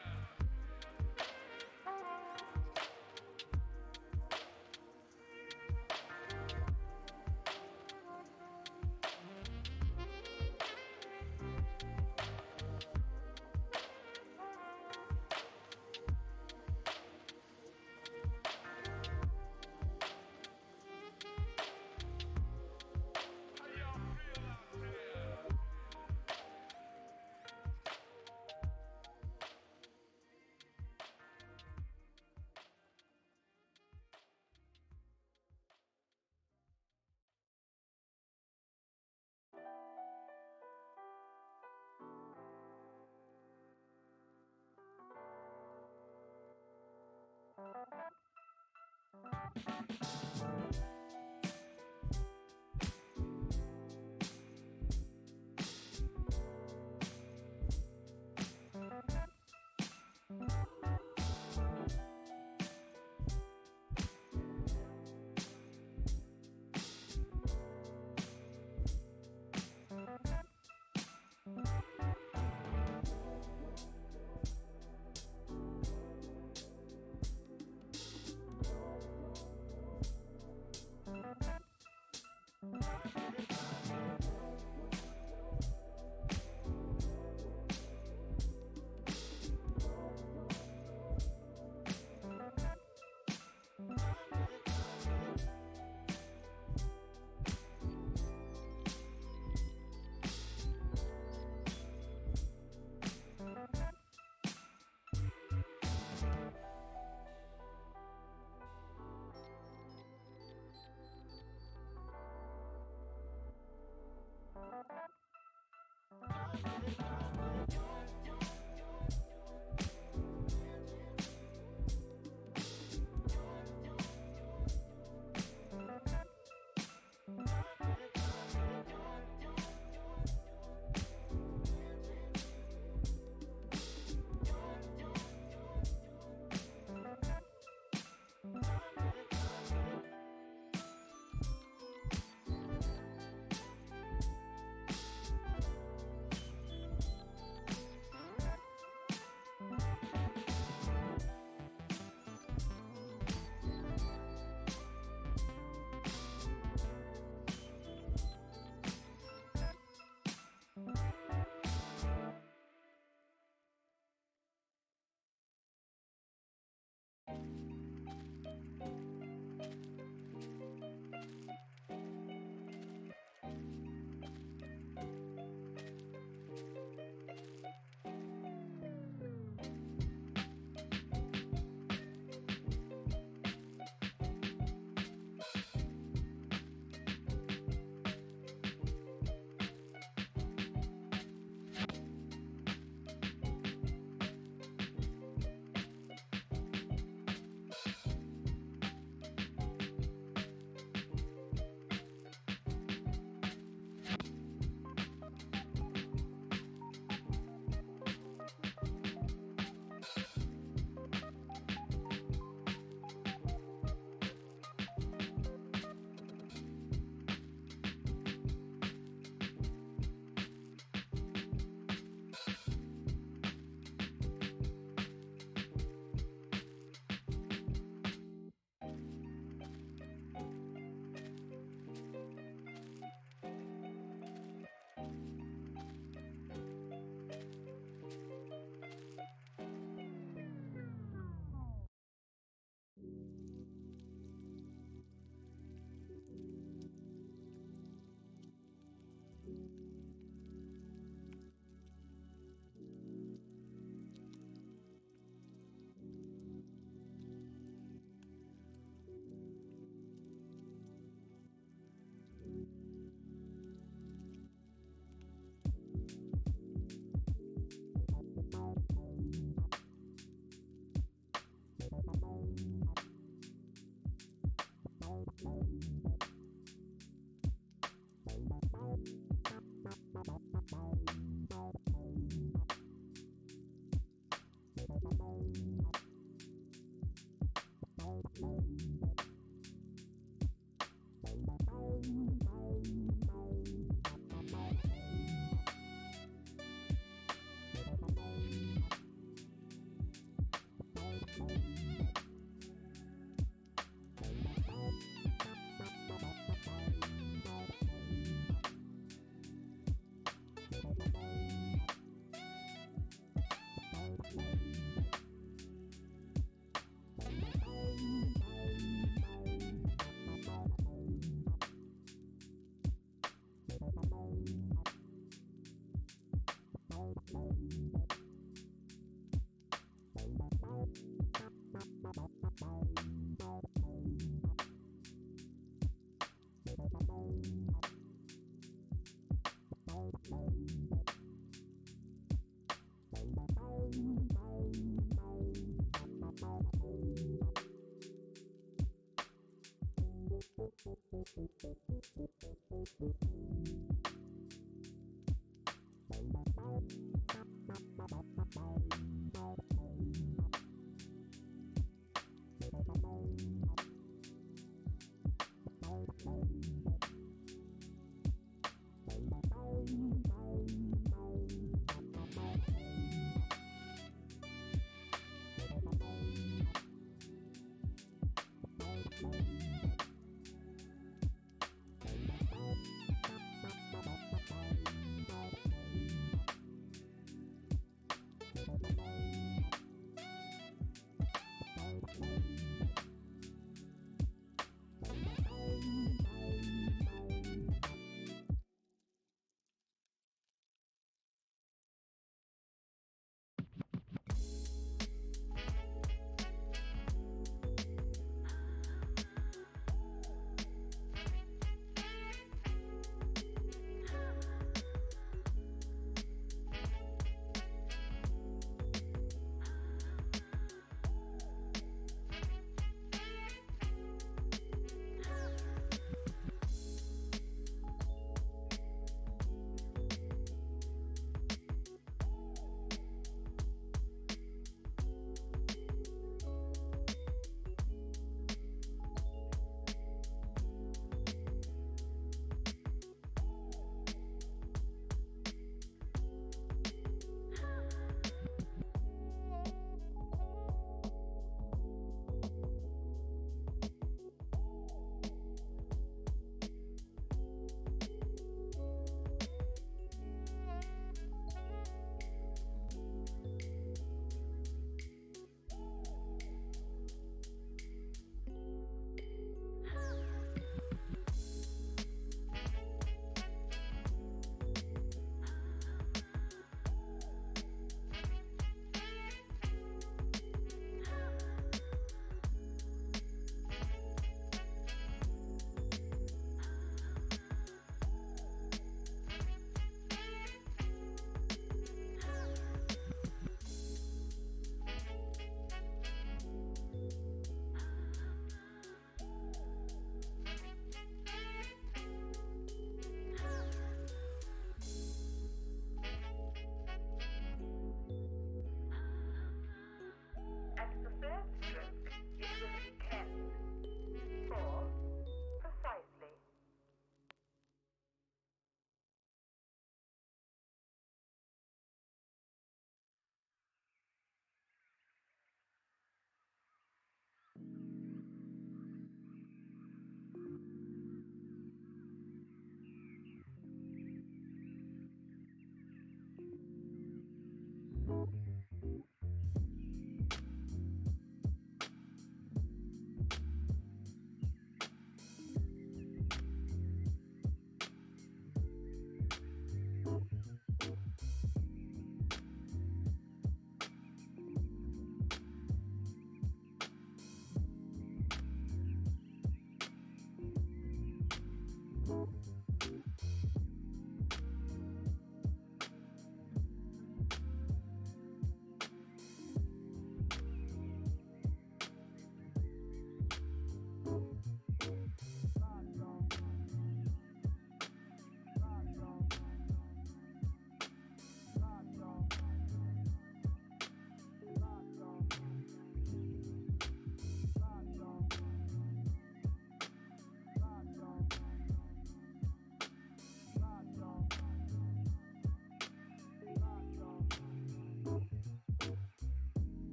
How y'all feel out there?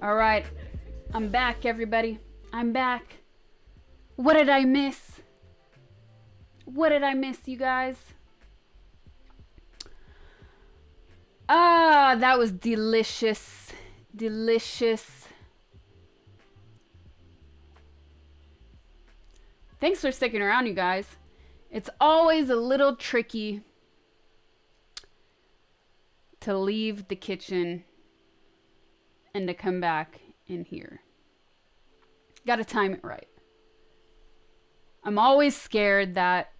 All right. I'm back, everybody. I'm back. What did I miss? What did I miss, you guys? Ah, that was delicious. Delicious. Thanks for sticking around, you guys. It's always a little tricky to leave the kitchen and to come back in here. Gotta time it right. I'm always scared that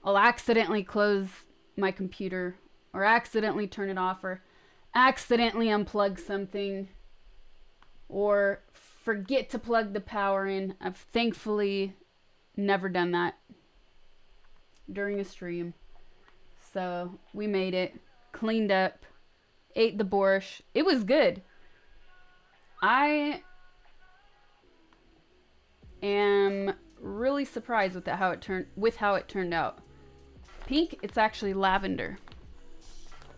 I'll accidentally close my computer or accidentally turn it off or accidentally unplug something or forget to plug the power in. I've thankfully never done that during a stream. So we made it, cleaned up, ate the borscht. It was good. I am really surprised with how it turned out. Pink, it's actually lavender.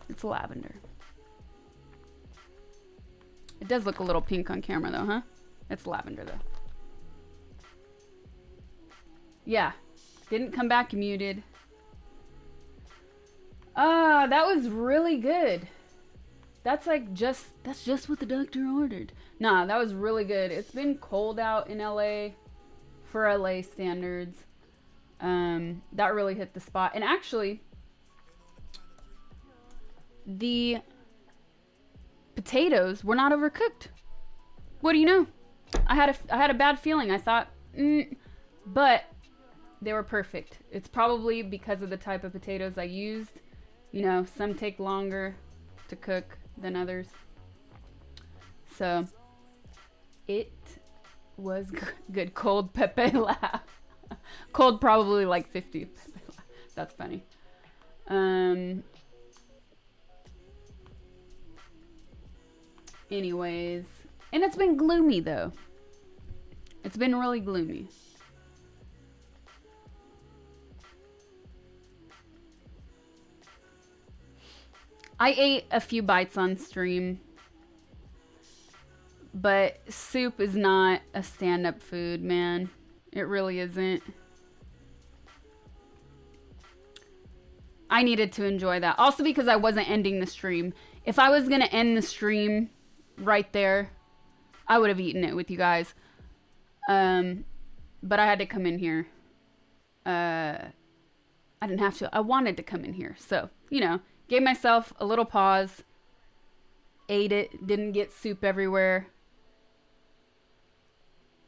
It's lavender. It does look a little pink on camera though, huh? It's lavender though. Yeah. Didn't come back muted. Ah, that was really good. That's just what the doctor ordered. Nah, that was really good. It's been cold out in LA for LA standards. That really hit the spot. And actually, the potatoes were not overcooked. What do you know? I had a bad feeling. I thought, but they were perfect. It's probably because of the type of potatoes I used. You know, some take longer to cook than others. So it was good. Cold Pepe laugh. Cold probably like 50. That's funny. Anyways, and it's been gloomy though. It's been really gloomy. I ate a few bites on stream, but soup is not a stand-up food, man. It really isn't. I needed to enjoy that. Also because I wasn't ending the stream. If I was going to end the stream right there, I would have eaten it with you guys. But I had to come in here. I didn't have to. I wanted to come in here. So, you know, gave myself a little pause. Ate it. Didn't get soup everywhere.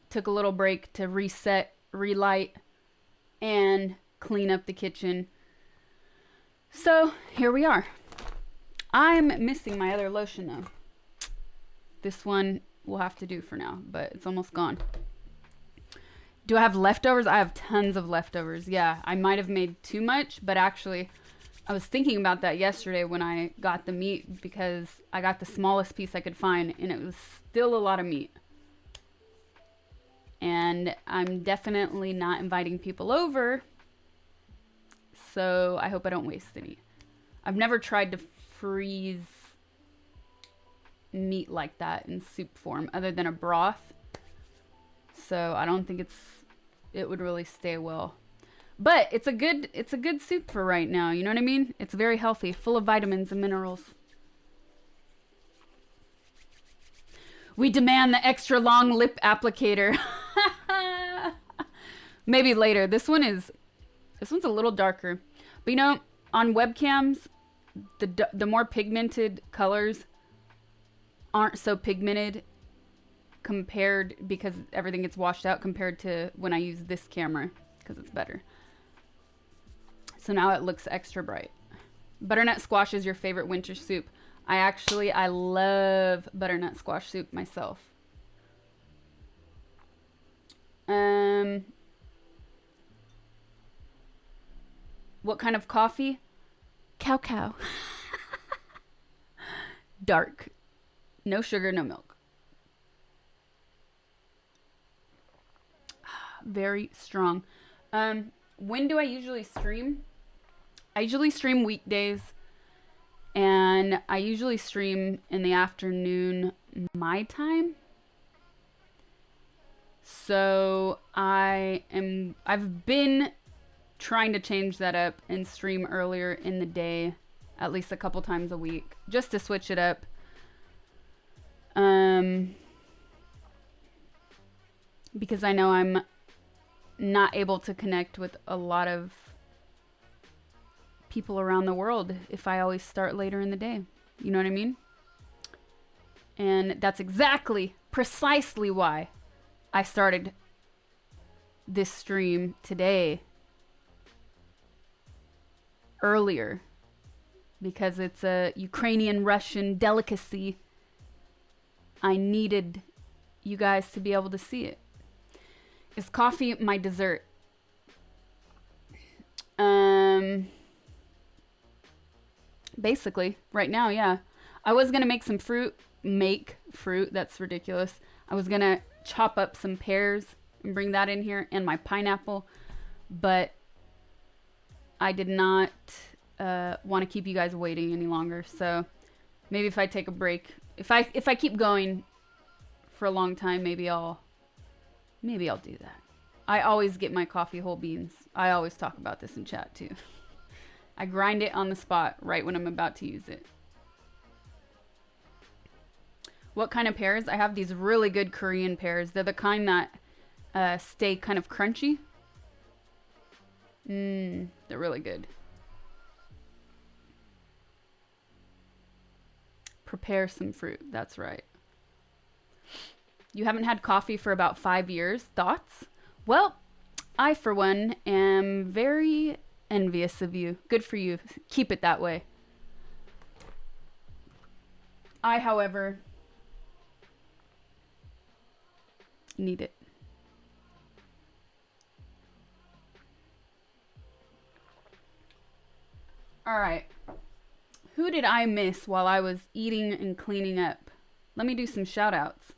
Took a little break to reset, relight, and clean up the kitchen. So, here we are. I'm missing my other lotion though. This one will have to do for now, but it's almost gone. Do I have leftovers? I have tons of leftovers. Yeah, I might have made too much, but actually, I was thinking about that yesterday when I got the meat because I got the smallest piece I could find and it was still a lot of meat. And I'm definitely not inviting people over, so I hope I don't waste any. I've never tried to freeze meat like that in soup form other than a broth. So I don't think it would really stay well. But it's a good soup for right now, you know what I mean? It's very healthy, full of vitamins and minerals. We demand the extra long lip applicator. Maybe later. This one's a little darker. But you know, on webcams, the more pigmented colors aren't so pigmented compared, because everything gets washed out compared to when I use this camera, because it's better. So now it looks extra bright. Butternut squash is your favorite winter soup. I love butternut squash soup myself. What kind of coffee? Cow. Dark. No sugar, no milk. Very strong. When do I usually stream? I usually stream weekdays. And I usually stream in the afternoon my time. So I've been trying to change that up and stream earlier in the day, at least a couple times a week, just to switch it up. Because I know I'm not able to connect with a lot of people around the world if I always start later in the day. You know what I mean? And that's precisely why I started this stream today earlier, because it's a Ukrainian-Russian delicacy. I needed you guys to be able to see it. Is coffee my dessert? Basically, right now, yeah. I was gonna make some fruit. That's ridiculous. I was gonna chop up some pears and bring that in here, and my pineapple, but I did not want to keep you guys waiting any longer. So maybe if I take a break, if I keep going for a long time, maybe I'll do that. I always get my coffee whole beans. I always talk about this in chat too. I grind it on the spot right when I'm about to use it. What kind of pears? I have these really good Korean pears. They're the kind that stay kind of crunchy. They're really good. Prepare some fruit. That's right. You haven't had coffee for about 5 years. Thoughts? Well, I, for one, am very envious of you. Good for you. Keep it that way. I, however, need it. All right. Who did I miss while I was eating and cleaning up? Let me do some shout outs.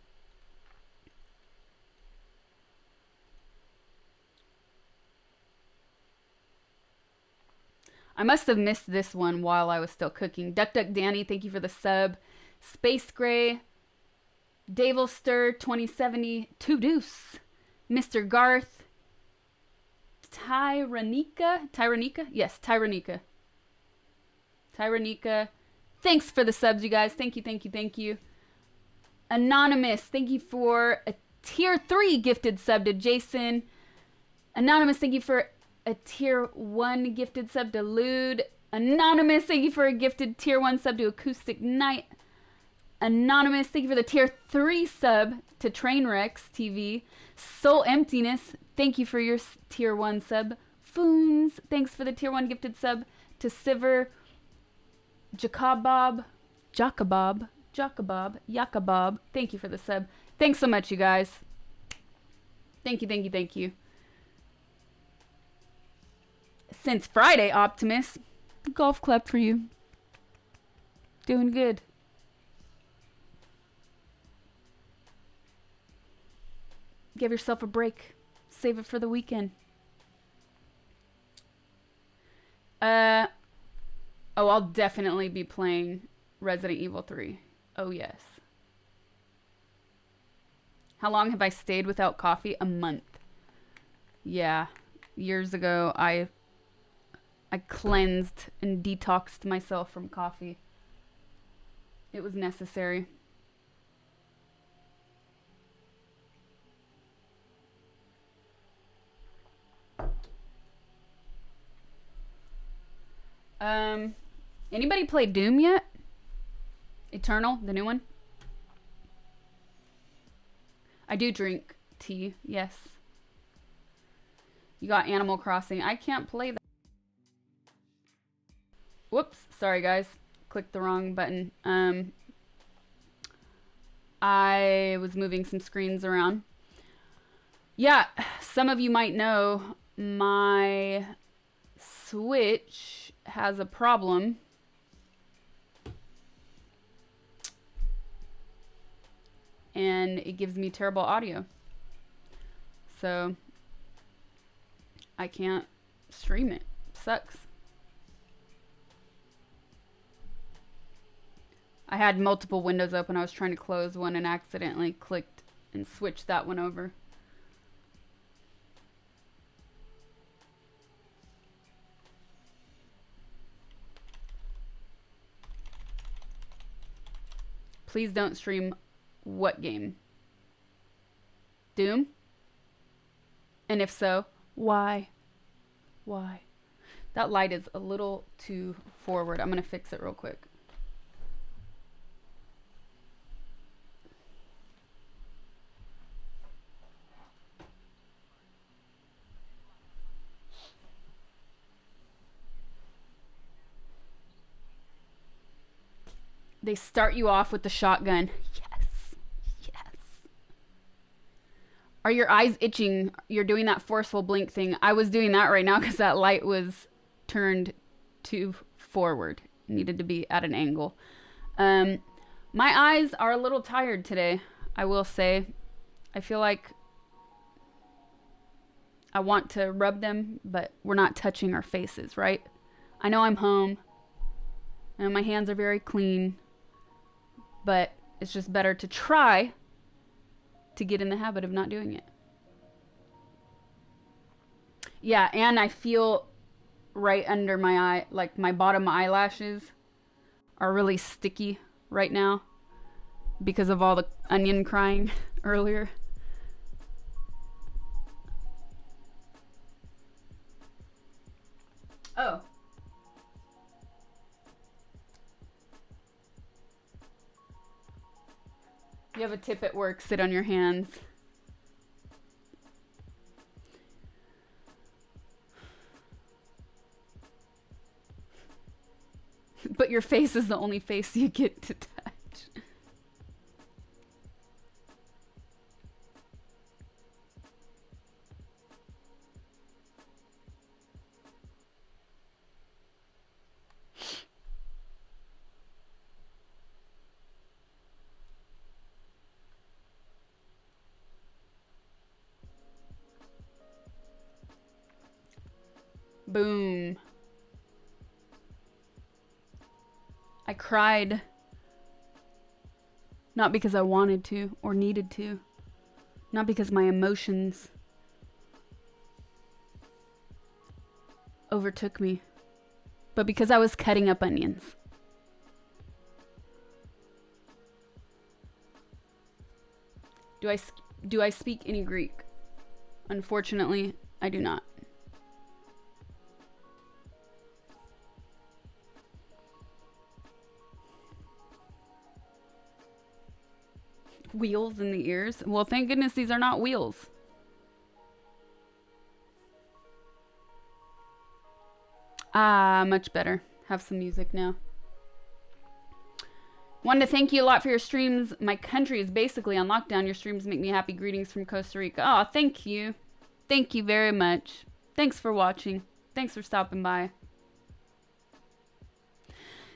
I must have missed this one while I was still cooking. Duck Duck Danny, thank you for the sub. Space Gray, Davelster 2070, Two Deuce, Mr. Garth, Tyranika? Yes, Tyranika. Thanks for the subs, you guys. Thank you. Anonymous, thank you for a tier 3 gifted sub to Jason. Anonymous, thank you for a tier 1 gifted sub to Lude. Anonymous, thank you for a gifted tier 1 sub to Acoustic Night. Anonymous, thank you for the tier 3 sub to Trainwrecks TV. Soul Emptiness, thank you for your tier 1 sub. Foons, thanks for the tier 1 gifted sub to Siver. Jacobob, thank you for the sub. Thanks so much, you guys. Thank you. Since Friday, Optimus, golf clap for you. Doing good. Give yourself a break. Save it for the weekend. Oh, I'll definitely be playing Resident Evil 3. Oh, yes. How long have I stayed without coffee? A month. Yeah. Years ago, I cleansed and detoxed myself from coffee. It was necessary. Anybody play Doom yet? Eternal, the new one? I do drink tea, yes. You got Animal Crossing. I can't play that. Whoops, sorry guys. Clicked the wrong button. I was moving some screens around. Yeah, some of you might know my Switch has a problem. And it gives me terrible audio. So I can't stream it. Sucks. I had multiple windows open. I was trying to close one and accidentally clicked and switched that one over. Please don't stream what game? Doom? And if so, why? Why? That light is a little too forward. I'm going to fix it real quick. They start you off with the shotgun. Yes. Yes. Are your eyes itching? You're doing that forceful blink thing. I was doing that right now because that light was turned too forward. Needed to be at an angle. My eyes are a little tired today, I will say. I feel like I want to rub them, but we're not touching our faces, right? I know I'm home, and my hands are very clean. But it's just better to try to get in the habit of not doing it. Yeah, and I feel right under my eye, like my bottom eyelashes are really sticky right now because of all the onion crying earlier. Oh. You have a tip at work, sit on your hands. But your face is the only face you get to touch. Boom. I cried. Not because I wanted to or needed to. Not because my emotions overtook me. But because I was cutting up onions. Do I speak any Greek? Unfortunately, I do not. Wheels in the ears? Well, thank goodness these are not wheels. Ah, much better. Have some music now. Wanted to thank you a lot for your streams. My country is basically on lockdown. Your streams make me happy. Greetings from Costa Rica. Oh, thank you. Thank you very much. Thanks for watching. Thanks for stopping by.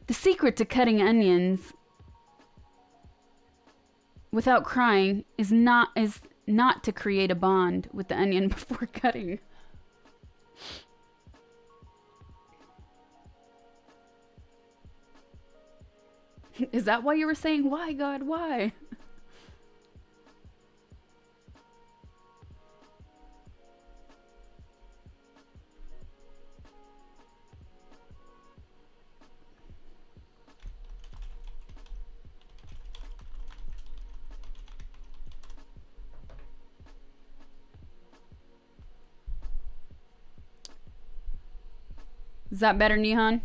The secret to cutting onions without crying is not to create a bond with the onion before cutting. Is that why you were saying, why, God, why? Is that better, Nihan?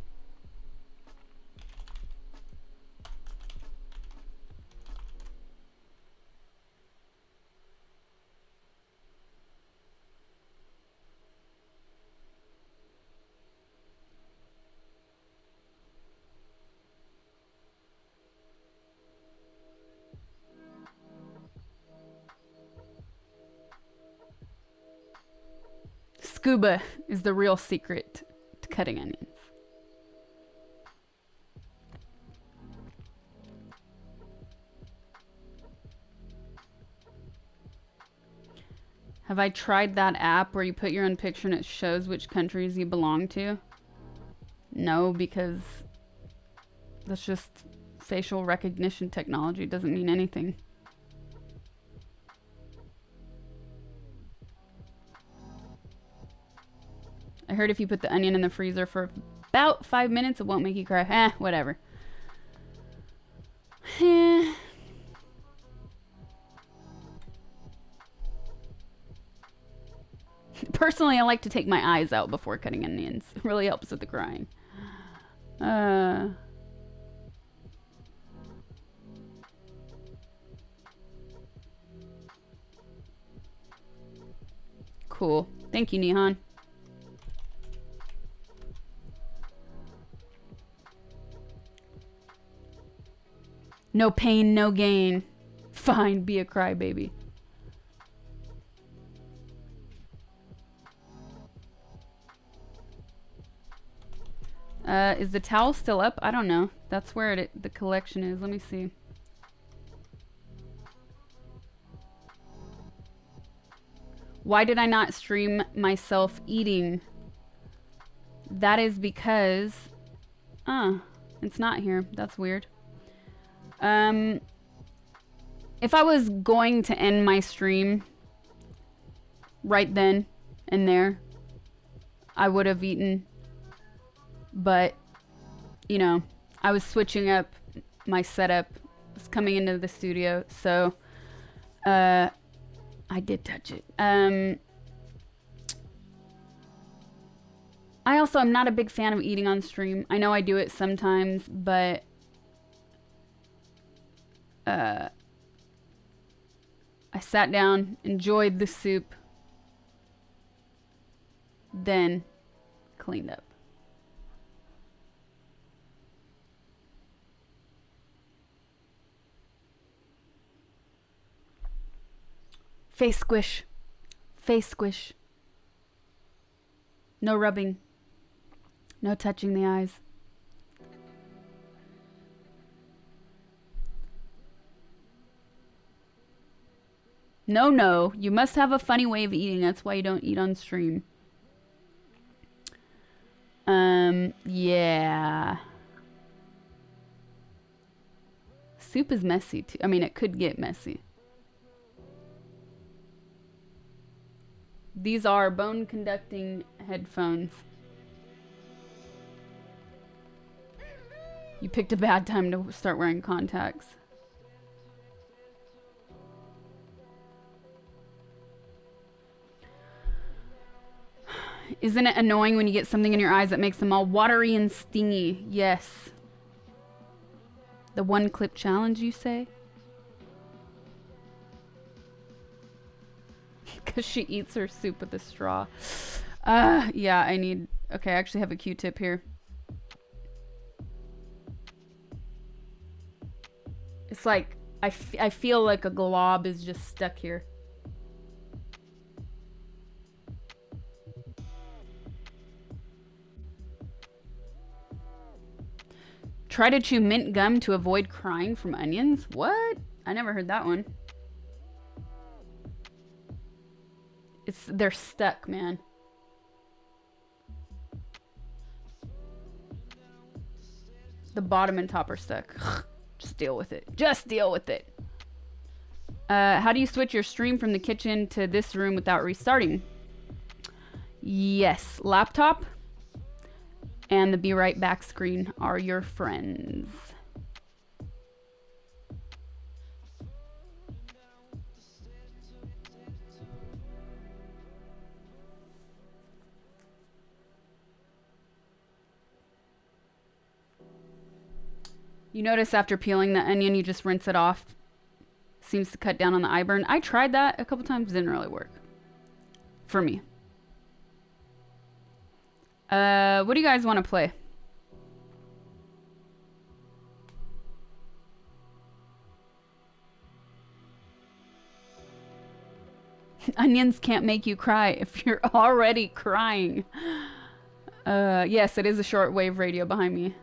Scuba is the real secret to cutting onions. Have I tried that app where you put your own picture and it shows which countries you belong to? No, because that's just facial recognition technology. It doesn't mean anything. I heard if you put the onion in the freezer for about 5 minutes, it won't make you cry. Whatever. Personally, I like to take my eyes out before cutting onions. It really helps with the crying. Cool. Thank you, Nihon. No pain, no gain. Fine, be a crybaby. Is the towel still up? I don't know. That's where the collection is. Let me see. Why did I not stream myself eating? That is because... it's not here. That's weird. If I was going to end my stream right then and there, I would have eaten. But, you know, I was switching up my setup. I was coming into the studio, so I did touch it. I also am not a big fan of eating on stream. I know I do it sometimes, but I sat down, enjoyed the soup, then cleaned up. Face squish. Face squish. No rubbing. No touching the eyes. No. You must have a funny way of eating. That's why you don't eat on stream. Yeah. Soup is messy too. I mean, it could get messy. These are bone conducting headphones. You picked a bad time to start wearing contacts. Isn't it annoying when you get something in your eyes that makes them all watery and stingy? Yes. The one clip challenge, you say? Because she eats her soup with a straw. Yeah, I need... Okay, I actually have a Q-tip here. It's like... I feel like a glob is just stuck here. Try to chew mint gum to avoid crying from onions? What? I never heard that one. They're stuck, man. The bottom and top are stuck. Just deal with it. Just deal with it. How do you switch your stream from the kitchen to this room without restarting? Yes, laptop and the be right back screen are your friends. You notice after peeling the onion, you just rinse it off. Seems to cut down on the eye burn. I tried that a couple times, didn't really work. For me. What do you guys want to play? Onions can't make you cry if you're already crying. Yes, it is a shortwave radio behind me.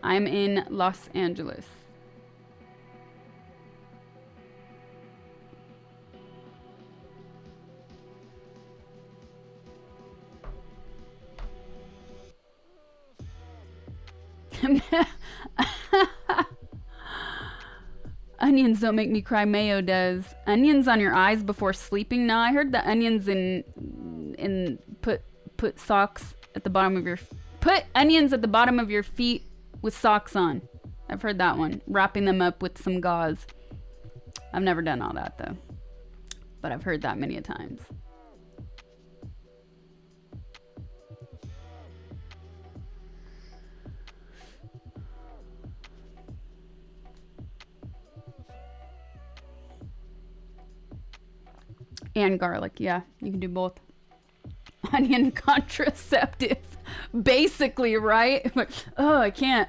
I'm in Los Angeles. Onions don't make me cry. Mayo does. Onions on your eyes before sleeping? No, I heard the onions in put socks at the bottom of your... Put onions at the bottom of your feet with socks on. I've heard that one. Wrapping them up with some gauze. I've never done all that though, but I've heard that many a times. And garlic, yeah, you can do both. Onion contraceptive, basically, right? Oh, I can't.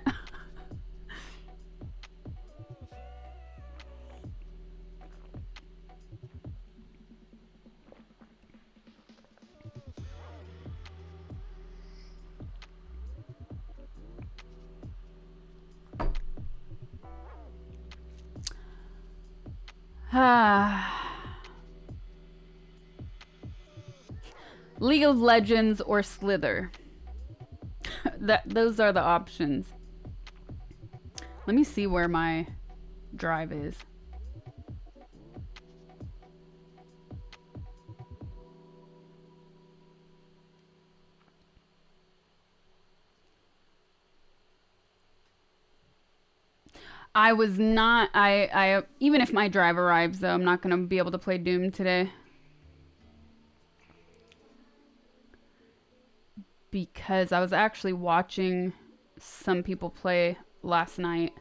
League of Legends or Slither. Those are the options. Let me see where my drive is. I was not, I even if my drive arrives though, I'm not gonna be able to play Doom today. Because I was actually watching some people play last night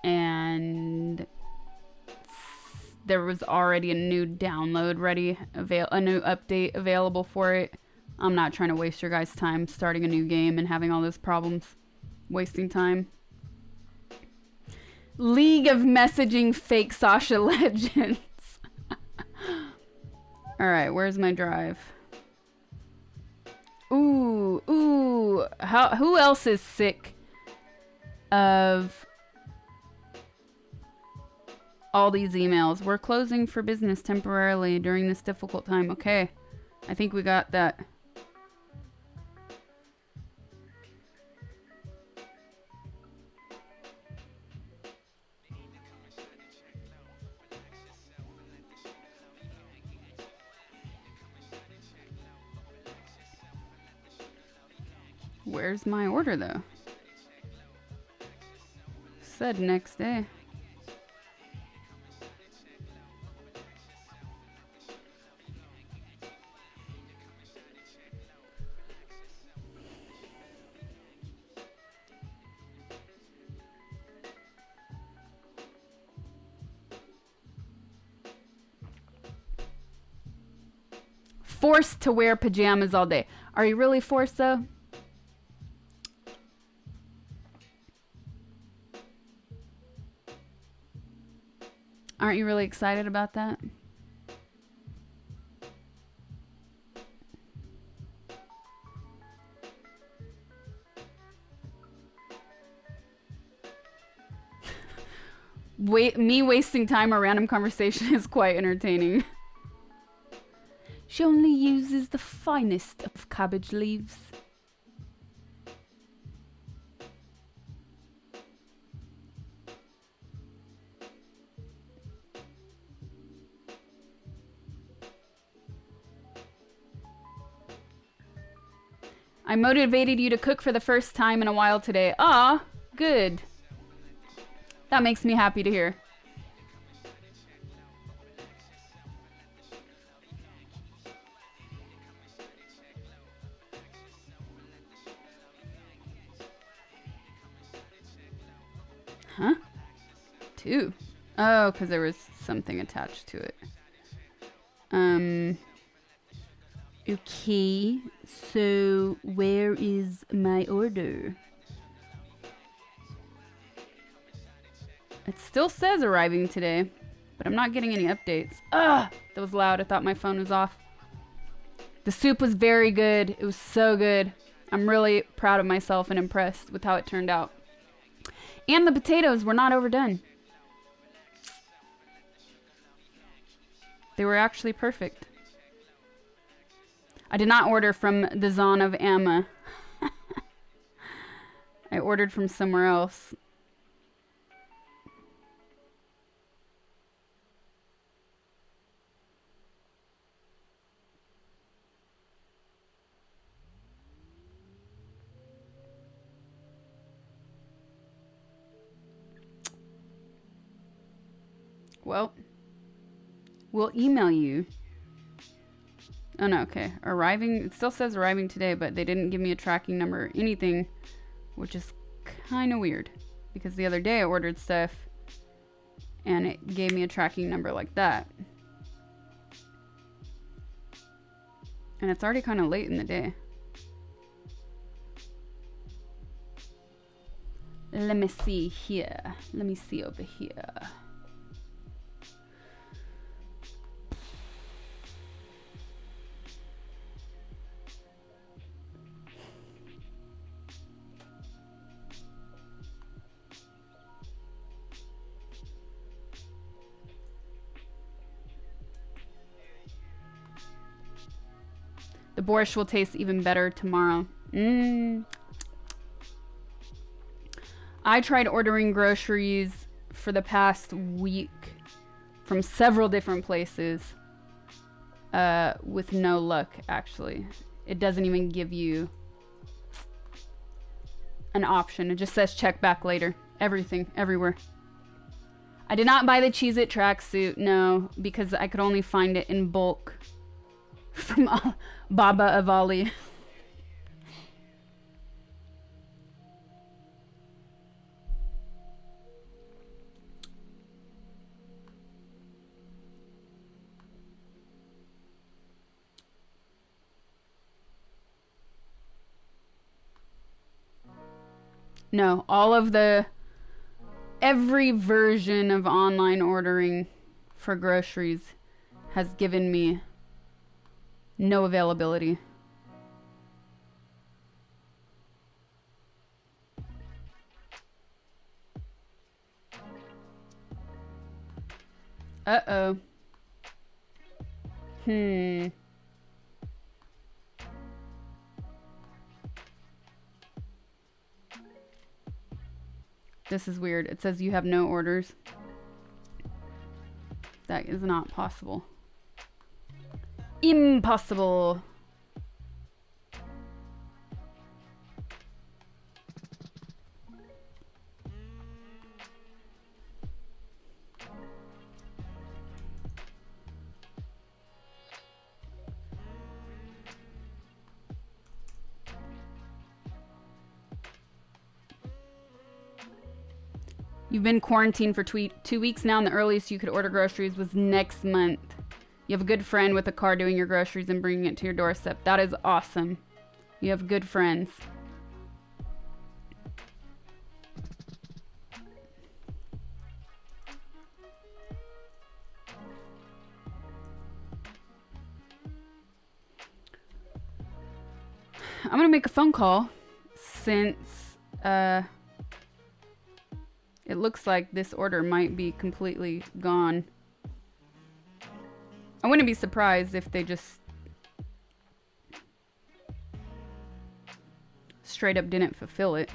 and there was already a new download ready, a new update available for it. I'm not trying to waste your guys' time starting a new game and having all those problems. Wasting time. League of Messaging Fake Sasha Legends. Alright, where's my drive? Ooh. Who else is sick of all these emails? We're closing for business temporarily during this difficult time. Okay. I think we got that. Where's my order though? Said next day. Forced to wear pajamas all day. Are you really forced though? Aren't you really excited about that? Me wasting time or random conversation is quite entertaining. She only uses the finest of cabbage leaves. I motivated you to cook for the first time in a while today. Ah, good. That makes me happy to hear. Huh? 2. Oh, because there was something attached to it. Okay, so where is my order? It still says arriving today, but I'm not getting any updates. Ugh, that was loud. I thought my phone was off. The soup was very good. It was so good. I'm really proud of myself and impressed with how it turned out. And the potatoes were not overdone. They were actually perfect. I did not order from the Zon of Amma. I ordered from somewhere else. Well, we'll email you. Oh no, okay. Arriving, it still says arriving today, but they didn't give me a tracking number or anything, which is kind of weird because the other day I ordered stuff and it gave me a tracking number like that. And it's already kind of late in the day. Let me see here. Let me see over here. The borscht will taste even better tomorrow. I tried ordering groceries for the past week from several different places with no luck, actually. It doesn't even give you an option. It just says check back later. Everything, everywhere. I did not buy the Cheez-It tracksuit, no, because I could only find it in bulk from Baba Avali. No, every version of online ordering for groceries has given me no availability. Uh-oh. This is weird. It says you have no orders. That is not possible. Impossible. You've been quarantined for 2 weeks now, and the earliest you could order groceries was next month. You have a good friend with a car doing your groceries and bringing it to your doorstep. That is awesome. You have good friends. I'm gonna make a phone call since it looks like this order might be completely gone. I wouldn't be surprised if they just straight up didn't fulfill it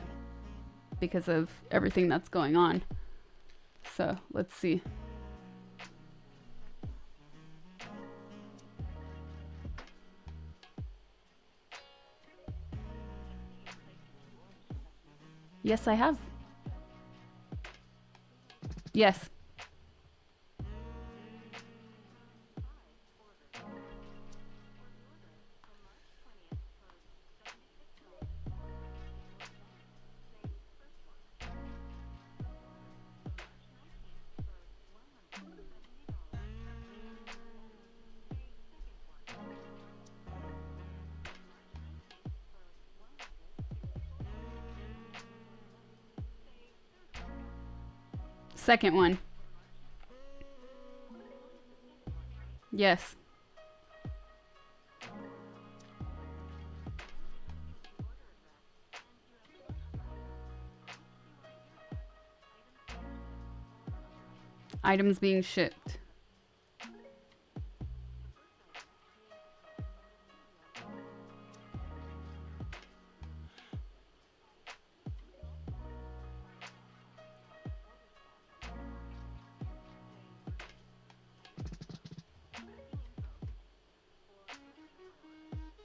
because of everything that's going on. So let's see. Yes, I have. Yes. Second one. Yes. Items being shipped.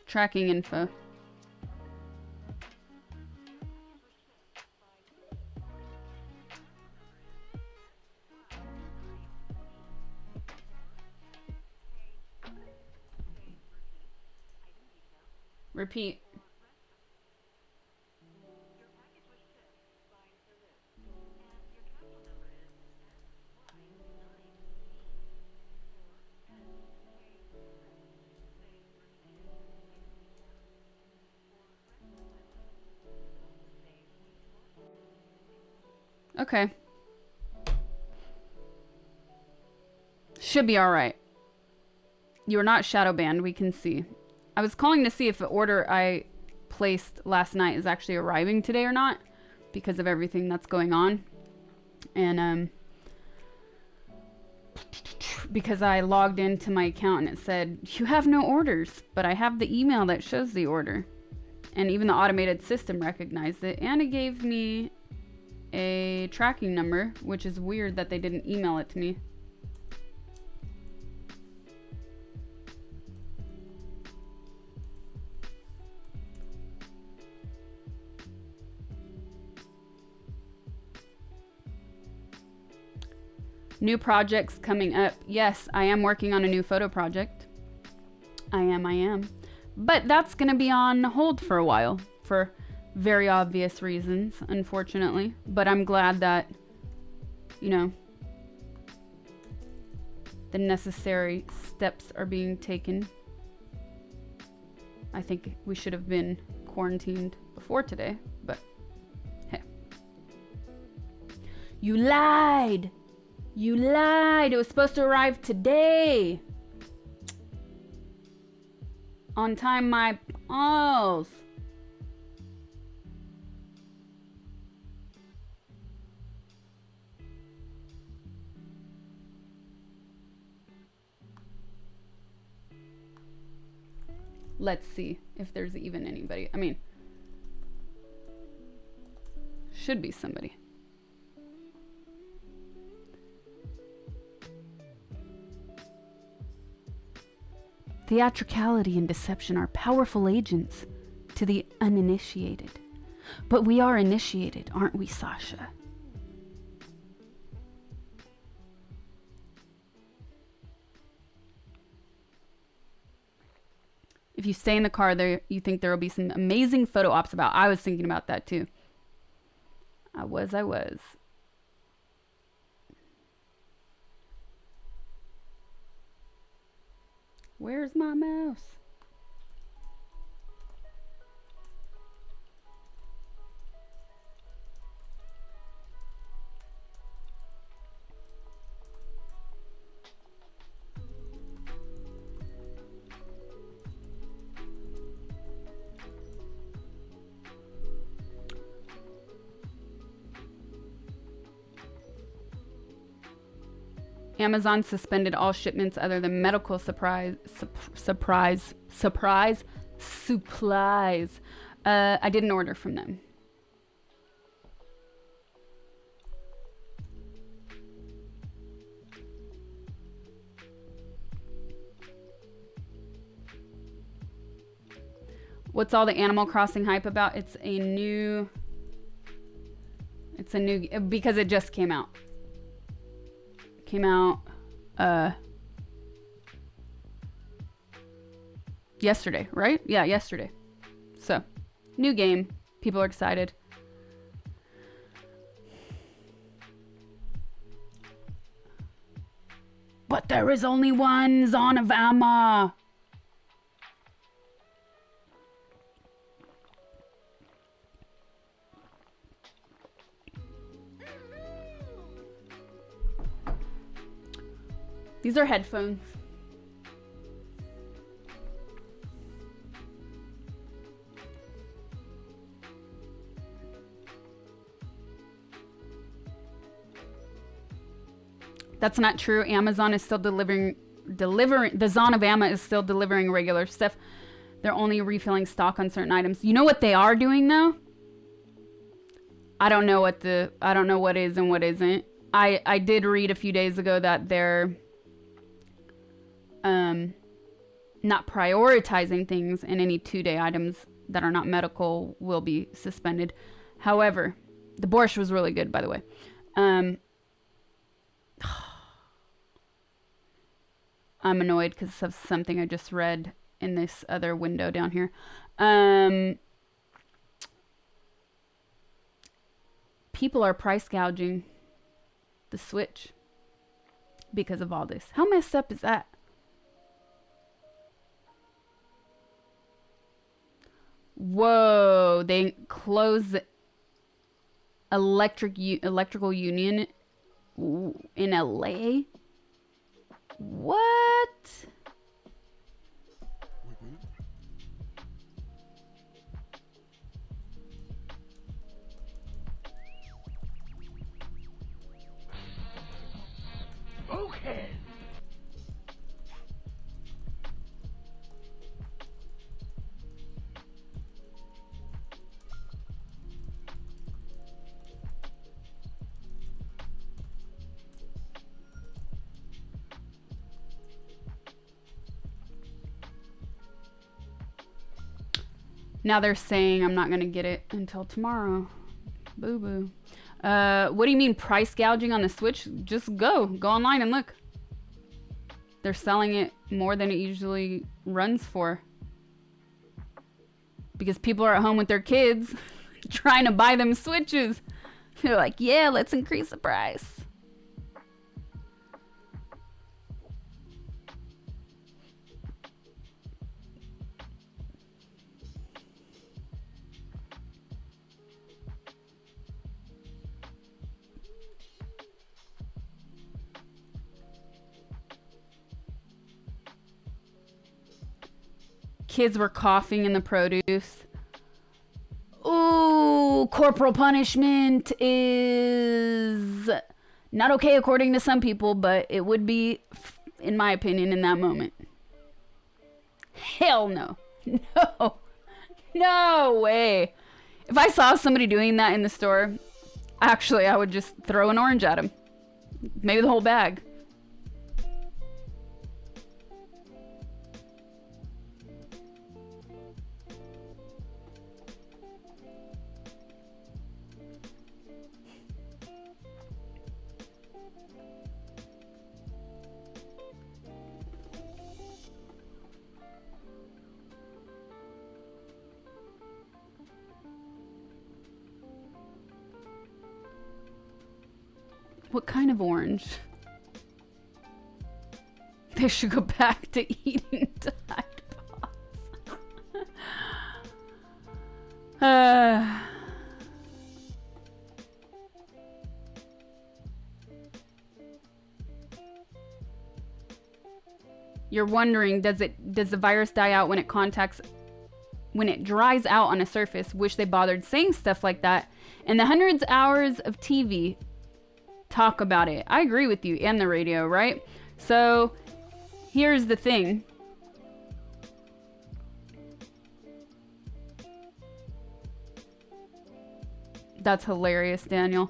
Tracking info. Repeat. Okay. Should be alright. You are not shadow banned, we can see. I was calling to see if the order I placed last night is actually arriving today or not, because of everything that's going on. And because I logged into my account and it said, you have no orders, but I have the email that shows the order. And even the automated system recognized it, and it gave me a tracking number, which is weird that they didn't email it to me. New projects coming up. Yes, I am working on a new photo project. I am. But that's going to be on hold for a while for very obvious reasons, unfortunately. But I'm glad that, you know, the necessary steps are being taken. I think we should have been quarantined before today, but hey. You lied! You lied! It was supposed to arrive today! On time, my balls. Let's see if there's even anybody. I mean, should be somebody. Theatricality and deception are powerful agents to the uninitiated. But we are initiated, aren't we, Sasha? If you stay in the car, there, you think there will be some amazing photo ops about. I was thinking about that too. I was. Where's my mouse? Amazon suspended all shipments other than medical supplies. I didn't order from them. What's all the Animal Crossing hype about? It's a new, because it just came out. Yesterday, right? Yeah, yesterday. So, new game. People are excited. But there is only one Zon of Amma. These are headphones. That's not true. Amazon is still delivering the Zon of Amma is still delivering regular stuff. They're only refilling stock on certain items. You know what they are doing though? I don't know what is and what isn't. I did read a few days ago that they're not prioritizing things, and any 2-day items that are not medical will be suspended. However, the Borscht was really good, by the way. I'm annoyed because of something I just read in this other window down here. Um, people are price gouging the Switch because of all this. How messed up is that? Whoa, they closed the electrical union in LA? What? Okay. Now they're saying I'm not going to get it until tomorrow. Boo boo. What do you mean price gouging on the Switch? Just go online and look. They're selling it more than it usually runs for. Because people are at home with their kids trying to buy them Switches. They're like, yeah, let's increase the price. Kids were coughing in the produce. Ooh, corporal punishment is not okay according to some people, but it would be, in my opinion, in that moment. Hell no. No. No way. If I saw somebody doing that in the store, actually, I would just throw an orange at them. Maybe the whole bag. What kind of orange? They should go back to eating Tide Pods. You're wondering, does the virus die out when it dries out on a surface? Wish they bothered saying stuff like that. And the hundreds of hours of TV talk about it. I agree with you, and the radio, right? So here's the thing. That's hilarious, Daniel.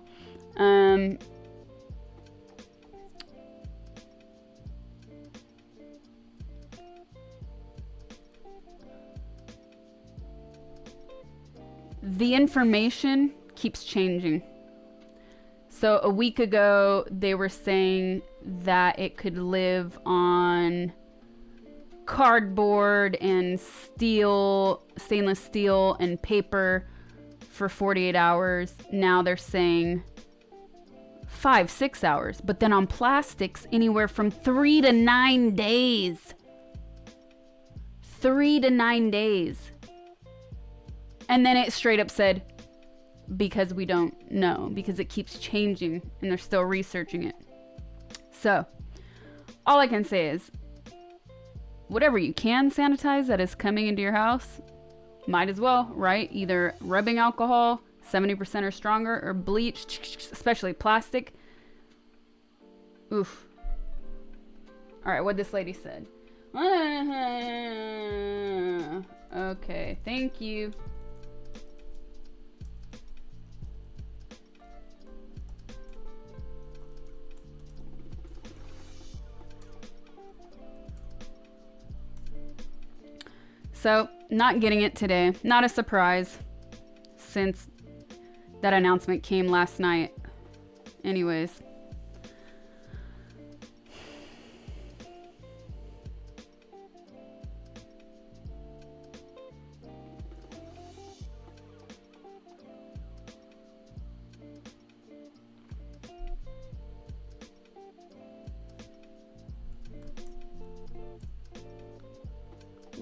The information keeps changing. So a week ago, they were saying that it could live on cardboard and steel, stainless steel and paper for 48 hours. Now they're saying 5-6 hours. But then on plastics, anywhere from 3 to 9 days. 3 to 9 days. And then it straight up said, because we don't know, because it keeps changing and they're still researching it. So all I can say is whatever you can sanitize that is coming into your house, might as well, right? Either rubbing alcohol 70% or stronger, or bleach, especially plastic. Oof. All right, what this lady said. Okay, thank you. So, not getting it today. Not a surprise, since that announcement came last night. Anyways.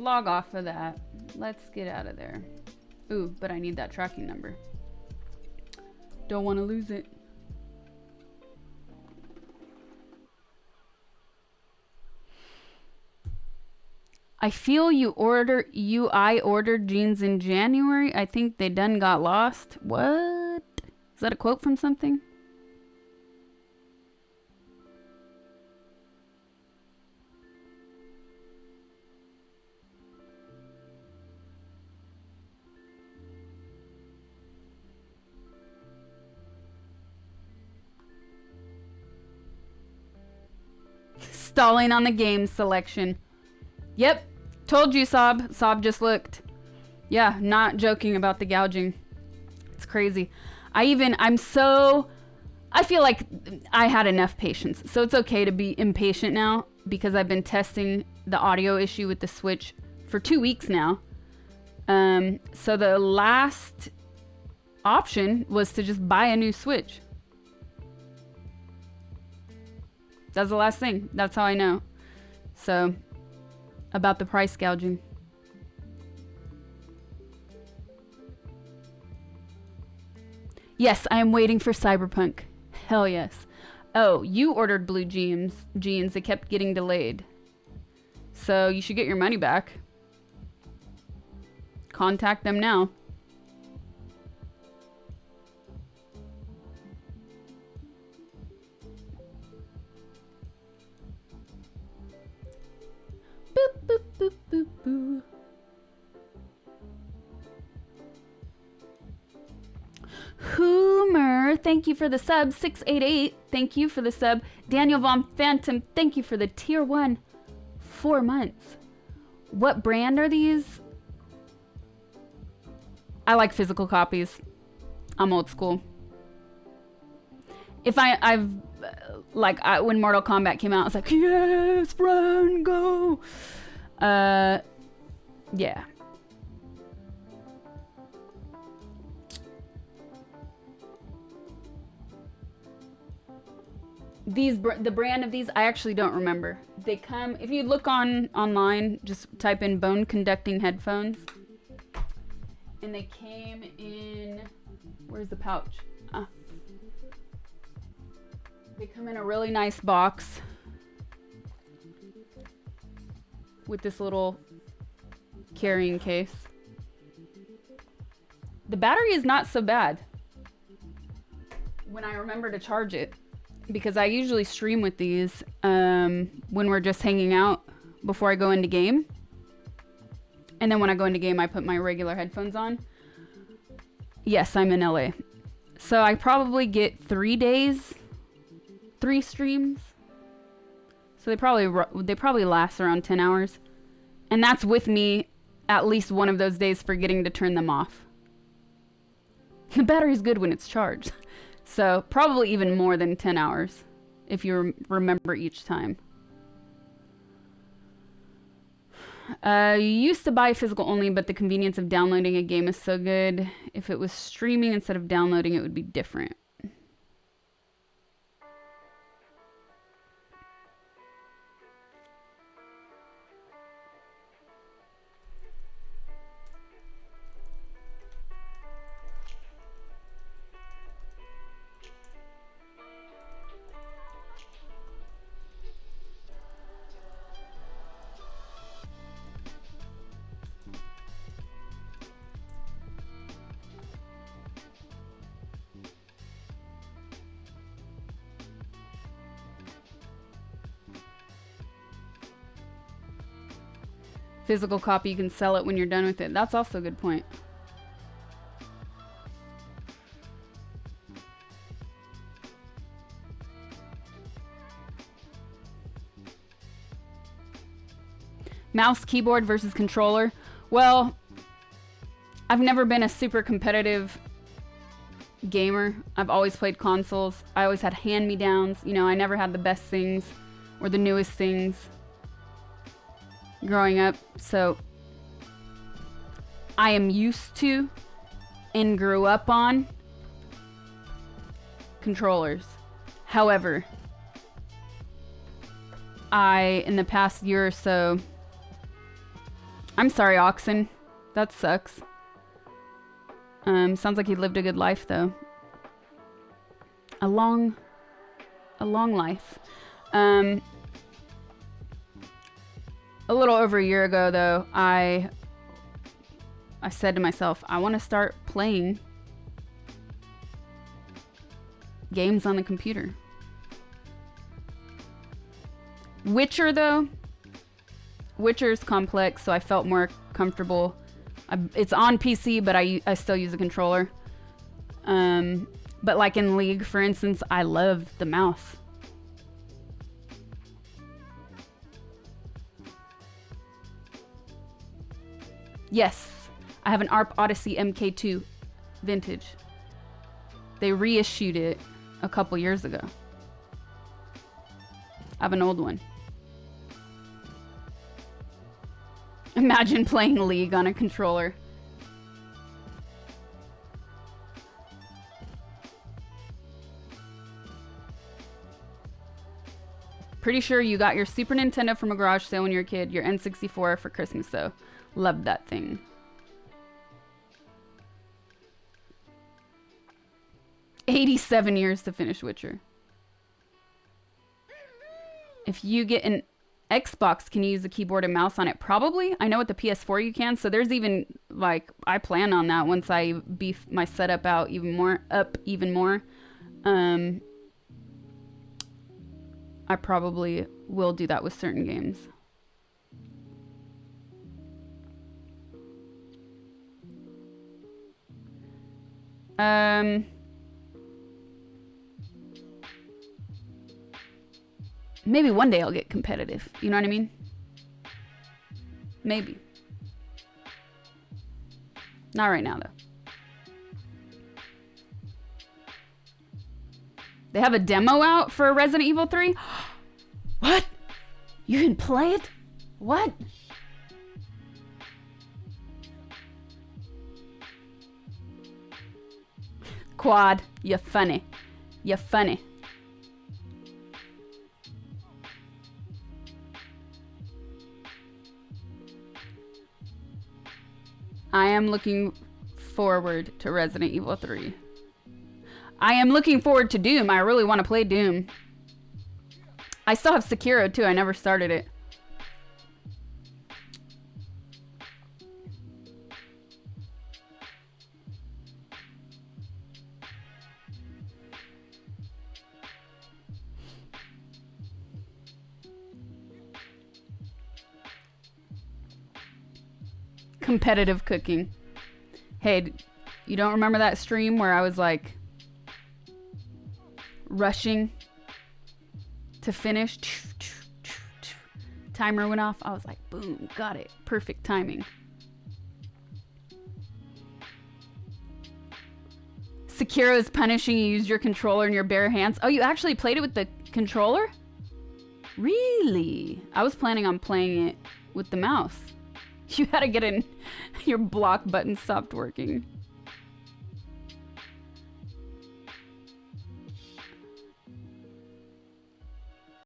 log off of that. Let's get out of there. Ooh, but I need that tracking number. Don't want to lose it. I feel I ordered jeans in January. I think they done got lost. What? Is that a quote from something? Stalling on the game selection. Yep. Told you, Sob. Sob just looked. Yeah, not joking about the gouging. It's crazy. I feel like I had enough patience. So it's okay to be impatient now because I've been testing the audio issue with the Switch for 2 weeks now. So the last option was to just buy a new Switch. That's the last thing. That's how I know. So, about the price gouging. Yes, I am waiting for Cyberpunk. Hell yes. Oh, you ordered blue jeans. They kept getting delayed. So, you should get your money back. Contact them now. Boop, boop, boop, boop, boop. Hoomer, thank you for the sub. 688, thank you for the sub. Daniel Von Phantom, thank you for the tier 1. 4 months. What brand are these? I like physical copies. I'm old school. If when Mortal Kombat came out, I was like, yes, run, go. Yeah. The brand of these, I actually don't remember. They come, if you look online, just type in bone conducting headphones. And they came in, where's the pouch? They come in a really nice box with this little carrying case. The battery is not so bad when I remember to charge it, because I usually stream with these when we're just hanging out before I go into game. And then when I go into game, I put my regular headphones on. Yes, I'm in LA. So I probably get 3 days, 3 streams. So they probably last around 10 hours. And that's with me at least one of those days forgetting to turn them off. The battery's good when it's charged. So probably even more than 10 hours if you remember each time. You used to buy physical only, but the convenience of downloading a game is so good. If it was streaming instead of downloading, it would be different. Physical copy, you can sell it when you're done with it. That's also a good point. Mouse, keyboard versus controller. Well, I've never been a super competitive gamer. I've always played consoles. I always had hand-me-downs. You know, I never had the best things or the newest things growing up. So I am used to and grew up on controllers. However, in the past year or so, I'm sorry, Oxen. That sucks. Sounds like he lived a good life, though. A long life. A little over a year ago, though, I said to myself, I want to start playing games on the computer. Witcher, though, Witcher's complex, so I felt more comfortable. It's on PC, but I still use a controller. But like in League, for instance, I love the mouse. Yes, I have an ARP Odyssey MK2 vintage. They reissued it a couple years ago. I have an old one. Imagine playing League on a controller. Pretty sure you got your Super Nintendo from a garage sale when you were a kid. Your N64 for Christmas, though. Loved that thing. $87 years to finish Witcher. If you get an Xbox, can you use the keyboard and mouse on it? Probably. I know with the PS4 you can. So there's even, like, I plan on that once I beef my setup out even more. I probably will do that with certain games. Maybe one day I'll get competitive. You know what I mean? Maybe. Not right now, though. They have a demo out for Resident Evil 3? What? You can play it? What? Quad, you're funny. You're funny. I am looking forward to Resident Evil 3. I am looking forward to Doom. I really want to play Doom. I still have Sekiro too. I never started it. Competitive cooking. Hey, you don't remember that stream where I was like rushing to finish? Timer went off. I was like, boom, got it. Perfect timing. Sekiro is punishing you. Use your controller in your bare hands. Oh, you actually played it with the controller? Really? I was planning on playing it with the mouse. You had to get in. Your block button stopped working.